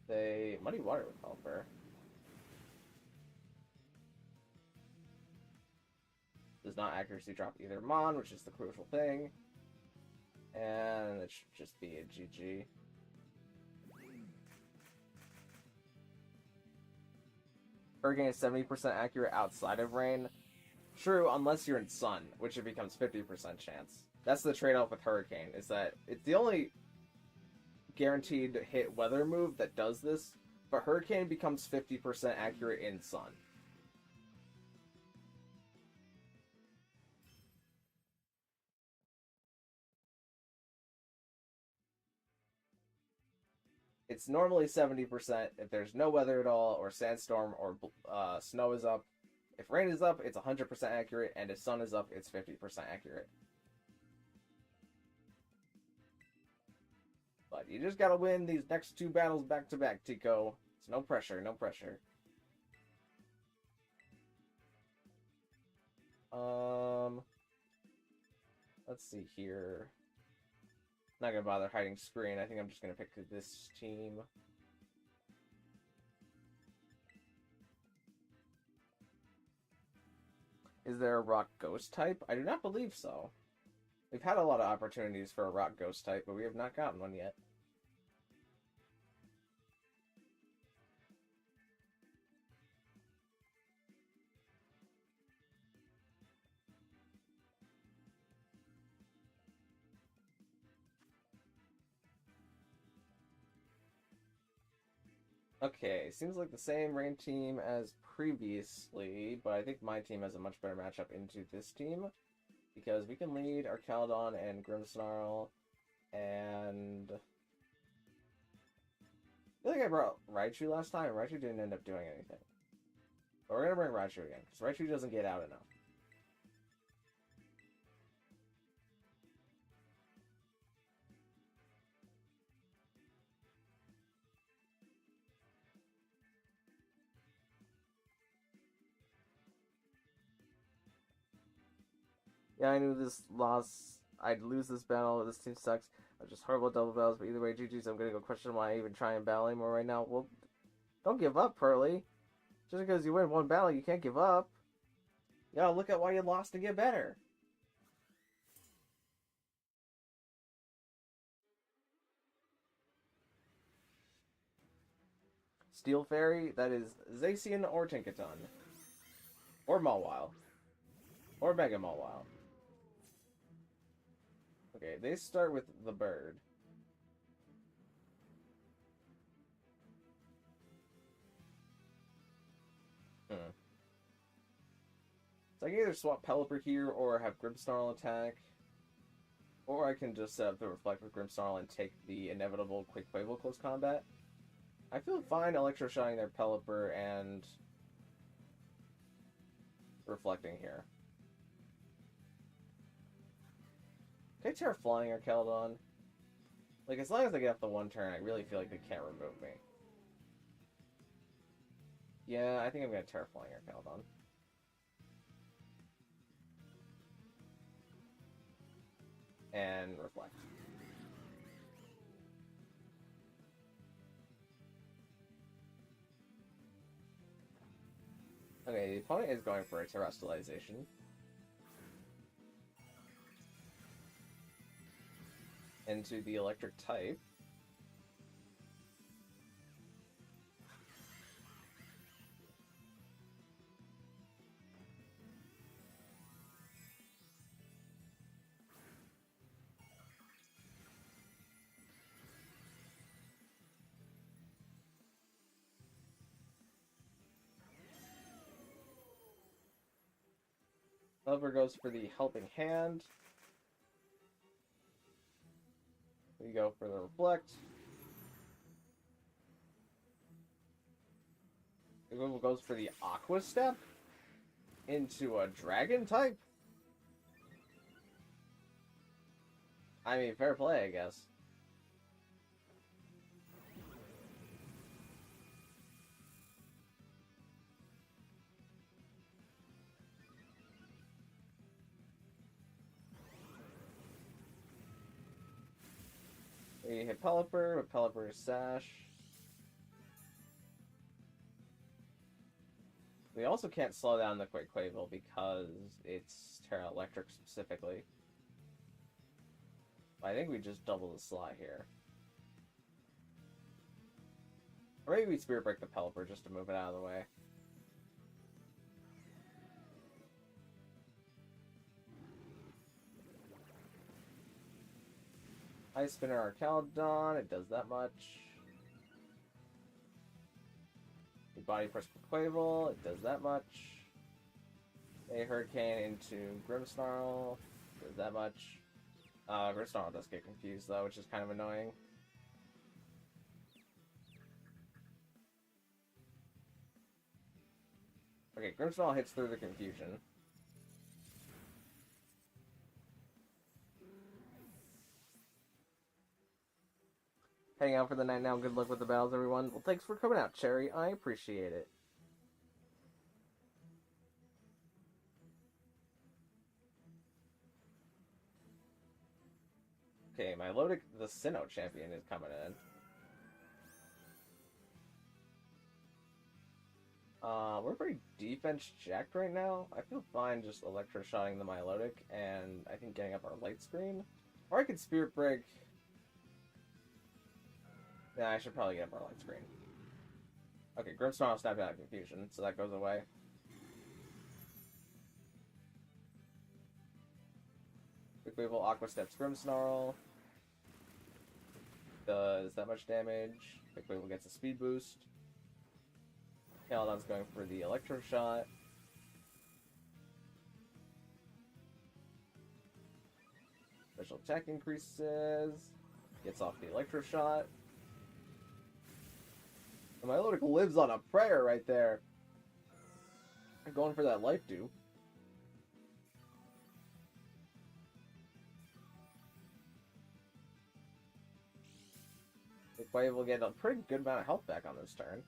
They Muddy Water with Pelipper. Does not accuracy drop either Mon, which is the crucial thing. And it should just be a GG. Hurricane is 70% accurate outside of rain. True, unless you're in Sun, which it becomes 50% chance. That's the trade-off with Hurricane, is that it's the only guaranteed hit weather move that does this, but Hurricane becomes 50% accurate in Sun. It's normally 70% if there's no weather at all, or sandstorm, or snow is up. If rain is up, it's 100% accurate, and if sun is up, it's 50% accurate. But you just gotta win these next two battles back to back, Tico. It's no pressure, no pressure. Let's see here. Not gonna bother hiding screen. I think I'm just gonna pick this team. Is there a rock ghost type? I do not believe so. We've had a lot of opportunities for a rock ghost type, but we have not gotten one yet. Okay, seems like the same rain team as previously, but I think my team has a much better matchup into this team, because we can lead our Caledon and Grimmsnarl, and... I feel like I brought Raichu last time, and Raichu didn't end up doing anything. But we're gonna bring Raichu again, because Raichu doesn't get out enough. Yeah, I knew this loss. I'd lose this battle. This team sucks. I'm just horrible at double battles, but either way, GG's. I'm gonna go question why I even try and battle anymore right now. Well, don't give up, Pearly. Just because you win one battle, you can't give up. You gotta look at why you lost to get better. Steel Fairy, that is Zacian or Tinkaton. Or Mawile. Or Mega Mawile. Okay, they start with the bird. So I can either swap Pelipper here or have Grimmsnarl attack. Or I can just set up the Reflect with Grimmsnarl and take the inevitable Quick Quavel close combat. I feel fine electroshotting their Pelipper and reflecting here. Can I Terra Flying or Caledon? Like, as long as I get off the one turn, I really feel like they can't remove me. Yeah, I think I'm gonna Terra Flying or Caledon. And reflect. Okay, the opponent is going for a Terrestrialization. Into the electric type. Lover goes for the Helping Hand. We go for the Reflect. Google goes for the Aqua Step into a Dragon type. I mean, fair play, I guess. We hit Pelipper with Pelipper's Sash. We also can't slow down the Quick Quavel because it's Terra Electric specifically. I think we just double the slot here. Or maybe we Spirit Break the Pelipper just to move it out of the way. Ice Spinner or Caledon, it does that much. We Body Press Quavel, it does that much. A Hurricane into Grimmsnarl, does that much. Grimmsnarl does get confused though, which is kind of annoying. Okay, Grimmsnarl hits through the confusion. Heading out for the night now. Good luck with the battles, everyone. Well, thanks for coming out, Cherry. I appreciate it. Okay, my Lodic the Sinnoh champion is coming in. We're pretty defense jacked right now. I feel fine just electroshotting the Milotic and I think getting up our light screen. Or I could Spirit Break. Yeah, I should probably get up our light screen. Okay, Grimmsnarl snapped out of confusion, so that goes away. Quick Weevil Aqua Steps Grimmsnarl. Does that much damage. Quick Weevil gets a speed boost. Caledon's going for the Electro Shot. Special attack increases. Gets off the Electro Shot. And Milotic lives on a prayer right there. I'm going for that Life Dew. Quick Wave will get a pretty good amount of health back on this turn.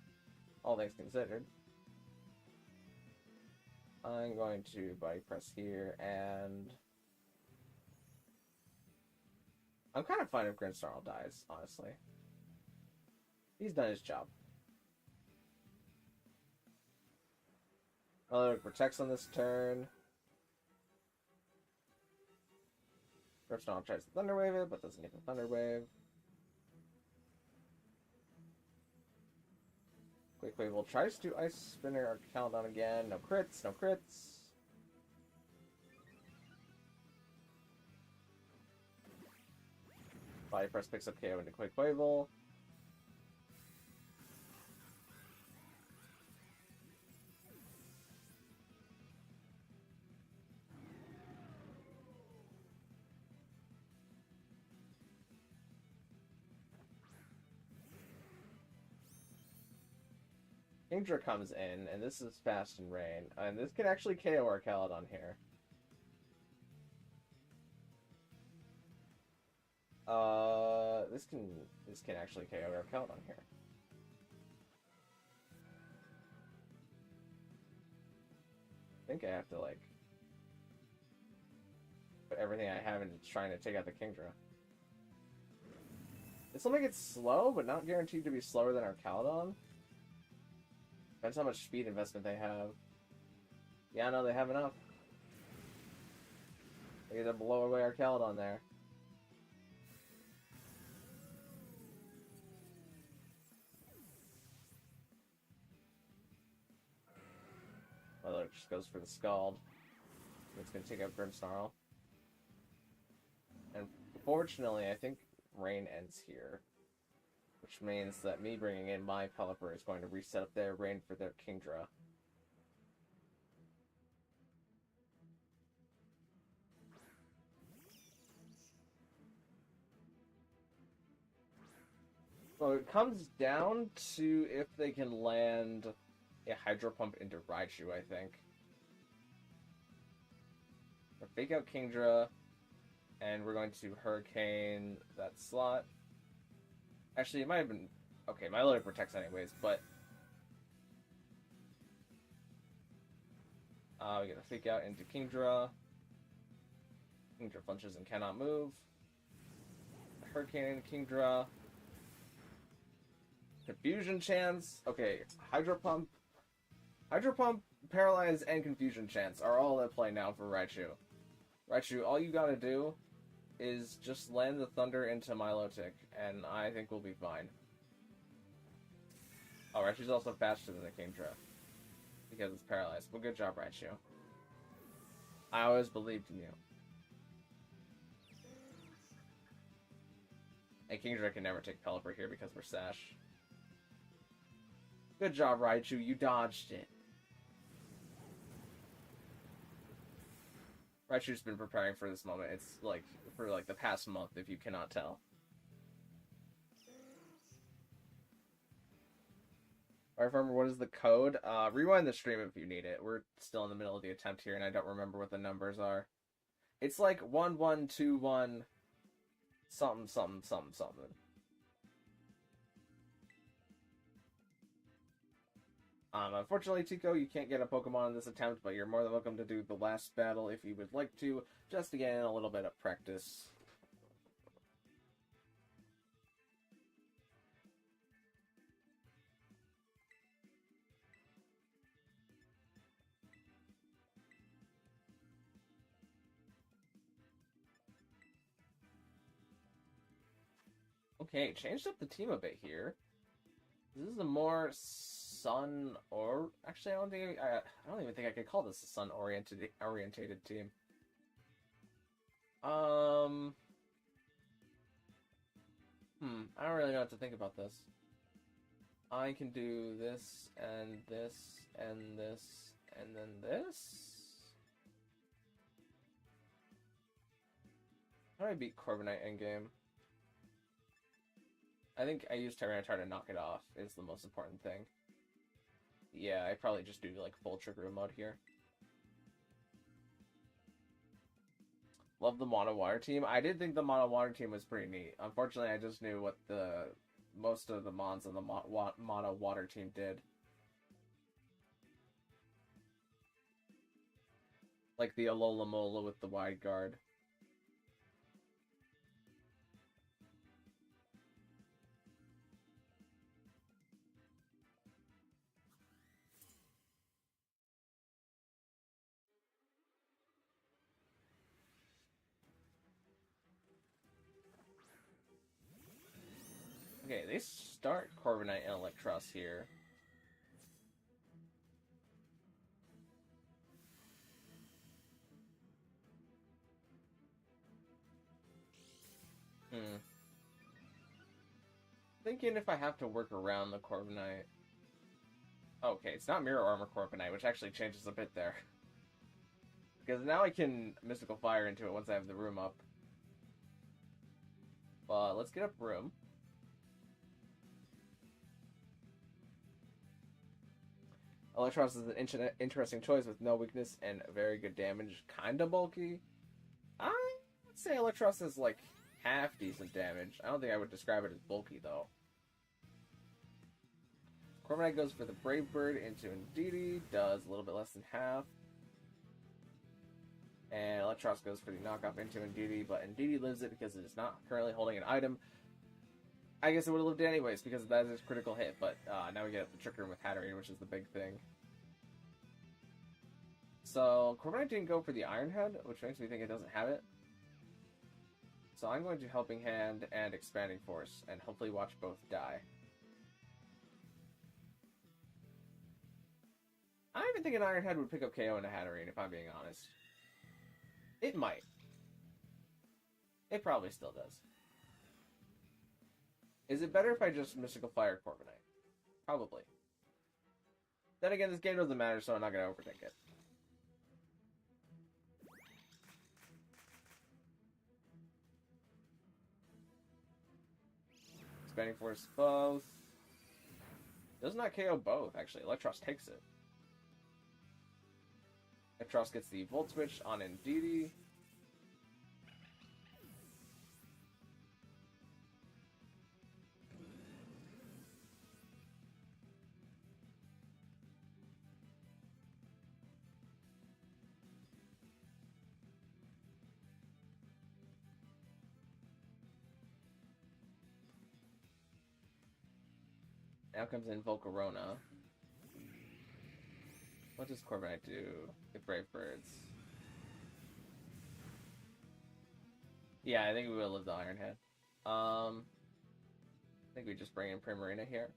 All things considered. I'm going to body press here, and I'm kind of fine if Grimmsnarl dies, honestly. He's done his job. Milotic protects on this turn. Grimmsnarl tries to Thunder Wave it, but doesn't get the Thunder Wave. Quick Wave will tries to Ice Spinner or Caledon again. No crits, no crits. Body Press picks up KO into Quick Wave. Kingdra comes in, and this is Fast and Rain, and this can actually KO our Caledon here. This can actually KO our Caledon here. I think I have to like put everything I have into trying to take out the Kingdra. This will make it slow, but not guaranteed to be slower than our Caledon. Depends how much speed investment they have. Yeah, no, they have enough. They get to blow away our Caledon there. Well, it just goes for the Scald. It's going to take out Grimmsnarl. And fortunately, I think Rain ends here. Which means that me bringing in my Pelipper is going to reset up their Rain for their Kingdra. So it comes down to if they can land a Hydro Pump into Raichu, I think. Or fake out Kingdra, and we're going to Hurricane that slot. Actually, it might have been... Okay, Milotic protects anyways, but... we get a fake out into Kingdra. Kingdra flinches and cannot move. Hurricane into Kingdra. Confusion Chance. Okay, Hydro Pump, Paralyze, and Confusion Chance are all at play now for Raichu. Raichu, all you gotta do is just land the Thunder into Milotic, and I think we'll be fine. Oh, Raichu's also faster than the Kingdra, because it's paralyzed. Well, good job, Raichu. I always believed in you. And Kingdra can never take Pelipper here because we're Sash. Good job, Raichu. You dodged it. Raichu's been preparing for this moment. It's like for like the past month, if you cannot tell. Alright, remember what is the code? Rewind the stream if you need it. We're still in the middle of the attempt here, and I don't remember what the numbers are. It's like 1121 something something something something. Unfortunately, Tico, you can't get a Pokemon in this attempt, but you're more than welcome to do the last battle if you would like to, just to get in a little bit of practice. Okay, changed up the team a bit here. This is a more sun or actually I don't even think I could call this a sun orientated team. I don't really know what to think about this. I can do this and this and this and then this. How do I beat Corviknight endgame? I think I use Tyranitar to knock it off is the most important thing. Yeah, I probably just do like full trigger mode here. Love the Mono Water team. I did think the Mono Water team was pretty neat. Unfortunately, I just knew what most of the mons on the Mono Water team did. Like the Alola Mola with the wide guard. Okay, they start Corviknight and Electros here. Thinking if I have to work around the Corviknight. Okay, it's not Mirror Armor Corviknight, which actually changes a bit there. Because now I can Mystical Fire into it once I have the room up. But let's get up room. Electros is an interesting choice with no weakness and very good damage. Kinda bulky. I would say Electros is like half decent damage. I don't think I would describe it as bulky though. Corviknight goes for the Brave Bird into Indeedee, does a little bit less than half. And Electros goes for the knockoff into Indeedee, but Indeedee lives it because it is not currently holding an item. I guess it would have lived anyways because that is a critical hit, but now we get the Trick Room with Hatterene, which is the big thing. So, Corviknight didn't go for the Iron Head, which makes me think it doesn't have it. So I'm going to Helping Hand and Expanding Force, and hopefully watch both die. I don't even think an Iron Head would pick up KO in a Hatterene, if I'm being honest. It might. It probably still does. Is it better if I just Mystical Fire Corviknight? Probably. Then again, this game doesn't matter, so I'm not going to overthink it. Expanding Force both. Does not KO both, actually. Electros takes it. Electros gets the Volt Switch on Indeedee. Now comes in Volcarona. What does Corviknight do? The Brave Birds. Yeah, I think we will live the Iron Head. I think we just bring in Primarina here.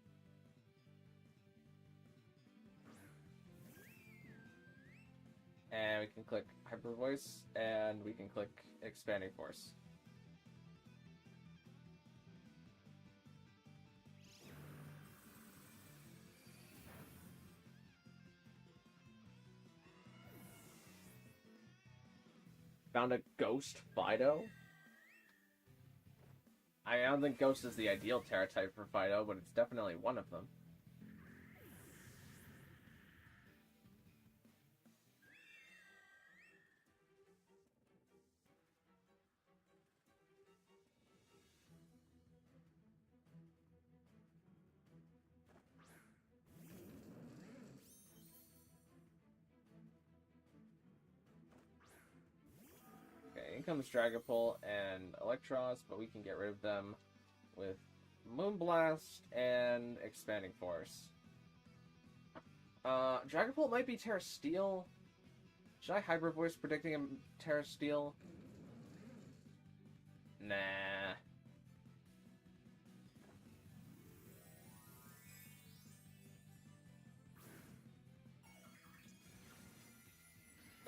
And we can click Hyper Voice, and we can click Expanding Force. Found a Ghost Fido? I don't think Ghost is the ideal Terra type for Fido, but it's definitely one of them. In comes Dragapult and Electros, but we can get rid of them with Moonblast and Expanding Force. Dragapult might be Terra Steel. Should I Hyper Voice predicting him Terra Steel? Nah.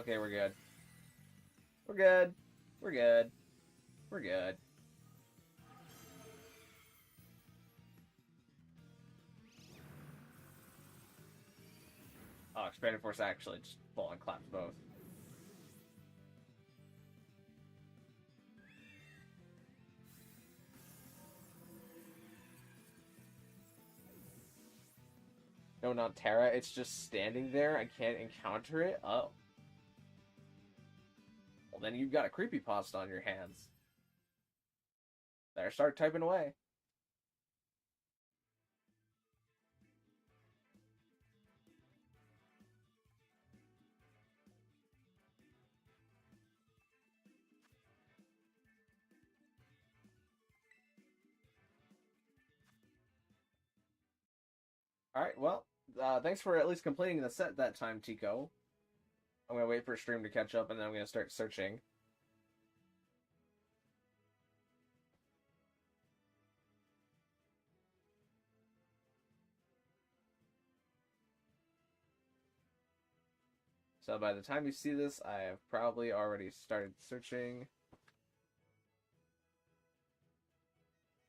Okay, we're good. We're good. We're good. We're good. Oh, Expanded Force actually just full on claps both. No, not Terra. It's just standing there. I can't encounter it. Oh. Well, then you've got a creepypasta on your hands. There, start typing away. Alright, well, thanks for at least completing the set that time, Tico. I'm gonna wait for stream to catch up, and then I'm gonna start searching. So by the time you see this, I have probably already started searching.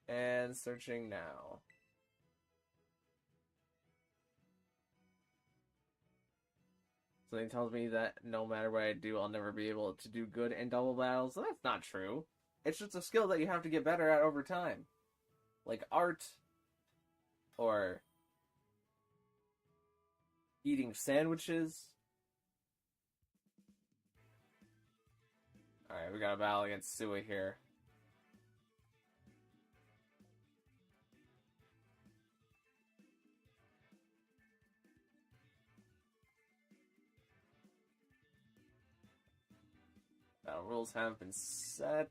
And searching now. Something tells me that no matter what I do, I'll never be able to do good in double battles. So that's not true. It's just a skill that you have to get better at over time. Like art, or eating sandwiches. Alright, we got a battle against Sui here. Battle rules have been set.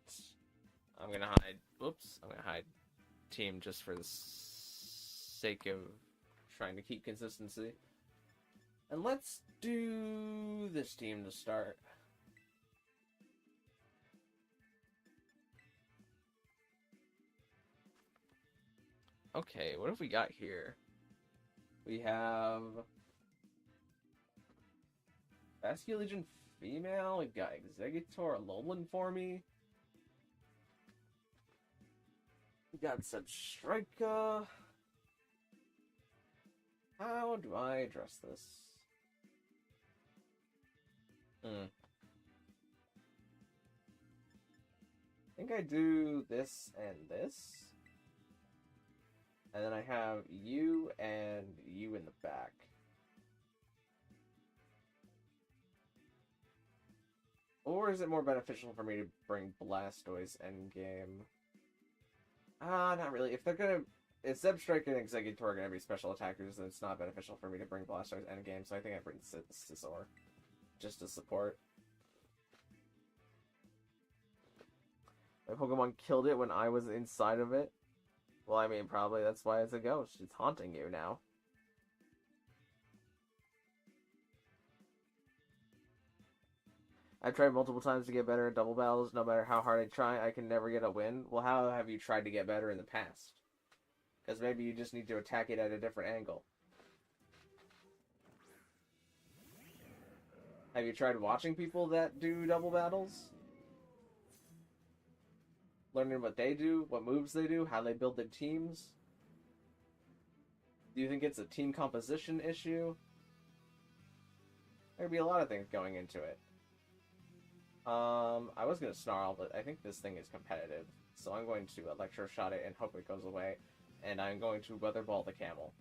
I'm gonna hide. Whoops. I'm gonna hide team just for the sake of trying to keep consistency. And let's do this team to start. Okay, what have we got here? We have Vascular Legion female. We've got Executor Alolan for me. We got Substrika. How do I address this? I think I do this and this. And then I have you and you in the back. Or is it more beneficial for me to bring Blastoise endgame? Not really. If they're gonna... If Zebstrike and Exeggutor are gonna be special attackers, then it's not beneficial for me to bring Blastoise endgame, so I think I bring Scizor. Just to support. My Pokemon killed it when I was inside of it. Well, I mean, probably that's why it's a ghost. It's haunting you now. I've tried multiple times to get better at double battles. No matter how hard I try, I can never get a win. Well, how have you tried to get better in the past? Because maybe you just need to attack it at a different angle. Have you tried watching people that do double battles? Learning what they do, what moves they do, how they build their teams? Do you think it's a team composition issue? There could be a lot of things going into it. I was going to Snarl, but I think this thing is competitive. So I'm going to Electroshot it and hope it goes away. And I'm going to Weather Ball the Camel.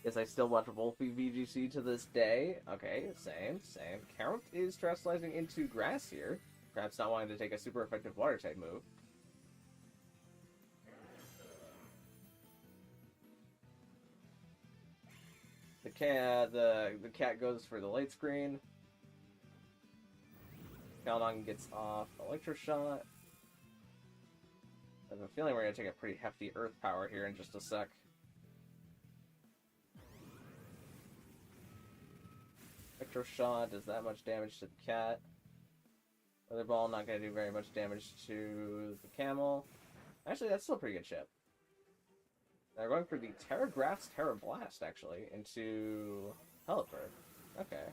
Yes, I still watch Wolfie VGC to this day. Okay, same. Count is terrestrializing into grass here. Perhaps not wanting to take a super effective water type move. The cat goes for the light screen. Caldong gets off Electroshot. I have a feeling we're gonna take a pretty hefty Earth power here in just a sec. Electro Shot does that much damage to the cat. Weather Ball not gonna do very much damage to the camel. Actually, that's still a pretty good ship. They're going for the Terra Grass Terra Blast, actually, into Pelipper. Okay.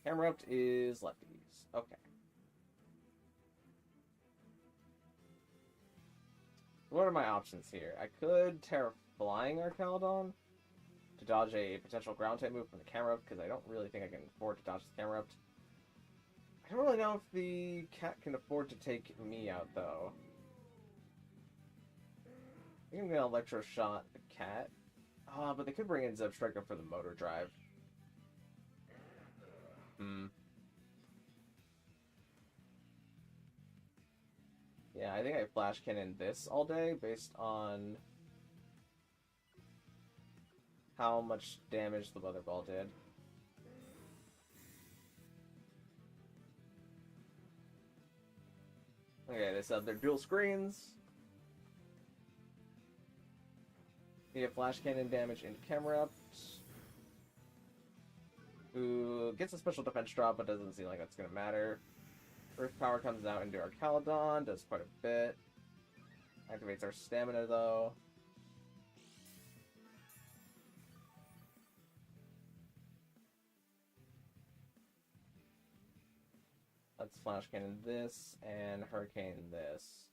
Camerupt is lefties. Okay. What are my options here? I could Terra Flying Archaludon to dodge a potential ground type move from the Camerupt, because I don't really think I can afford to dodge the Camerupt. I don't really know if the cat can afford to take me out, though. I think I'm gonna Electro Shot the cat. But they could bring in Zebstrika for the motor drive. Yeah, I think I Flash Cannon this all day, based on how much damage the Weather Ball did. Okay, they set their dual screens. You get Flash Cannon damage into Camerupt, who gets a special defense drop, but doesn't seem like that's going to matter. Earth Power comes out into Archaludon, does quite a bit. Activates our stamina, though. Let's Flash Cannon this, and Hurricane this.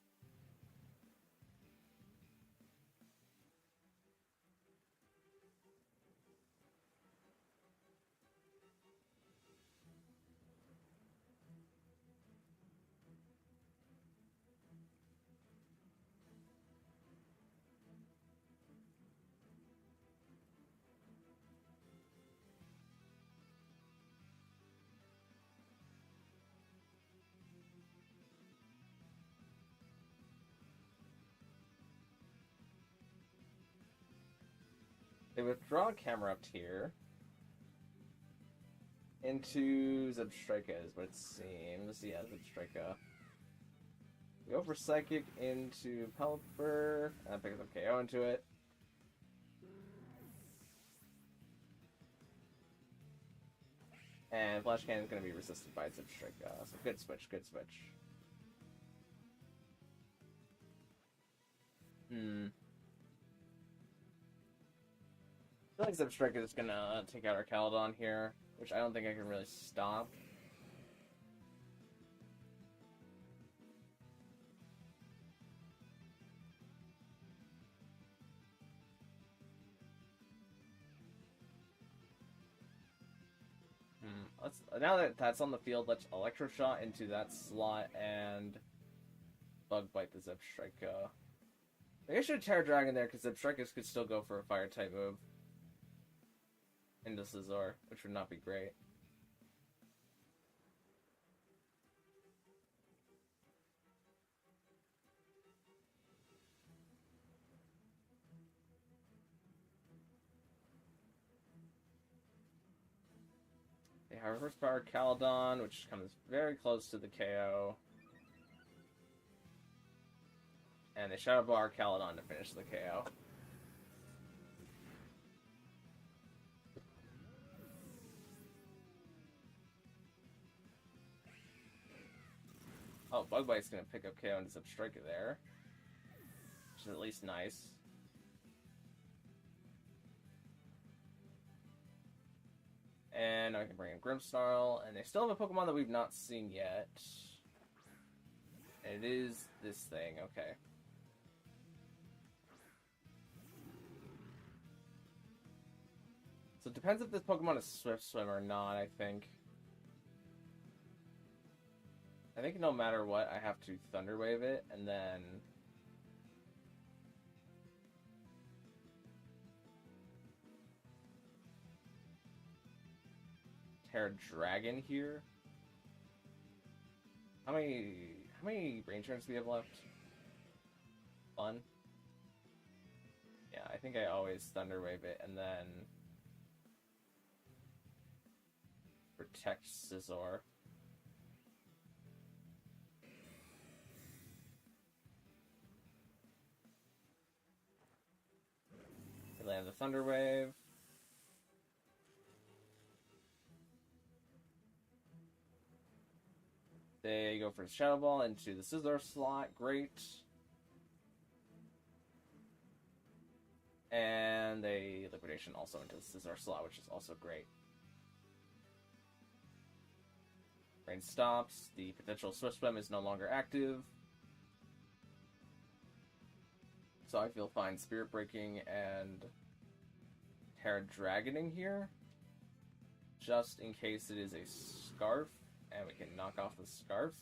They withdraw Camerupt here into Zebstrika is what it seems. Yeah, Zebstrika. We go for Psychic into Pelipper, and that picks up KO into it. And Flash Cannon is going to be resisted by Zebstrika, so good switch, good switch. I feel like Zebstrika is gonna take out our Archaludon here, which I don't think I can really stop. Now that that's on the field, let's Electro Shot into that slot and Bug Bite the Zebstrika. I should Terra Dragon there, because Zebstrika could still go for a Fire type move into Scizor, which would not be great. They have Reverse Power Caledon, which comes very close to the KO. And they Shadow Ball Caledon to finish the KO. Oh, Bug Bite's gonna pick up KO into Zebstrika there, which is at least nice. And I can bring in Grimmsnarl, and they still have a Pokemon that we've not seen yet. And it is this thing, okay. So it depends if this Pokemon is Swift Swim or not, I think. I think no matter what, I have to Thunder Wave it, and then Terra Dragon here. How many Rain Turns do we have left? One? Yeah, I think I always Thunder Wave it, and then protect Scizor. And the Thunder Wave. They go for the Shadow Ball into the Scizor slot. Great. And a Liquidation also into the Scizor slot, which is also great. Rain stops. The potential Swift Swim is no longer active. So I feel fine Spirit Breaking and Terra Dragoning here. Just in case it is a Scarf. And we can knock off the Scarf.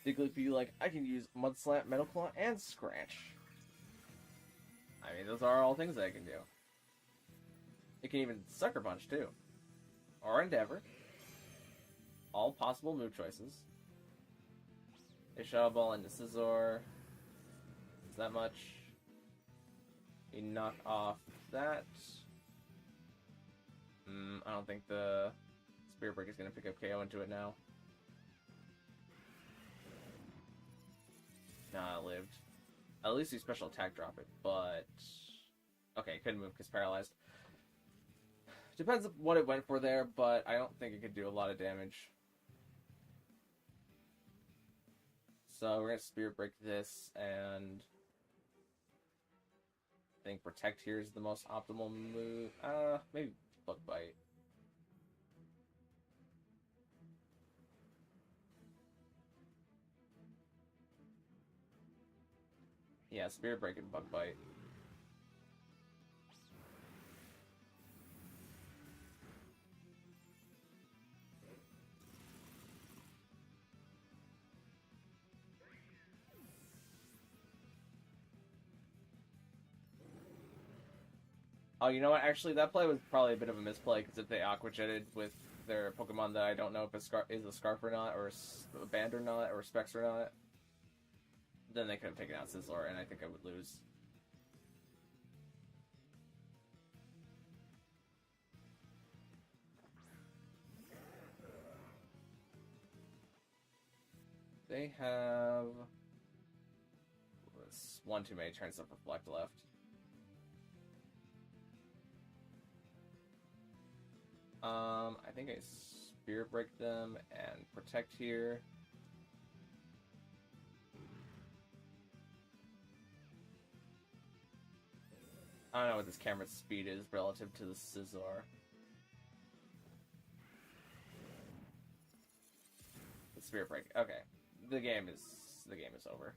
Diglett be like, I can use Mudslap, Metal Claw, and Scratch. I mean, those are all things that I can do. It can even Sucker Punch, too. Or Endeavor. All possible move choices. A Shadow Ball into Scizor. Is that much? You knock off that. I don't think the Spirit Break is going to pick up KO into it now. Nah, it lived. At least you special attack drop it, but... Okay, couldn't move because paralyzed. Depends on what it went for there, but I don't think it could do a lot of damage. So we're going to Spirit Break this, and... I think Protect here is the most optimal move. Maybe Bug Bite. Yeah, Spirit Break and Bug Bite. Oh, you know what? Actually, that play was probably a bit of a misplay, because if they Aqua Jetted with their Pokemon that I don't know if it's is a Scarf or not, or a Band or not, or Specs or not, then they could have taken out Scizor, and I think I would lose. They have... one too many turns of Reflect left. I think I Spirit Break them and Protect here. I don't know what this camera's speed is relative to the Scizor. The Spirit Break. Okay. The game is over.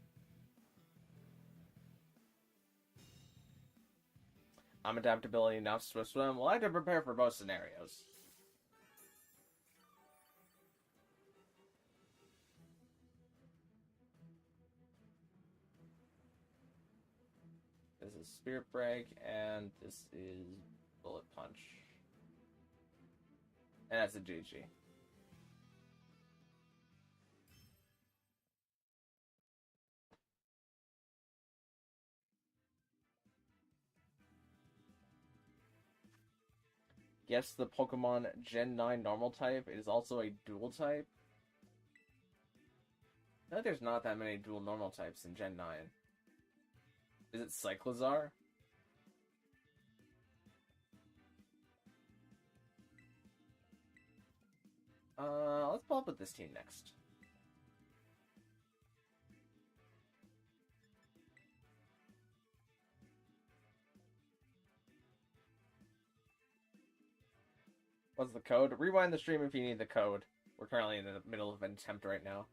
I'm Adaptability, now Swift Swim. Well, I had to prepare for both scenarios. This is Spirit Break, and this is Bullet Punch. And that's a GG. Guess the Pokemon Gen 9 normal type. It is also a dual type. I feel like there's not that many dual normal types in Gen 9. Is it Cyclizar? Let's pull up with this team next. What's the code? Rewind the stream if you need the code. We're currently in the middle of an attempt right now.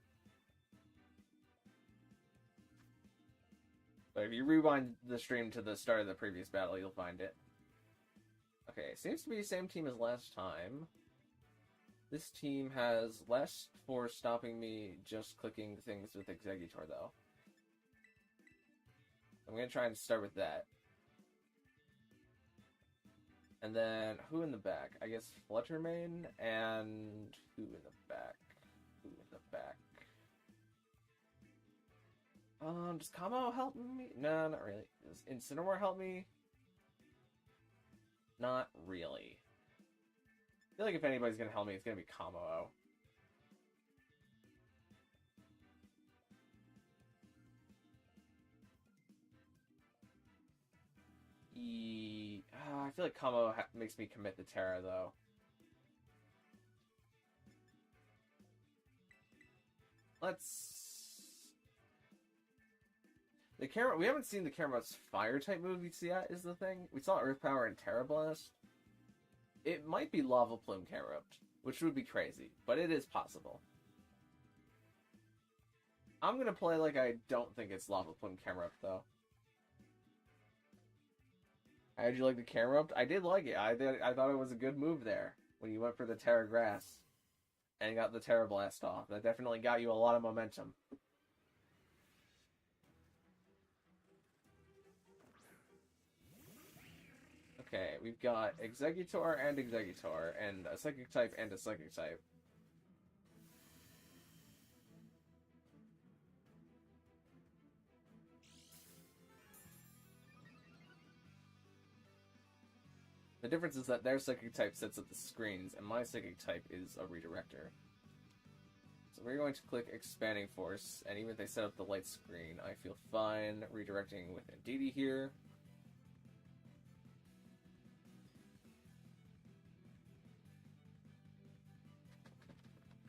But if you rewind the stream to the start of the previous battle, you'll find it. Okay, seems to be the same team as last time. This team has less for stopping me just clicking things with Exeggutor, though. I'm going to try and start with that. And then, who in the back? I guess Fluttermane, and who in the back? Who in the back? Does Kamo help me? No, not really. Does Incineroar help me? Not really. feel like if anybody's gonna help me, it's gonna be Kamo. I feel like Kamo makes me commit the Terra, though. The camera. We haven't seen the Caramot's fire type moves yet. Is the thing we saw Earth Power and Terra Blast. It might be Lava Plume Camerupt, which would be crazy, but it is possible. I'm gonna play like I don't think it's Lava Plume Camerupt, though. How'd you like the Camerupt? I did like it. I thought it was a good move there when you went for the Terra Grass and got the Terra Blast off. That definitely got you a lot of momentum. Okay, we've got Exeggutor and Exeggutor, and a Psychic type and a Psychic type. The difference is that their Psychic type sets up the screens, and my Psychic type is a redirector. So we're going to click Expanding Force, and even if they set up the light screen, I feel fine redirecting with Indeedee here.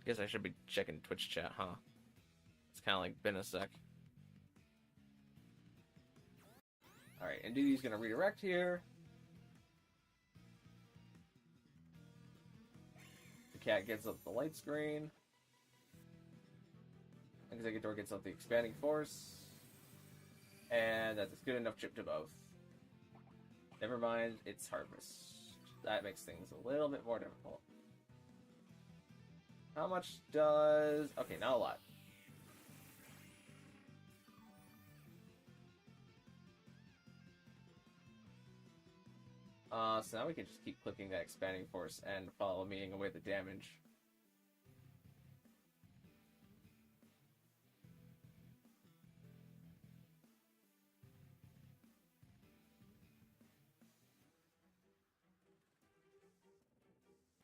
Guess I should be checking Twitch chat, huh? It's kind of like been a sec. Alright, Indeedee's gonna redirect here. The cat gets up the light screen. Exeggutor gets up the Expanding Force. And that's a good enough chip to both. Never mind, it's Harvest. That makes things a little bit more difficult. How much does... Okay, not a lot. So now we can just keep clicking that Expanding Force and follow me away the damage.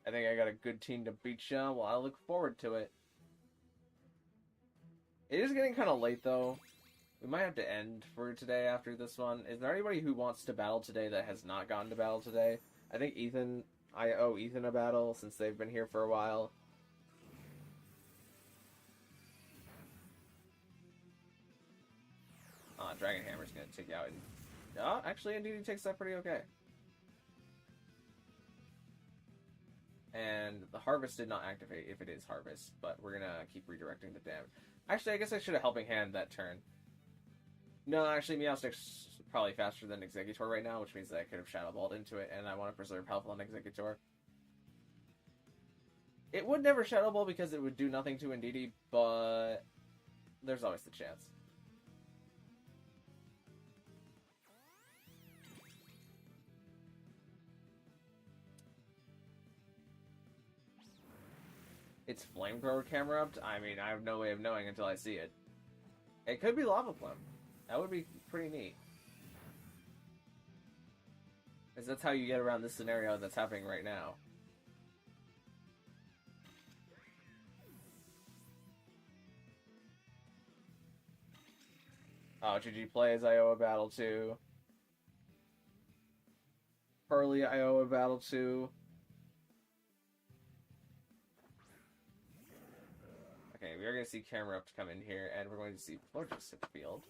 I think I got a good team to beat ya. Well, I look forward to it. It is getting kind of late, though. We might have to end for today after this one. Is there anybody who wants to battle today that has not gotten to battle today? I think Ethan... I owe Ethan a battle since they've been here for a while. Dragon Hammer's gonna take you out. And... actually, indeed, he takes that pretty okay. And the Harvest did not activate if it is Harvest, but we're gonna keep redirecting the damage. Actually, I guess I should have Helping Hand that turn. No, actually, Meowstic's probably faster than Exeggutor right now, which means that I could have Shadow Balled into it, and I want to preserve health on Exeggutor. It would never Shadow Ball because it would do nothing to Indeedee, but there's always the chance. It's Flamethrower Camerupt? I mean, I have no way of knowing until I see it. It could be Lava Plume. That would be pretty neat. Because that's how you get around this scenario that's happening right now. Oh, GG plays Iowa Battle 2. Pearly Iowa Battle 2. Okay, we are going to see Camerupt come in here, and we're going to see Florges hit the field.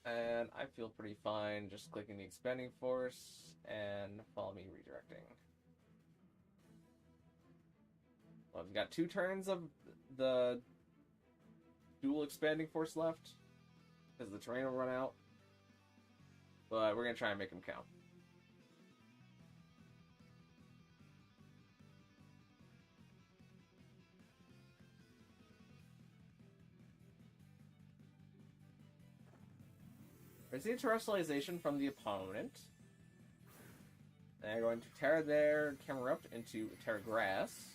And I feel pretty fine just clicking the Expanding Force and follow me redirecting. Well, we've got 2 turns of the dual Expanding Force left because the terrain will run out. But we're going to try and make them count. There's the Terrestrialization from the opponent. They're going to Terra their Camerupt into Terra Grass.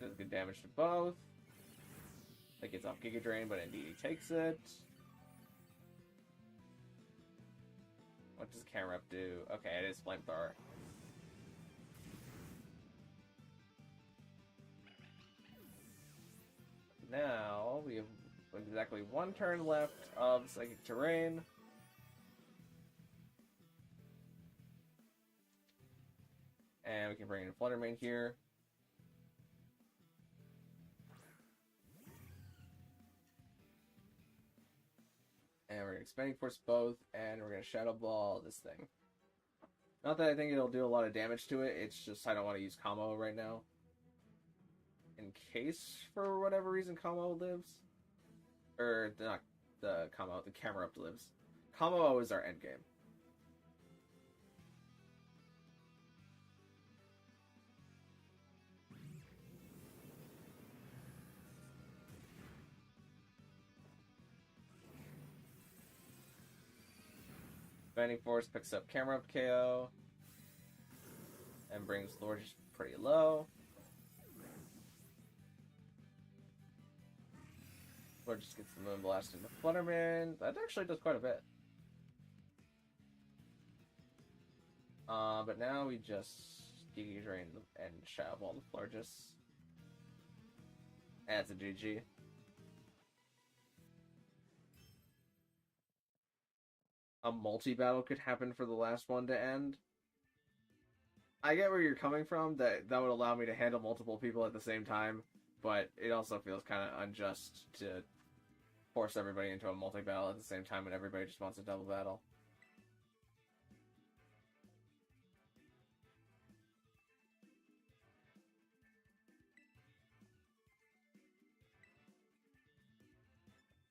Does good damage to both. That gets off Giga Drain, but indeed he takes it. What does Camerupt do? Okay, it is Flamethrower. Now, we have exactly one turn left of Psychic Terrain. And we can bring in Fluttermane here. And we're going to Expanding Force both, and we're going to Shadow Ball this thing. Not that I think it'll do a lot of damage to it, it's just I don't want to use Combo right now. In case, for whatever reason, Combo lives. Or, not the Combo, the Camerupt lives. Combo is our endgame. Expanding Force picks up Camerupt KO. And brings Lorge pretty low. Lord just gets the Moonblast into Fluttermane. That actually does quite a bit. But now we just Giga Drain and Shadow Ball the Florges. And it's a GG. A multi-battle could happen for the last one to end. I get where you're coming from, that would allow me to handle multiple people at the same time, but it also feels kind of unjust to force everybody into a multi-battle at the same time when everybody just wants a double battle.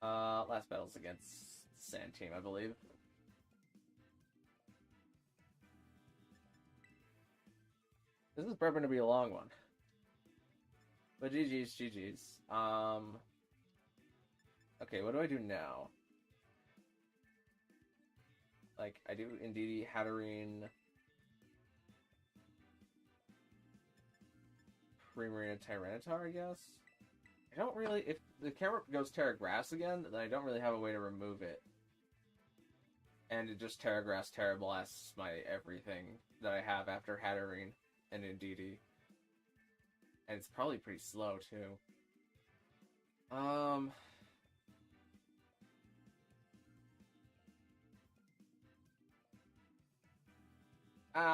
Last battle's against Sand Team, I believe. This is probably going to be a long one. But GG's, GG's. Okay, what do I do now? Like, I do Indeedee, Hatterene, Primarina, Tyranitar, I guess? I don't really... If the camera goes Terra Grass again, then I don't really have a way to remove it. And it just Terra Grass, Terra Blasts my everything that I have after Hatterene and Indeedee. And it's probably pretty slow, too.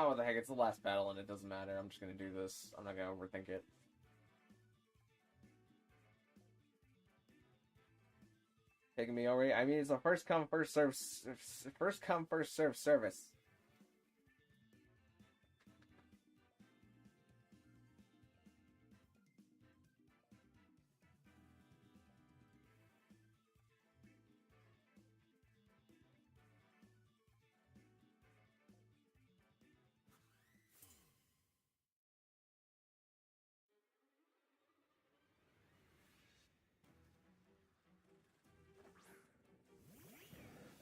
What the heck, it's the last battle and it doesn't matter. I'm just gonna do this. I'm not gonna overthink it. Taking me already? I mean, it's a first come, first serve service.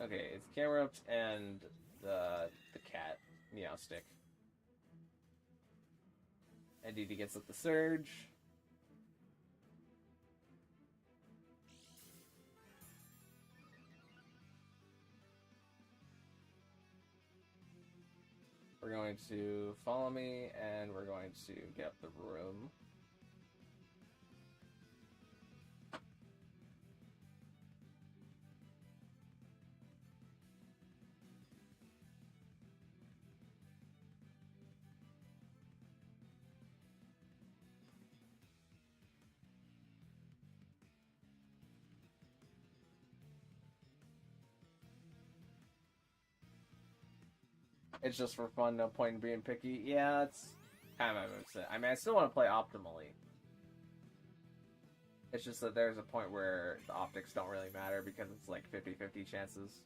Okay, it's Camerupt and the cat, Meowstick. Indeedee gets up the Surge. We're going to follow me, and we're going to get up the room. It's just for fun, no point in being picky. Yeah, that's kind of my moveset. I mean, I still want to play optimally. It's just that there's a point where the optics don't really matter because it's like 50-50 chances.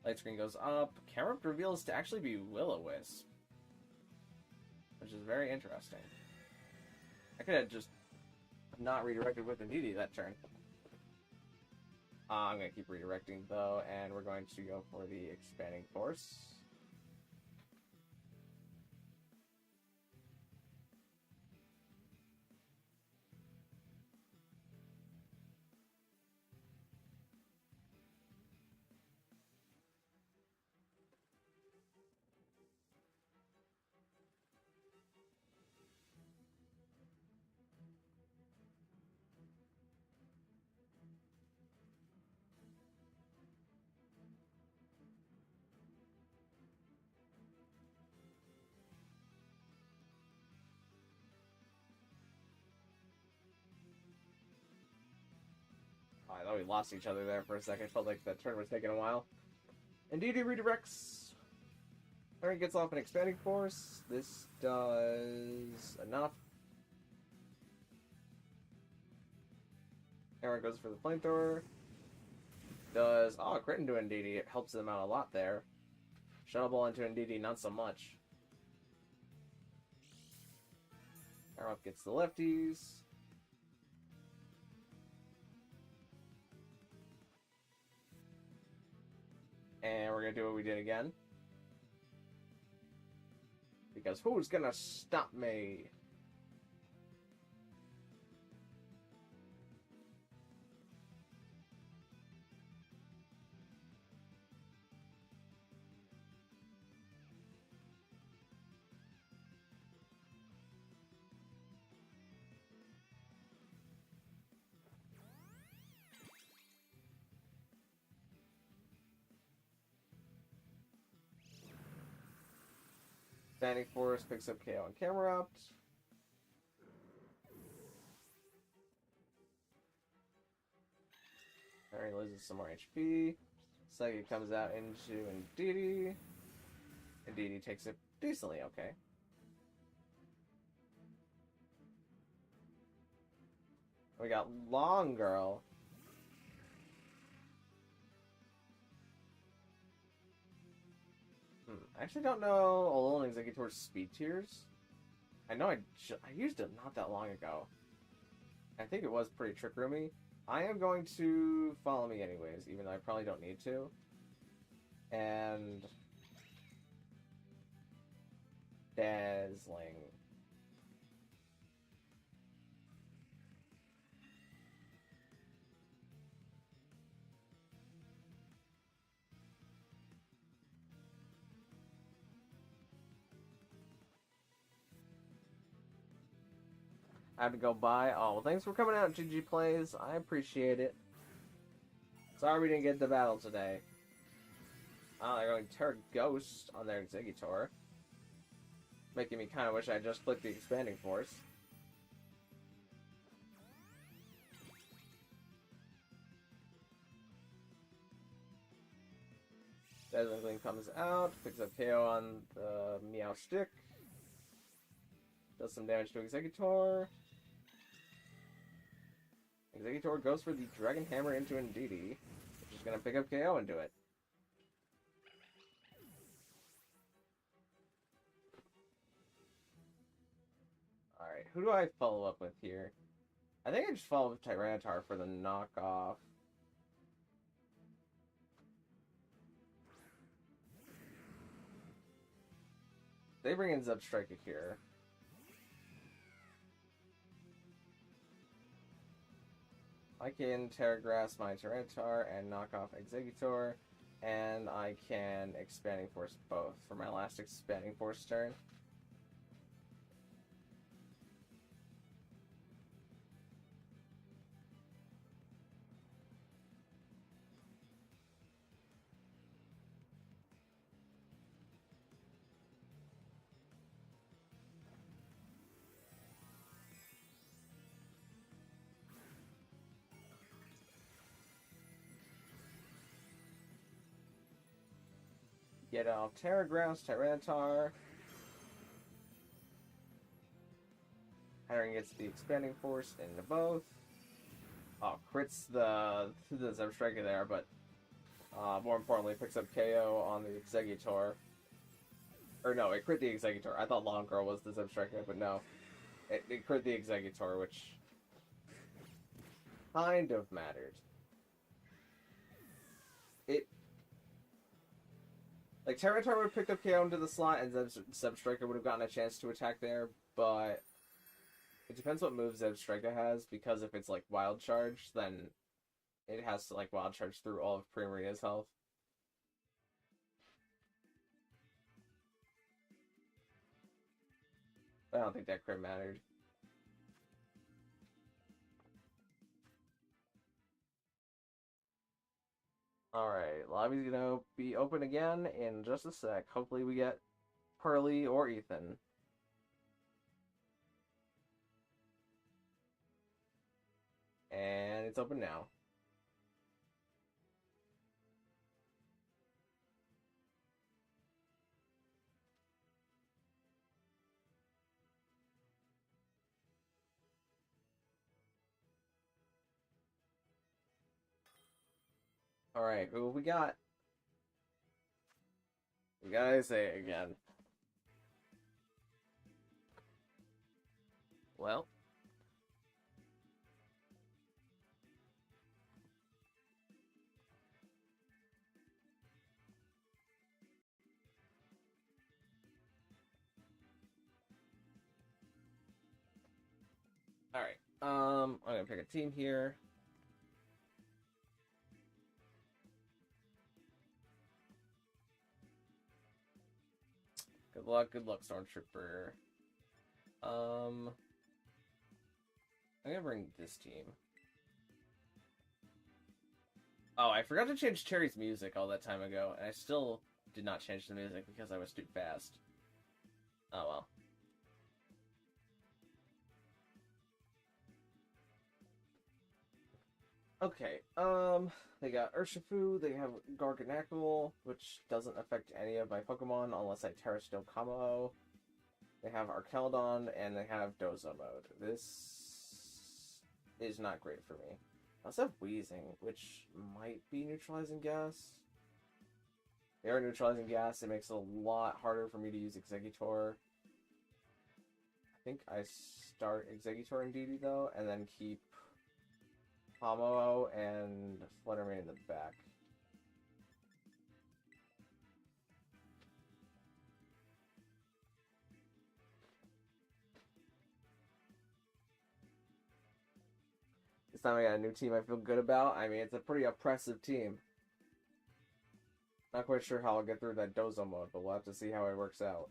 Light screen goes up. Camerupt reveals to actually be Will-O-Wisp, which is very interesting. I could have just not redirected with Indeedee that turn. I'm going to keep redirecting though, and we're going to go for the Expanding Force. Oh, we lost each other there for a second. Felt like that turn was taking a while. Indeed, he redirects. Harry gets off an expanding force. This does enough. Aaron goes for the flamethrower. Does a crit into Indeedee. It helps them out a lot there. Shuttle Ball into Indeedee, not so much. Aaron gets the lefties. And we're gonna do what we did again. Because who's gonna stop me? Standing Force picks up KO on Camera Up. Harry loses some more HP. Psychic comes out into Indeedee. Indeedee takes it decently okay. We got Long Girl. I actually don't know Alolan Exeggutor's speed tiers. I know I used it not that long ago. I think it was pretty trick roomy. I am going to follow me anyways, even though I probably don't need to. And Dazzling. I have to go by. Oh, well, thanks for coming out, GG Plays. I appreciate it. Sorry we didn't get the battle today. Oh, they're going Terra Ghost on their Exeggutor. Making me kind of wish I just clicked the Expanding Force. Dazzling comes out, picks up KO on the Meow Stick. Does some damage to Exeggutor. Exeggutor goes for the Dragon Hammer into Indeedee, which is going to pick up KO into it. Alright, who do I follow up with here? I think I just follow with Tyranitar for the knockoff. They bring in Zebstrika here. I can Terra Grass my Tyranitar and knock off Exeggutor, and I can Expanding Force both for my last Expanding Force turn. Get off Terra Grass, Tyranitar. Hiring gets the Expanding Force into both. Oh, crits the Zebstrika there, but more importantly, picks up KO on the Exeggutor. Or no, it crit the Exeggutor. I thought Long Girl was the Zebstrika, but no. It crit the Exeggutor, which kind of mattered. Like, Tyranitar would have picked up KO into the slot, and Zebstrika would have gotten a chance to attack there, but it depends what move Zebstrika has, because if it's, like, Wild Charge, then it has to, like, Wild Charge through all of Primarina's health. I don't think that crit mattered. Alright, lobby's gonna be open again in just a sec. Hopefully we get Pearly or Ethan. And it's open now. Alright, who we got? We gotta say it again. Well. Alright. I'm gonna pick a team here. Good luck, Stormtrooper. I'm gonna bring this team. Oh, I forgot to change Cherry's music all that time ago, and I still did not change the music because I was too fast. Oh well. Okay, they got Urshifu, they have Garganacl, which doesn't affect any of my Pokemon unless I Terra Steel combo. They have Arkeldon, and they have Dozo mode. This is not great for me. I also have Wheezing, which might be neutralizing gas. They are neutralizing gas, it makes it a lot harder for me to use Exeggutor. I think I start Exeggutor in DD though, and then keep Pomo and Fluttermane in the back. This time I got a new team I feel good about. I mean, it's a pretty oppressive team. Not quite sure how I'll get through that Dozo mode, but we'll have to see how it works out.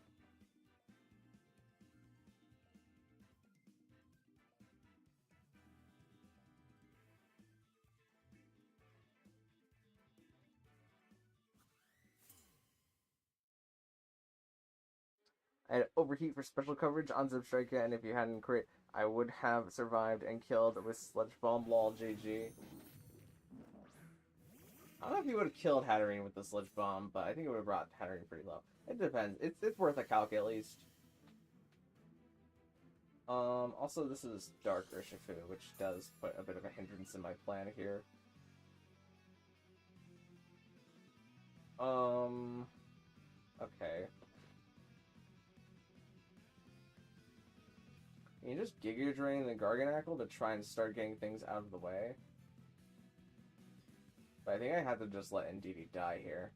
I had Overheat for special coverage on Zipstrika, and if you hadn't crit, I would have survived and killed with Sludge Bomb. Lol, GG. I don't know if he would have killed Hatterene with the Sludge Bomb, but I think it would have brought Hatterene pretty low. It depends. It's worth a calc at least. Also, this is Dark Urshifu, which does put a bit of a hindrance in my plan here. Okay. Can you just Giga Drain the Garganacl to try and start getting things out of the way? But I think I have to just let Ndidi die here.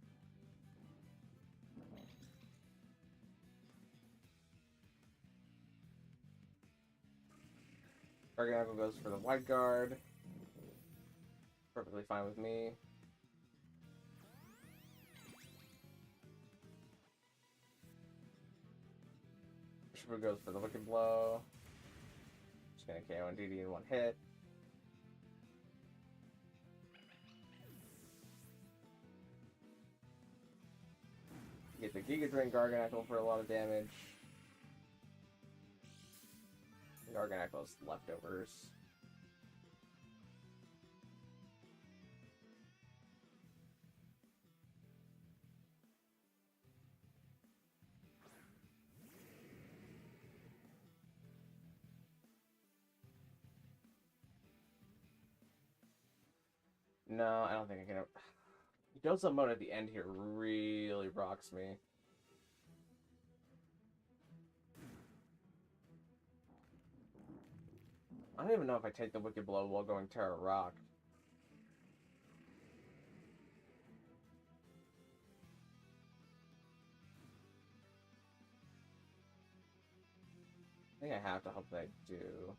Garganacl goes for the Wide Guard. Perfectly fine with me. Urshifu goes for the Wicked Blow. Just gonna KO Ndidi in one hit. Get the Giga Drain Garganacl for a lot of damage. Garganacl's leftovers. No, I don't think I can. Dozo mode at the end here really rocks me. I don't even know if I take the Wicked Blow while going Terra Rock. I think I have to hope that I do.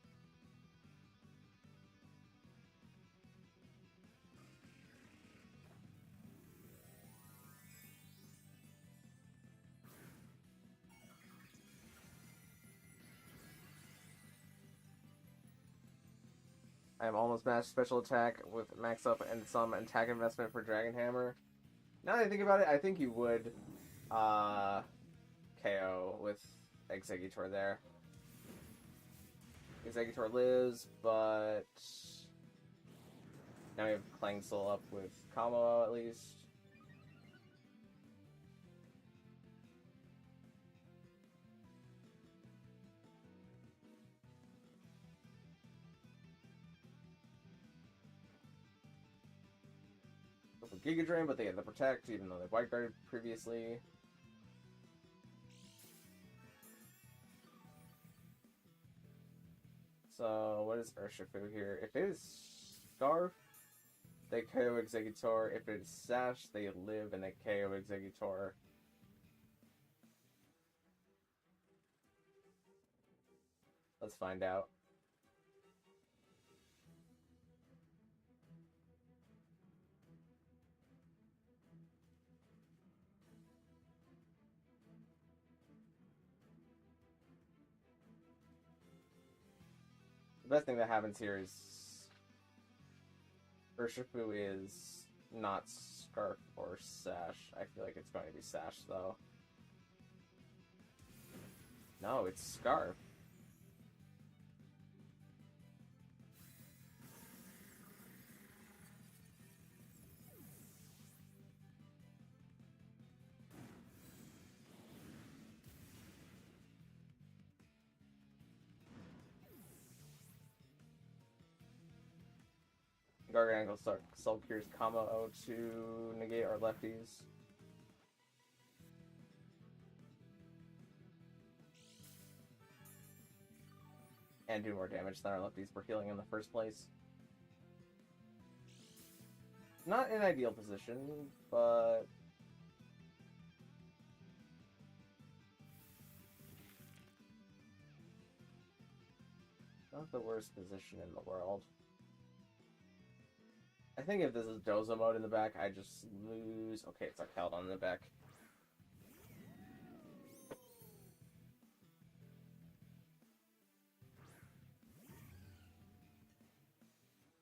I am almost matched special attack with max up and some attack investment for Dragon Hammer. Now that I think about it, I think you would KO with Exeggutor there. Exeggutor lives, but now we have Clangsel up with Kamo at least. for Giga Drain, but they get the Protect, even though they White Guarded previously. So, what is Urshifu here? If it is Scarf, they KO Exeggutor. If it is Sash, they live and they KO Exeggutor. Let's find out. The best thing that happens here is Urshifu is not Scarf or Sash. I feel like it's going to be Sash, though. No, it's Scarf. Garganacl Soul Cure's combo to negate our lefties. And do more damage than our lefties were healing in the first place. Not an ideal position, but not the worst position in the world. I think if this is Dozo mode in the back, I just lose. Okay, it's Arcaldon in the back.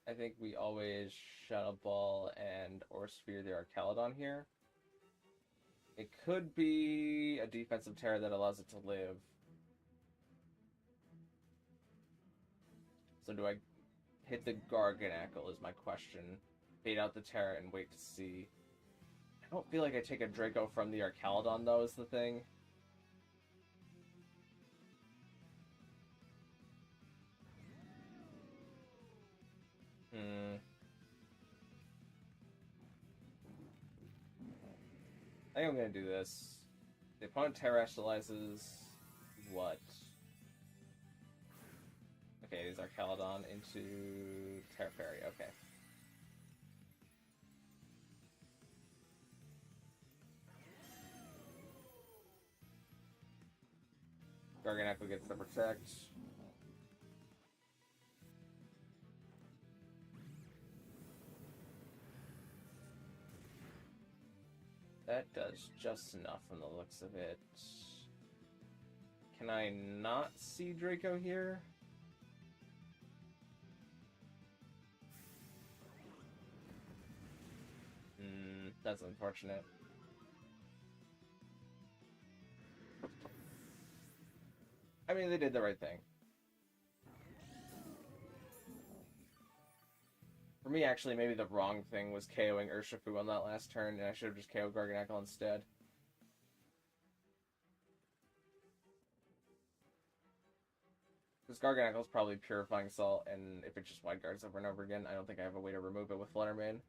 I think we always Shadow Ball and or Sphere the Arcaldon here. It could be a defensive Terra that allows it to live. So do I hit the Garganacl is my question. Bait out the Terra and wait to see. I don't feel like I take a Draco from the Arcaldon, though, is the thing. I think I'm gonna do this. The opponent terrestrializes what? Okay, it is Arcaldon into Terra Fairy, okay. Garganacl gets the Protect. That does just enough from the looks of it. Can I not see Draco here? That's unfortunate. I mean, they did the right thing. For me, actually, maybe the wrong thing was KOing Urshifu on that last turn, and I should have just KO'd Garganacl instead. Because Garganacl's probably Purifying Salt, and if it just Wide Guards over and over again, I don't think I have a way to remove it with Fluttermane.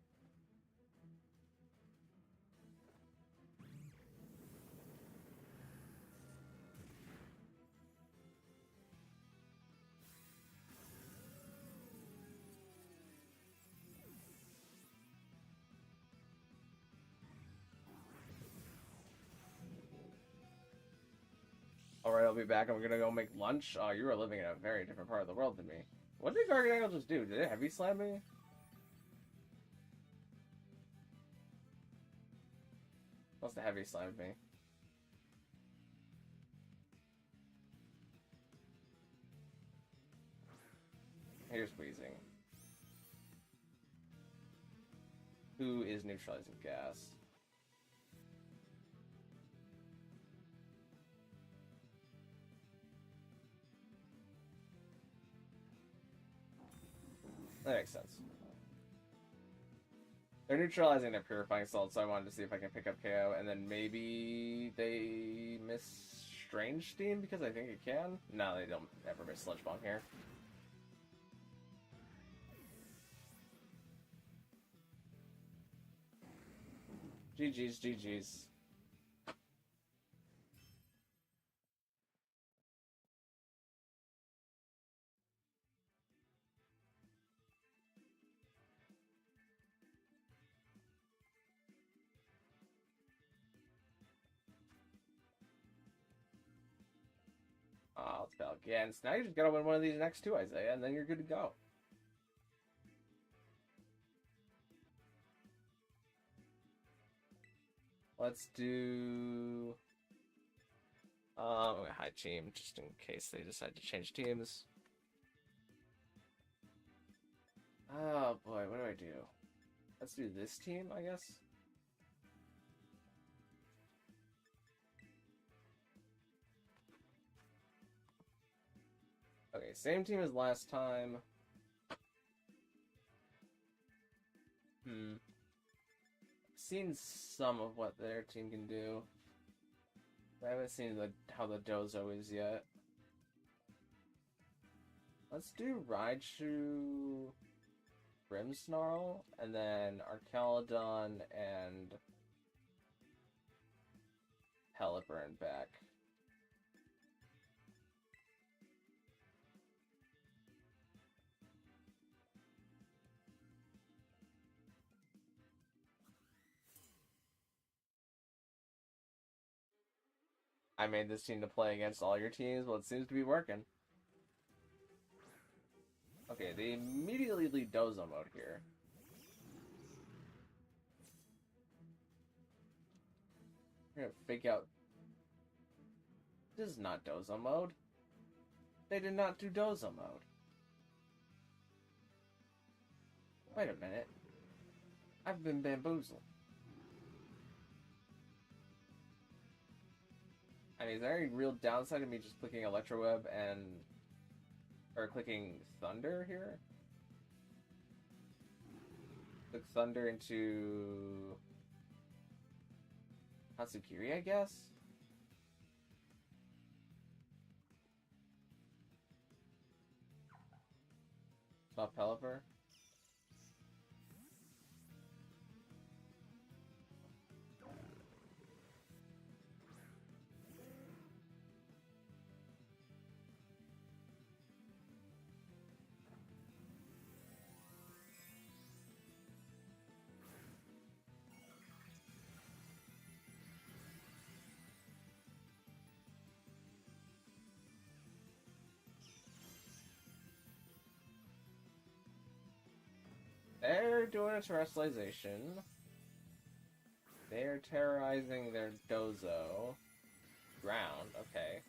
Alright, I'll be back. I'm gonna go make lunch. Oh, you are living in a very different part of the world than me. What did Garganacl just do? Did it heavy slam me? Must have heavy slammed me. Here's Wheezing. Who is neutralizing gas? That makes sense. They're neutralizing their Purifying Salt, so I wanted to see if I can pick up KO, and then maybe they miss Strange Steam, because I think it can? No, they don't ever miss Sludge Bomb here. GG's, GG's. Let's fail again. So now you just gotta win one of these next two, Isaiah, and then you're good to go. Let's do... high team, just in case they decide to change teams. Oh boy, what do I do? Let's do this team, I guess. Okay, same team as last time. Seen some of what their team can do. I haven't seen how the Dozo is yet. Let's do Raichu, Grimmsnarl, and then Archaludon and Pelipper back. I made this team to play against all your teams. Well, it seems to be working. Okay, they immediately lead Dozo mode here. We're gonna fake out. This is not Dozo mode. They did not do Dozo mode. Wait a minute. I've been bamboozled. I mean, is there any real downside to me just clicking Electro Web or clicking Thunder here? Click Thunder into Hatsukiri, I guess? Stop Pelipper. They're doing a terrestrialization. They're terrorizing their Dozo. Ground, okay.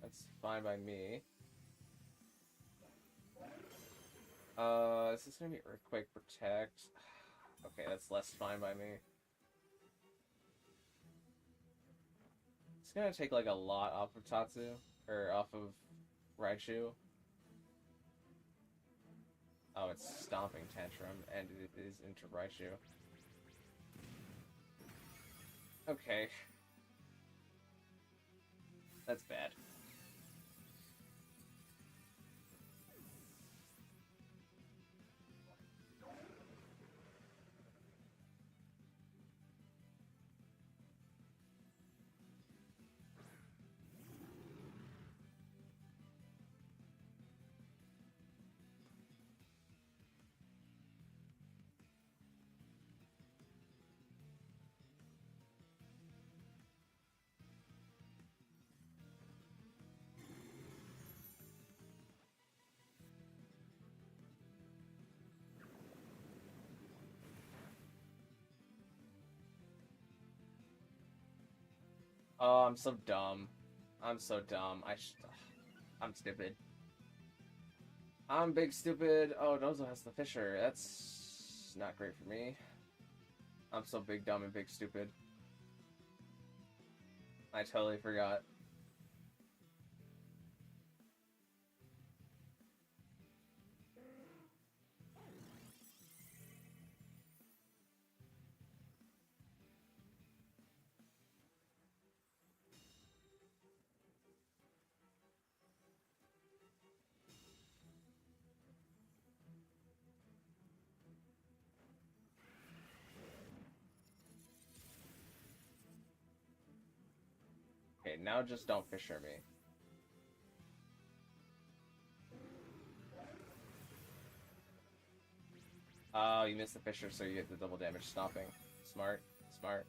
That's fine by me. Is this gonna be Earthquake Protect? Okay, that's less fine by me. It's gonna take like a lot off of Tatsu, or off of Raichu. Oh, it's Stomping Tantrum, and it is into Raichu. Okay. That's bad. Oh, I'm so dumb. I'm so dumb. I'm stupid. I'm big stupid. Oh, Dozo has the Fisher. That's not great for me. I'm so big dumb and big stupid. I totally forgot. Okay, now just don't Fisher me. Oh, you missed the Fisher, so you get the double damage stopping. Smart, smart.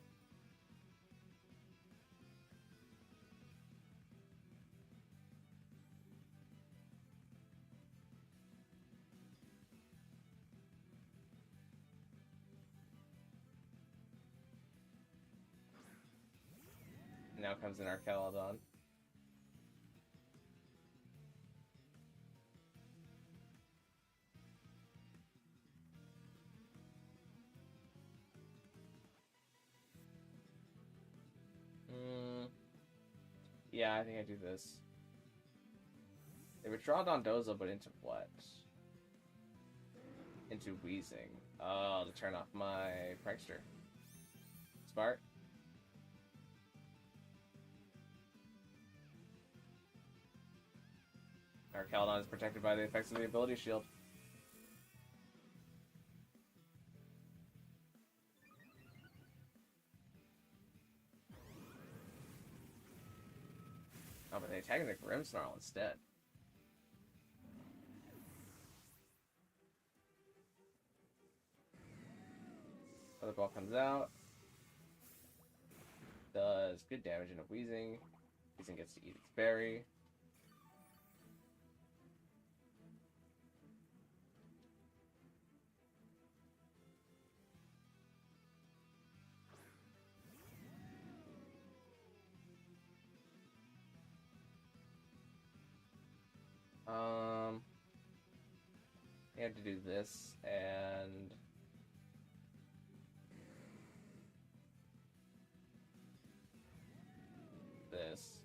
Now comes in our Caledon. Yeah, I think I do this. They withdraw Dondozo, but into what? Into Wheezing. Oh, to turn off my Prankster. Smart. Our Caledon is protected by the effects of the ability shield. Oh, but they attacking the Grimmsnarl instead. Other ball comes out. Does good damage into Wheezing. Wheezing gets to eat its berry. I have to do this and this.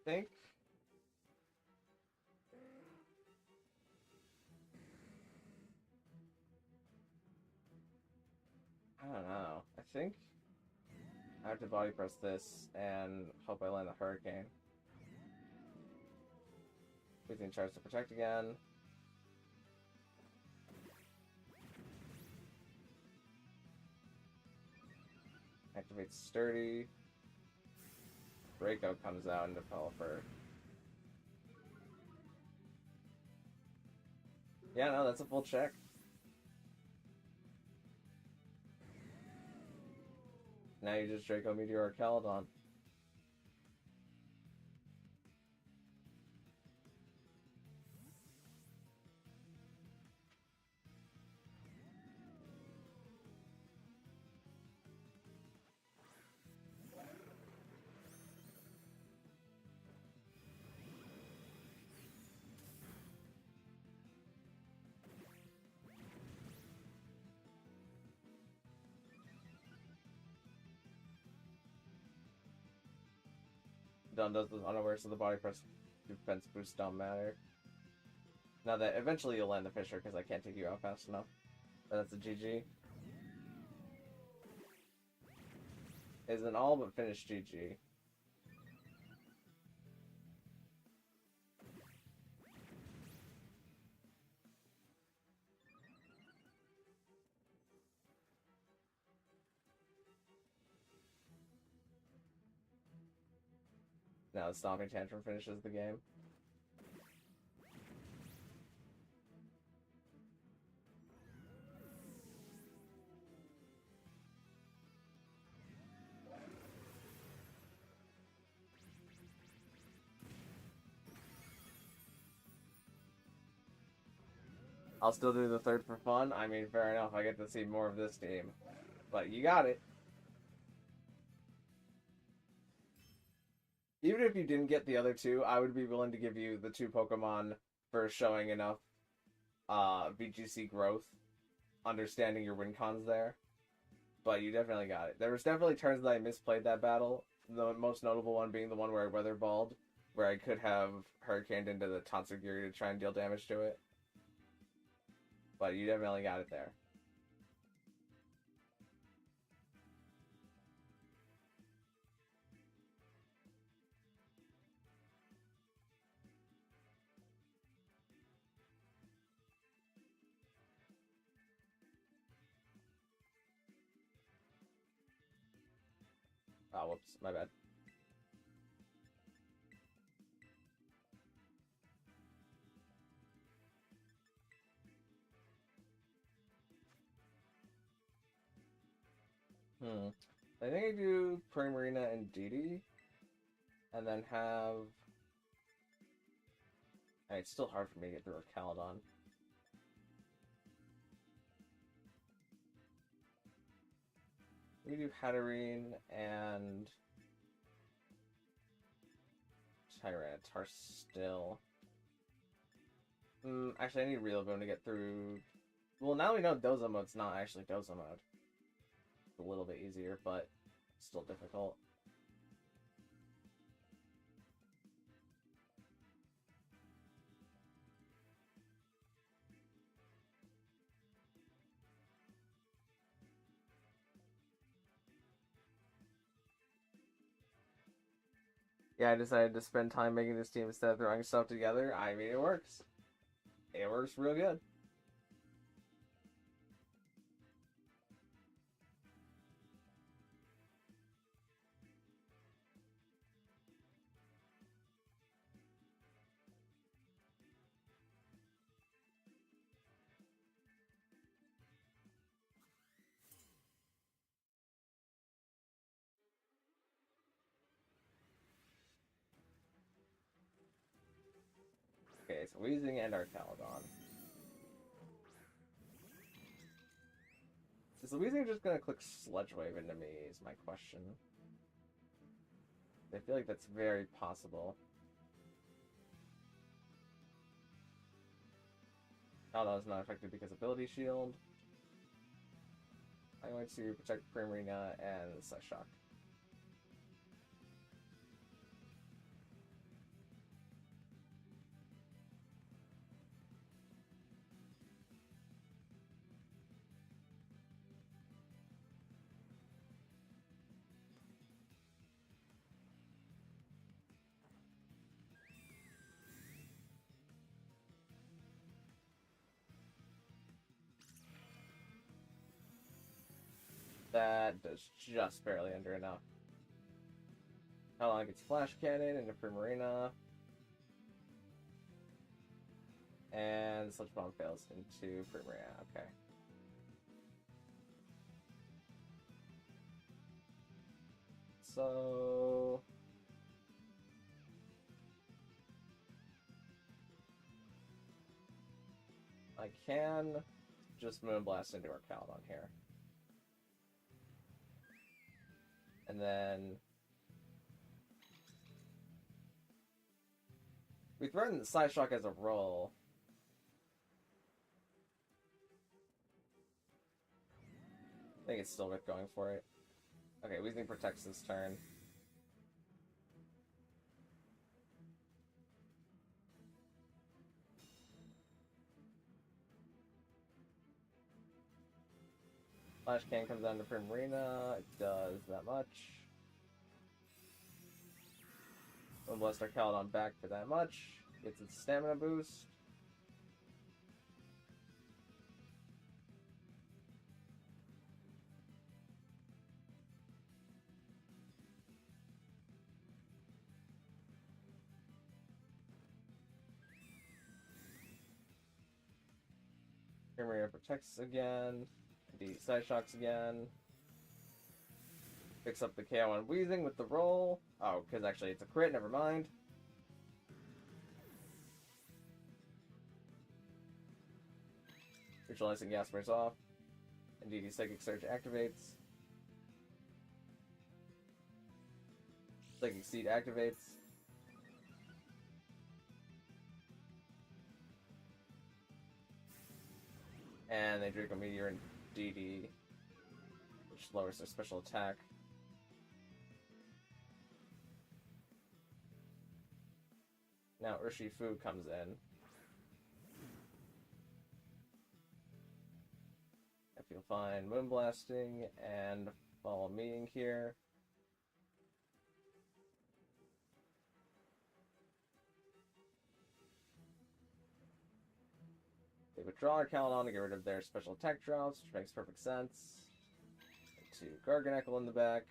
Think. I don't know. I think I have to body press this and hope I land the Hurricane. Wheezing tries to protect again. Activates Sturdy. Draco comes out into Pelipper. Yeah, no, that's a full check. Now you just Draco Meteor Caledon. Done does this unaware, so the body press defense boost don't matter. Now that eventually you'll land the Fisher because I can't take you out fast enough. But that's a GG. Is an all but finished GG. Now the Stomping Tantrum finishes the game. I'll still do the third for fun. I mean, fair enough. I get to see more of this team. But you got it. Even if you didn't get the other two, I would be willing to give you the 2 Pokemon for showing enough VGC growth, understanding your win cons there. But you definitely got it. There was definitely turns that I misplayed that battle. The most notable one being the one where I weather balled, where I could have hurricaned into the Tatsugiri to try and deal damage to it. But you definitely got it there. Oh, whoops, my bad. I think I do Primarina and Didi, and then have... it's still hard for me to get through a Caledon. We do Hatterene and Tyranitar still. Actually, I need Rillaboom to get through. Well, now we know Dozo mode's not actually Dozo mode. It's a little bit easier, but still difficult. Yeah, I decided to spend time making this team instead of throwing stuff together. I mean, it works. It works real good. Okay, so Weezing and our Caledon. Is the Weezing just gonna click Sludge Wave into me is my question. I feel like that's very possible. Caledon's not affected because Ability Shield. I'm going to protect Primarina and Psyshock. That does just barely under enough. How long gets Flash Cannon into Primarina. And Sludge Bomb fails into Primarina. Okay. So... I can just Moonblast into our Caledon here. And then... we threaten the Psyshock as a roll. I think it's still worth going for it. Okay, Weezing protects this turn. Flash Cannon comes down to Primarina. It does that much. We'll blast our Caledon back for that much. Gets its stamina boost. Primarina protects again. The Psyshocks again. Picks up the KO on Weezing with the roll. Oh, because actually it's a crit, never mind. Neutralizing gas wears off. And DD Psychic Surge activates. Psychic Seed activates. And they drink a Meteor and DD, which lowers their special attack. Now Urshifu comes in. I feel fine. Moonblasting and follow meeting here. They withdraw our Caledon to get rid of their special attack drops, which makes perfect sense. To Garganacl in the back.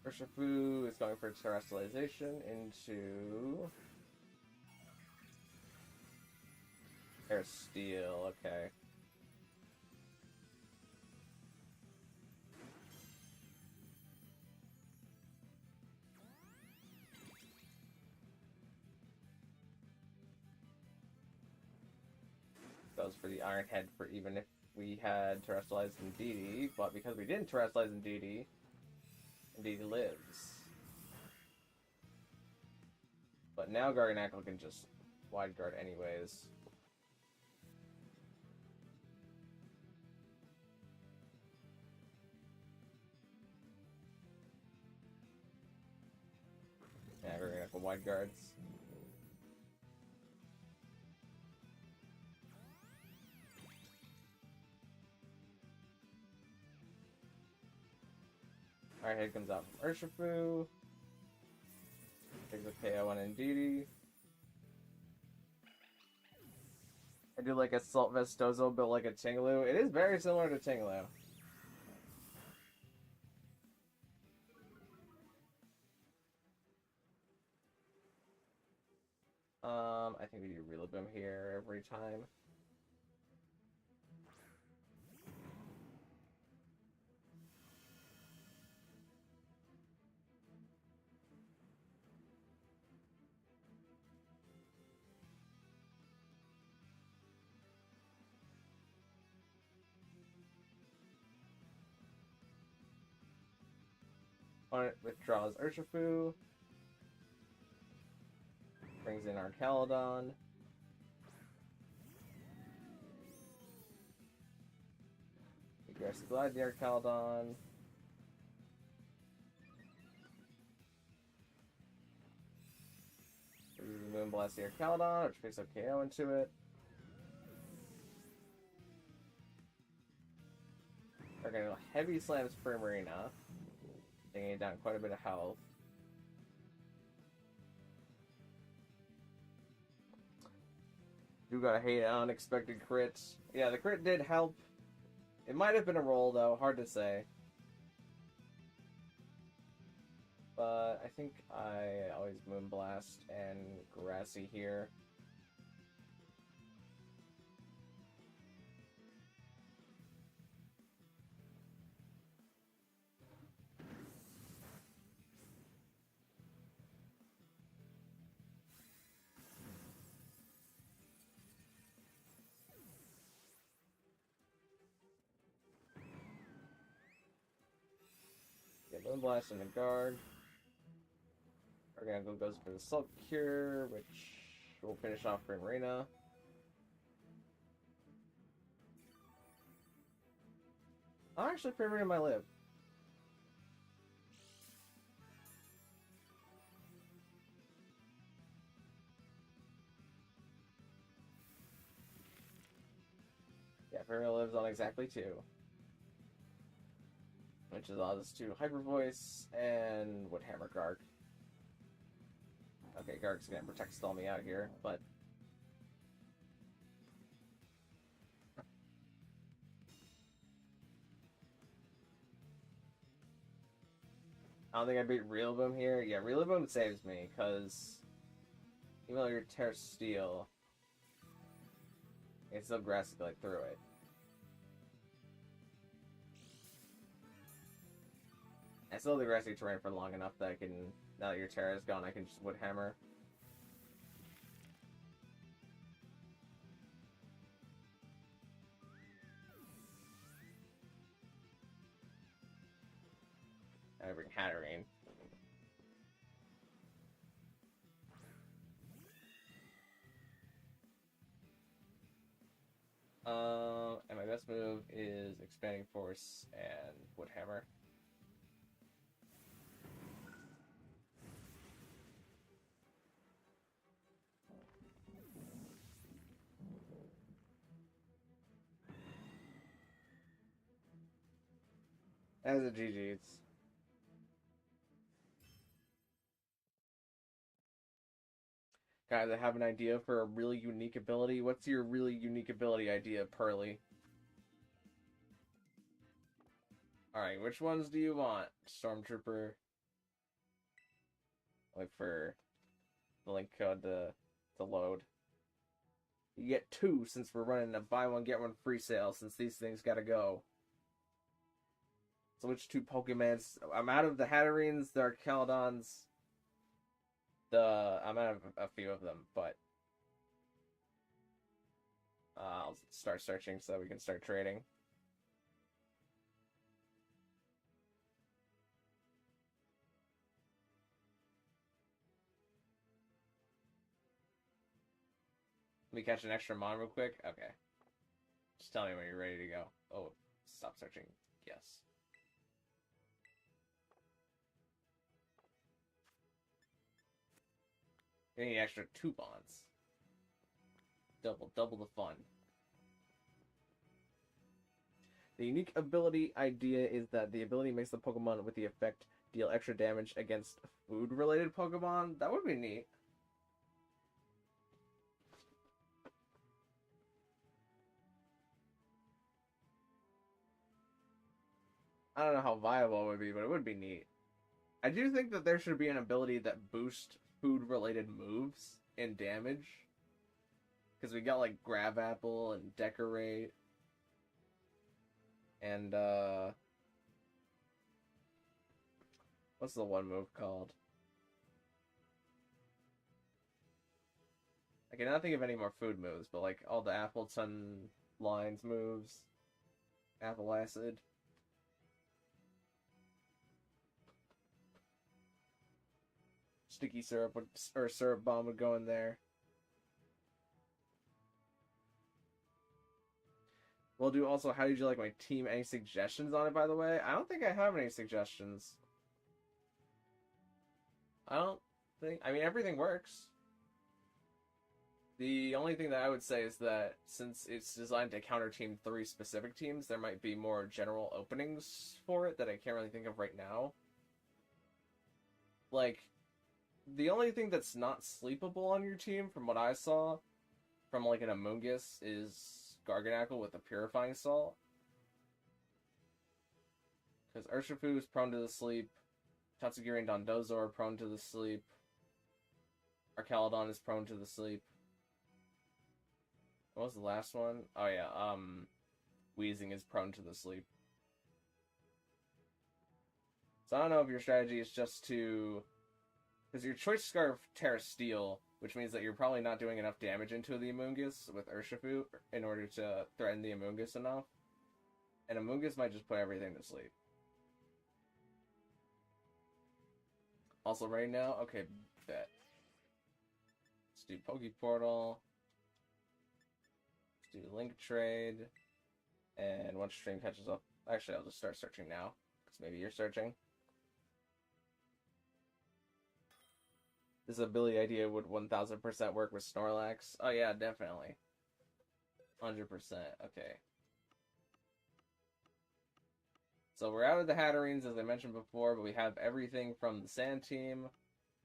Urshifu is going for Terrestrialization into Air Steel, okay. Goes for the Iron Head for even if we had Terrestrialized in DD, but because we didn't Terrestrialize in DD, DD lives. But now Garganacl can just wide guard anyways. Yeah, Garganacl wide guards. Iron Head comes out from Urshifu. Takes a KO on Indeedee. I do like Assault Vestozo built like a Tinglu. It is very similar to Tinglu. I think we do Rillaboom here every time. Opponent withdraws Urshifu. Brings in our Caledon. Aggressive Glide near Caledon. Moonblast near Caledon, which picks up KO into it. We're gonna go heavy slams Primarina, taking it down quite a bit of health. You gotta hate unexpected crits. Yeah, the crit did help. It might have been a roll though, hard to say. But I think I always Moonblast and Grassy here. Yeah, Moonblast and the guard. Garganacl goes for the Salt Cure, which will finish off Primarina. Oh, actually, Primarina might live. Yeah, Primarina lives on exactly 2. Which is odds to Hyper Voice and would Hammer Garg. Okay, Garg's gonna protect stall me out here, but I don't think I beat Rillaboom here. Yeah, Rillaboom saves me, because even though you're Terra Steel, it's still Grassy Glide through it. I still have the Grassy terrain for long enough that I can, now that your Terra is gone, I can just Wood Hammer. I bring Hatterene. And my best move is Expanding Force and Woodhammer. As a GG's. Guys, I have an idea for a really unique ability. What's your really unique ability idea, Pearly? Alright, which ones do you want? Stormtrooper. Wait for the link code to load. You get 2 since we're running a buy one get one free sale since these things gotta go. So which 2 Pokemons? I'm out of the Hatterenes, the Archaludons. I'm out of a few of them, but I'll start searching so that we can start trading. Let me catch an extra mon real quick. Okay. Just tell me when you're ready to go. Oh, stop searching. Yes. You need extra 2 bonds. Double the fun. The unique ability idea is that the ability makes the Pokemon with the effect deal extra damage against food-related Pokemon. That would be neat. I don't know how viable it would be, but it would be neat. I do think that there should be an ability that boosts food-related moves and damage. Because we got, like, Grab Apple and Decorate. And, what's the one move called? I cannot think of any more food moves, but, like, all the Appleton lines moves. Apple Acid. Sticky Syrup would, or Syrup Bomb would go in there. We'll do also, how did you like my team? Any suggestions on it, by the way? I don't think I have any suggestions. I don't think... I mean, everything works. The only thing that I would say is that since it's designed to counter team 3 specific teams, there might be more general openings for it that I can't really think of right now. Like, the only thing that's not sleepable on your team, from what I saw, from like an Amoonguss, is Garganacl with a Purifying Salt. Because Urshifu is prone to the sleep, Tatsugiri and Dondozo are prone to the sleep, Archaludon is prone to the sleep. What was the last one? Oh yeah, Weezing is prone to the sleep. So I don't know if your strategy is just to... Because your Choice Scarf tears Steel, which means that you're probably not doing enough damage into the Amoonguss with Urshifu in order to threaten the Amoonguss enough. And Amoonguss might just put everything to sleep. Also right now? Okay, bet. Let's do Pokeportal. Let's do Link Trade. And once stream catches up... Actually, I'll just start searching now. Because maybe you're searching. This ability idea would 1000% work with Snorlax. Oh yeah, definitely. 100%. Okay. So we're out of the Hatterenes, as I mentioned before, but we have everything from the Sand Team.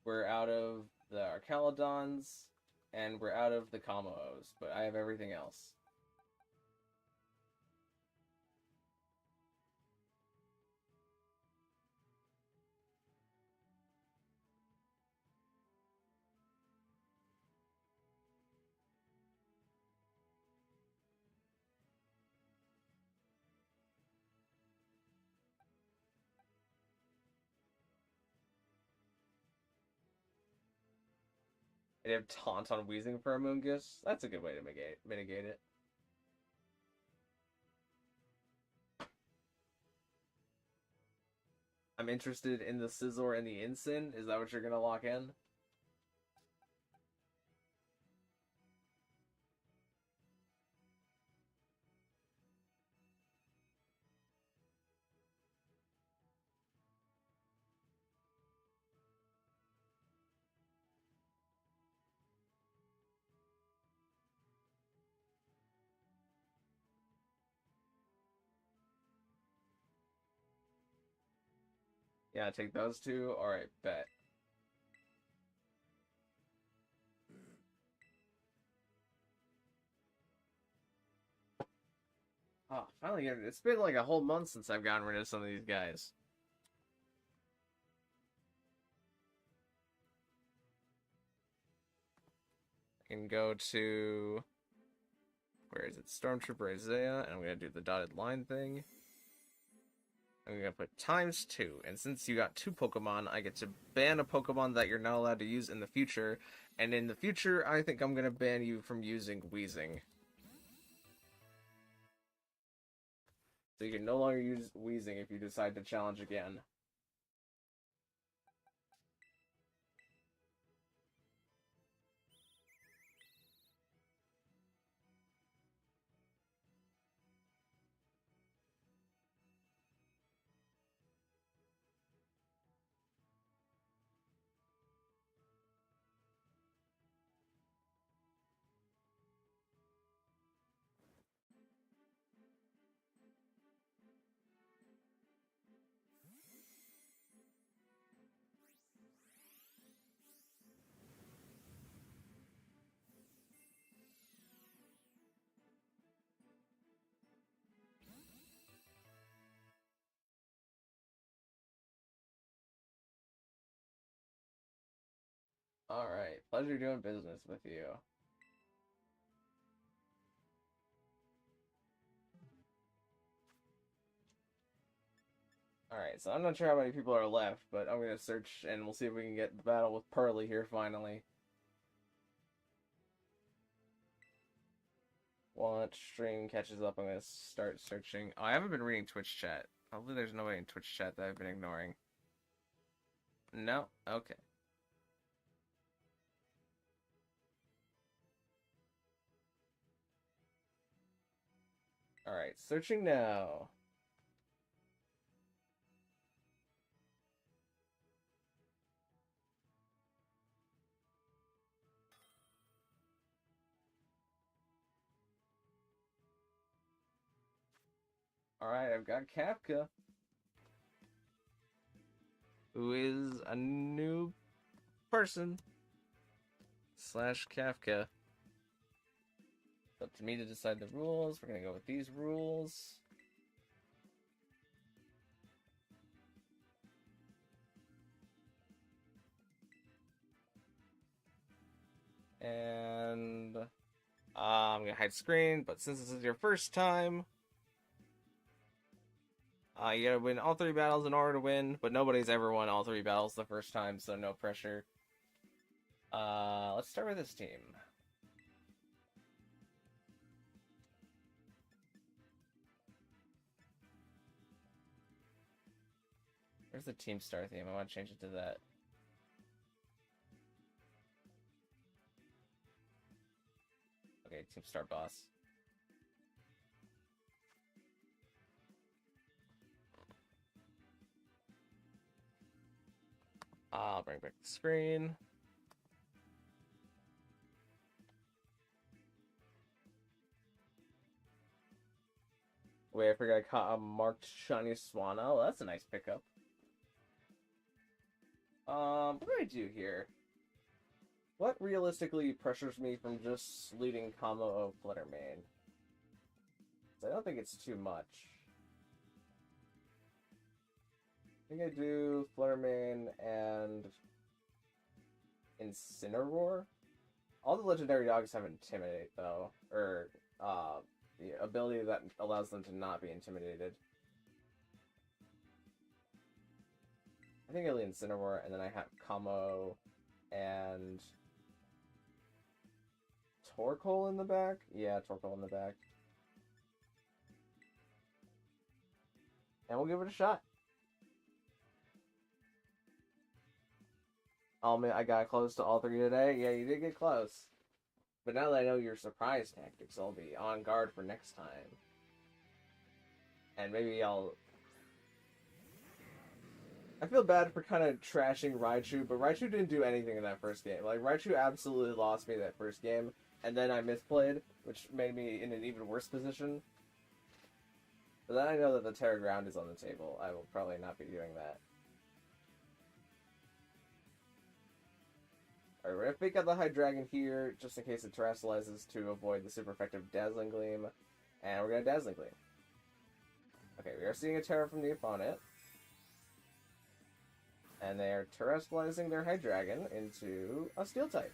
We're out of the Archaludons, and we're out of the Kamo-Os, but I have everything else. They have Taunt on Weezing for Amoonguss. That's a good way to mitigate it. I'm interested in the Scizor and the Incin. Is that what you're gonna lock in? Yeah, take those two. Alright, bet. Oh, finally, it's been like a whole month since I've gotten rid of some of these guys. I can go to... Where is it? Stormtrooper Isaiah, and I'm going to do the dotted line thing. I'm going to put ×2, and since you got 2 Pokemon, I get to ban a Pokemon that you're not allowed to use in the future, and in the future, I think I'm going to ban you from using Weezing. So you can no longer use Weezing if you decide to challenge again. Alright, pleasure doing business with you. Alright, so I'm not sure how many people are left, but I'm gonna search and we'll see if we can get the battle with Pearly here finally. Once stream catches up, I'm gonna start searching. Oh, I haven't been reading Twitch chat. Hopefully there's nobody in Twitch chat that I've been ignoring. No? Okay. Alright, searching now. Alright, I've got Kafka, who is a new person / Kafka. It's up to me to decide the rules. We're gonna go with these rules. And I'm gonna hide screen, but since this is your first time, you gotta win all 3 battles in order to win, but nobody's ever won all 3 battles the first time, so no pressure. Let's start with this team. Where's the team star theme? I want to change it to that. Okay, team star boss. I'll bring back the screen. Wait, I forgot I caught a marked shiny Swan. Oh, that's a nice pickup. What do I do here? What realistically pressures me from just leading combo of Fluttermane? I don't think it's too much. I think I do Fluttermane and Incineroar. All the legendary dogs have Intimidate, though. Or, the ability that allows them to not be intimidated. I think I lead Incineroar, and then I have Kamo and Torkoal in the back? Yeah, Torkoal in the back. And we'll give it a shot. I got close to all three today. Yeah, you did get close. But now that I know your surprise tactics, I'll be on guard for next time. And maybe I'll... I feel bad for kind of trashing Raichu, but Raichu didn't do anything in that first game. Like, Raichu absolutely lost me that first game, and then I misplayed, which made me in an even worse position. But then I know that the Terra Ground is on the table. I will probably not be doing that. Alright, we're gonna fake out the Hydreigon here, just in case it terrestrializes to avoid the super effective Dazzling Gleam. And we're gonna Dazzling Gleam. Okay, we are seeing a Terra from the opponent. And they are terrestrializing their Hydreigon into a Steel type.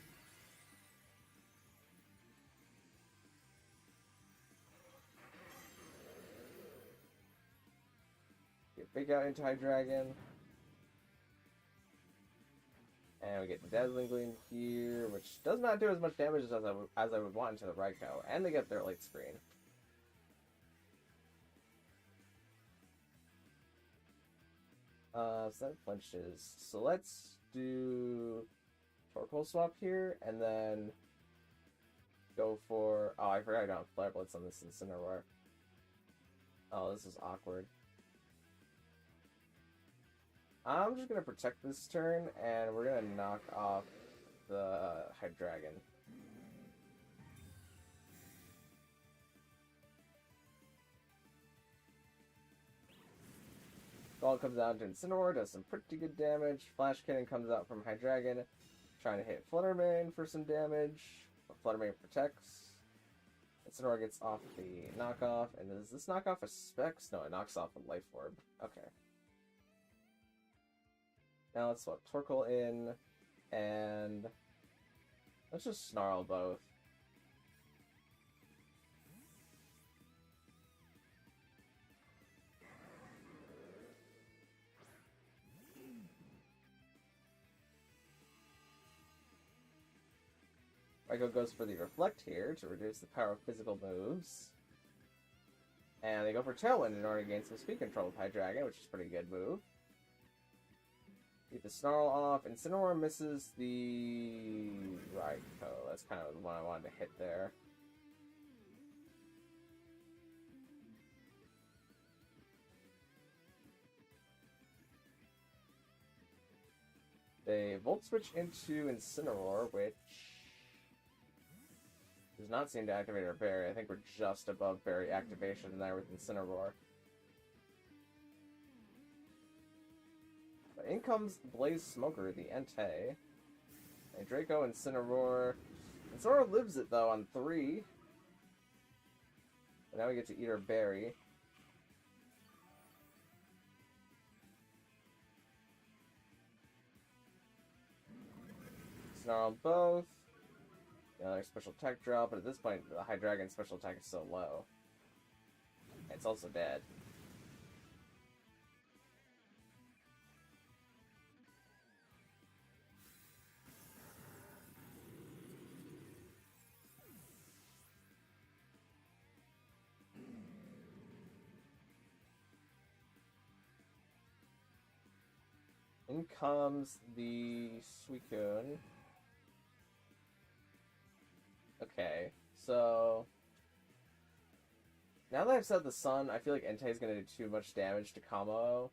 Fake out into Hydreigon. And we get the Dazzling Gleam here, which does not do as much damage as I would want into the Raikou. And they get their late screen. So that flinches. So let's do Torkoal swap here, and then go for... Oh, I forgot I don't have Flare Blitz on this Incineroar. Oh, this is awkward. I'm just going to protect this turn, and we're going to knock off the Hydreigon. Ball comes out to Incineroar, does some pretty good damage. Flash Cannon comes out from Hydreigon, trying to hit Fluttermane for some damage. But Fluttermane protects. Incineroar gets off the knockoff, and does this knock off a Specs? No, it knocks off a Life Orb. Okay. Now let's swap Torkoal in, and let's just Snarl both. Raikou goes for the Reflect here to reduce the power of physical moves. And they go for Tailwind in order to gain some speed control with Hydreigon, which is a pretty good move. Get the Snarl off. Incineroar misses the Raikou. That's kind of the one I wanted to hit there. They Volt Switch into Incineroar, which does not seem to activate our Berry. I think we're just above Berry activation there with Incineroar. But in comes Blaze Smoker, the Entei. And Draco, Incineroar. Incineroar lives it, though, on 3. And now we get to eat our Berry. Snarl both. Another special attack drop, but at this point, the Hydreigon special attack is so low. It's also dead. In comes the Suicune. Okay, so now that I've set the Sun, I feel like Entei is going to do too much damage to combo.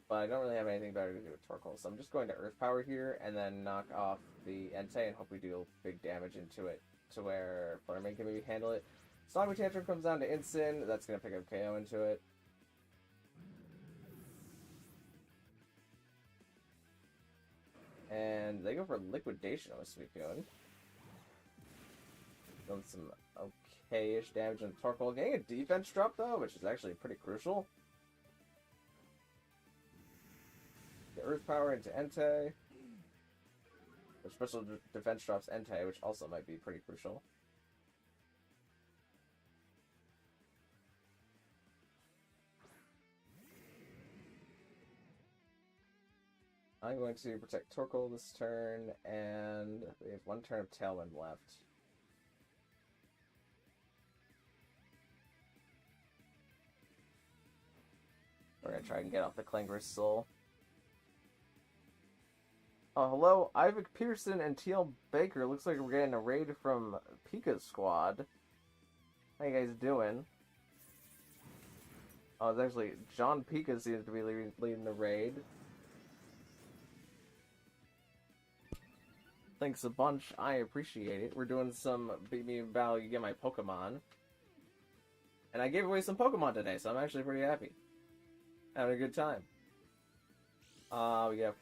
But I don't really have anything better to do with Torkoal, so I'm just going to Earth Power here and then knock off the Entei and hope we do big damage into it to where Fluttermane can maybe handle it. Sonic Tantrum comes down to Incin, that's going to pick up KO into it. And they go for Liquidation on a Suicune. Doing some okay-ish damage on Torkoal. Getting a defense drop, though, which is actually pretty crucial. The Earth Power into Entei. The special defense drops Entei, which also might be pretty crucial. I'm going to protect Torkoal this turn, and we have one turn of Tailwind left. We're going to try and get off the Klangor's Soul. Oh, hello, Ivic Pearson and TL Baker. Looks like we're getting a raid from Pika's squad. How you guys doing? Oh, it's actually John Pika seems to be leading the raid. Thanks a bunch. I appreciate it. We're doing some beat me battle. You get my Pokemon, and I gave away some Pokemon today, so I'm actually pretty happy. Having a good time. We have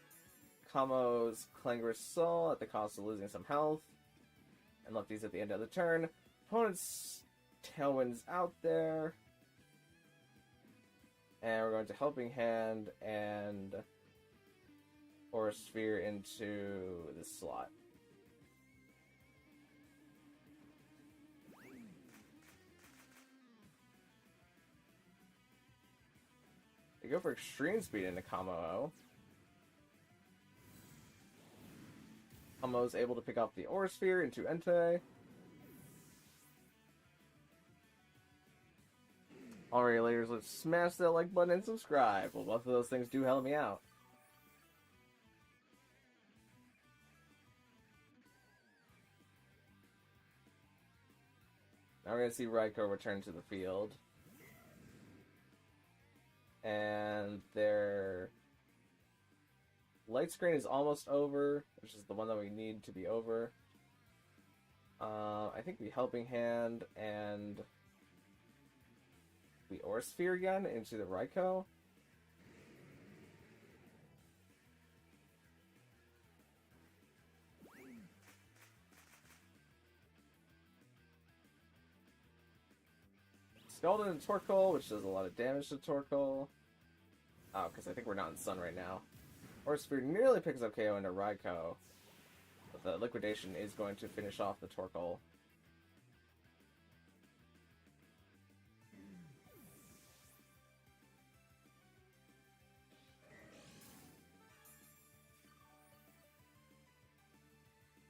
Kamo's Clangorous Soul at the cost of losing some health, and lefties at the end of the turn. Opponent's Tailwind's out there. And we're going to Helping Hand and Aura Sphere into this slot. They go for Extreme Speed into Kamo. Kamo's able to pick up the Aura Sphere into Entei. Alright, ladies, let's smash that like button and subscribe. Well, both of those things do help me out. Now we're going to see Raikou return to the field. And their light screen is almost over, which is the one that we need to be over. I think the Helping Hand and the Aura Sphere again into the Raikou. Scalded and Torkoal, which does a lot of damage to Torkoal. Oh, because I think we're not in Sun right now. Aura Sphere nearly picks up KO into Raikou. But the Liquidation is going to finish off the Torkoal.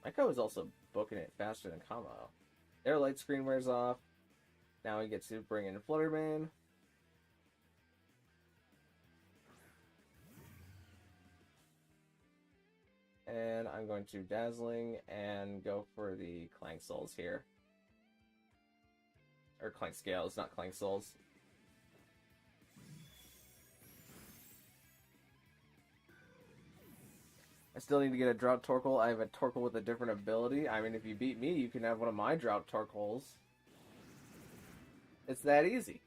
Raikou is also booking it faster than Kamo. Their light screen wears off. Now we get to bring in Fluttermane. And I'm going to Dazzling and go for the Clank Souls here. Or Clank Scales, not Clank Souls. I still need to get a Drought Torkoal. I have a Torkoal with a different ability. I mean, if you beat me, you can have one of my Drought Torkoals. It's that easy.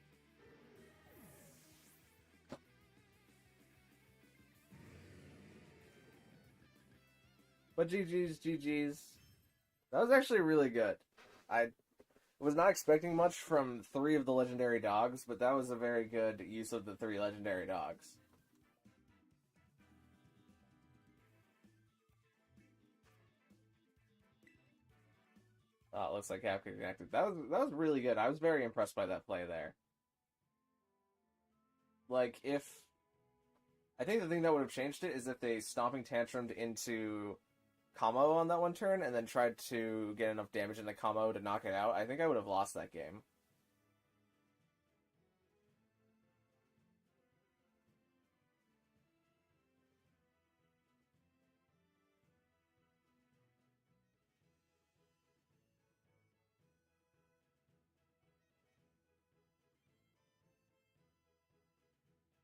But GG's. That was actually really good. I was not expecting much from 3 of the legendary dogs, but that was a very good use of the 3 legendary dogs. Oh, it looks like half connected. That was really good. I was very impressed by that play there. Like, I think the thing that would have changed it is if they Stomping Tantrumed into Kamo on that one turn and then tried to get enough damage in the Kamo to knock it out. I think I would have lost that game.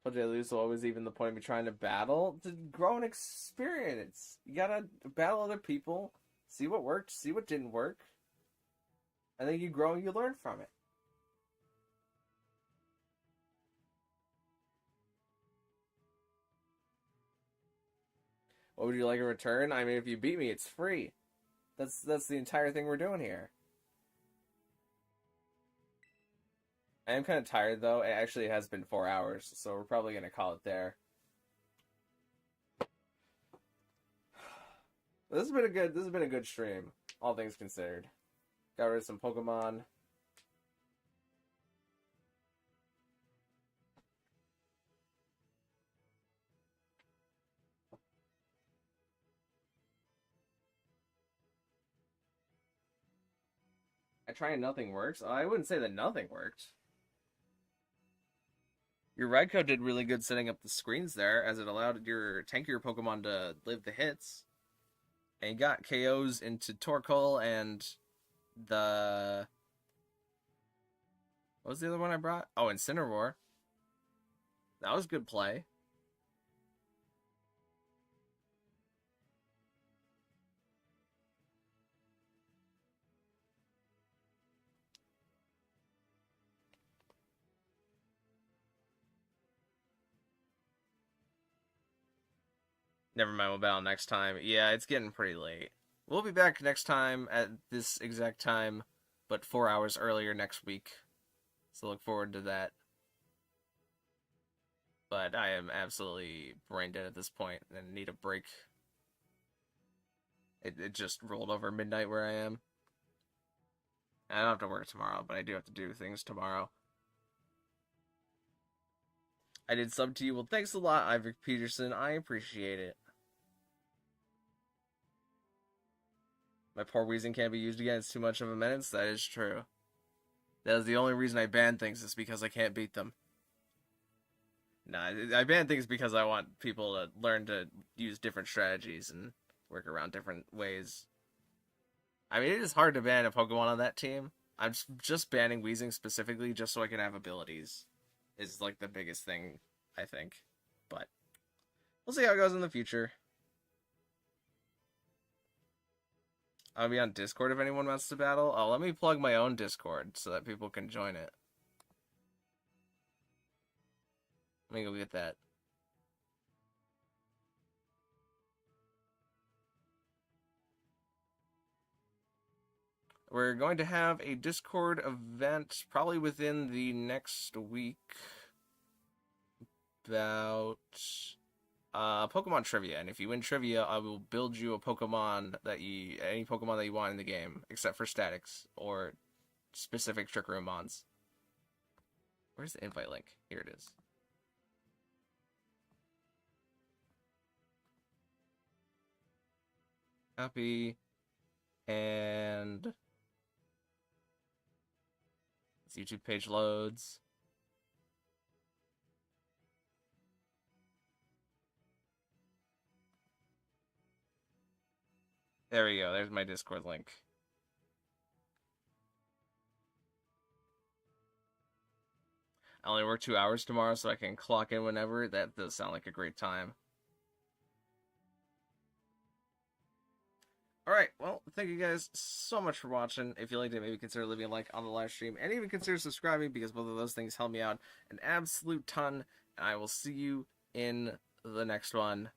Lose will always even the point of me trying to battle to grow an experience. You gotta battle other people, see what worked, see what didn't work, and then you grow and you learn from it. What would you like in return? I mean, if you beat me, it's free. That's the entire thing we're doing here. I am kind of tired though. It actually has been 4 hours, so we're probably gonna call it there. This has been a good stream, all things considered. Got rid of some Pokemon. I try and nothing works. I wouldn't say that nothing worked. Your Raikou did really good setting up the screens there, as it allowed your tankier Pokemon to live the hits. And he got KOs into Torkoal and the... What was the other one I brought? Oh, Incineroar. That was good play. Never mind, we'll battle next time. Yeah, it's getting pretty late. We'll be back next time at this exact time, but 4 hours earlier next week. So look forward to that. But I am absolutely brain dead at this point and need a break. It just rolled over midnight where I am. I don't have to work tomorrow, but I do have to do things tomorrow. I did sub to you. Well, thanks a lot, Ivor Peterson. I appreciate it. My poor wheezing can't be used again. It's too much of a menace. That is true. That is the only reason I ban things, is because I can't beat them. Nah, I ban things because I want people to learn to use different strategies and work around different ways. I mean, it is hard to ban a Pokemon on that team. I'm just banning wheezing specifically just so I can have abilities. Is like the biggest thing, I think. But we'll see how it goes in the future. I'll be on Discord if anyone wants to battle. Oh, let me plug my own Discord so that people can join it. Let me go get that. We're going to have a Discord event probably within the next week about Pokemon trivia, and if you win trivia, I will build you a Pokemon any Pokemon that you want in the game, except for statics or specific Trick Room mons. Where's the invite link? Here it is. Copy, and this YouTube page loads. There we go. There's my Discord link. I only work 2 hours tomorrow, so I can clock in whenever. That does sound like a great time. Alright, well, thank you guys so much for watching. If you liked it, maybe consider leaving a like on the live stream, and even consider subscribing, because both of those things help me out an absolute ton. And I will see you in the next one.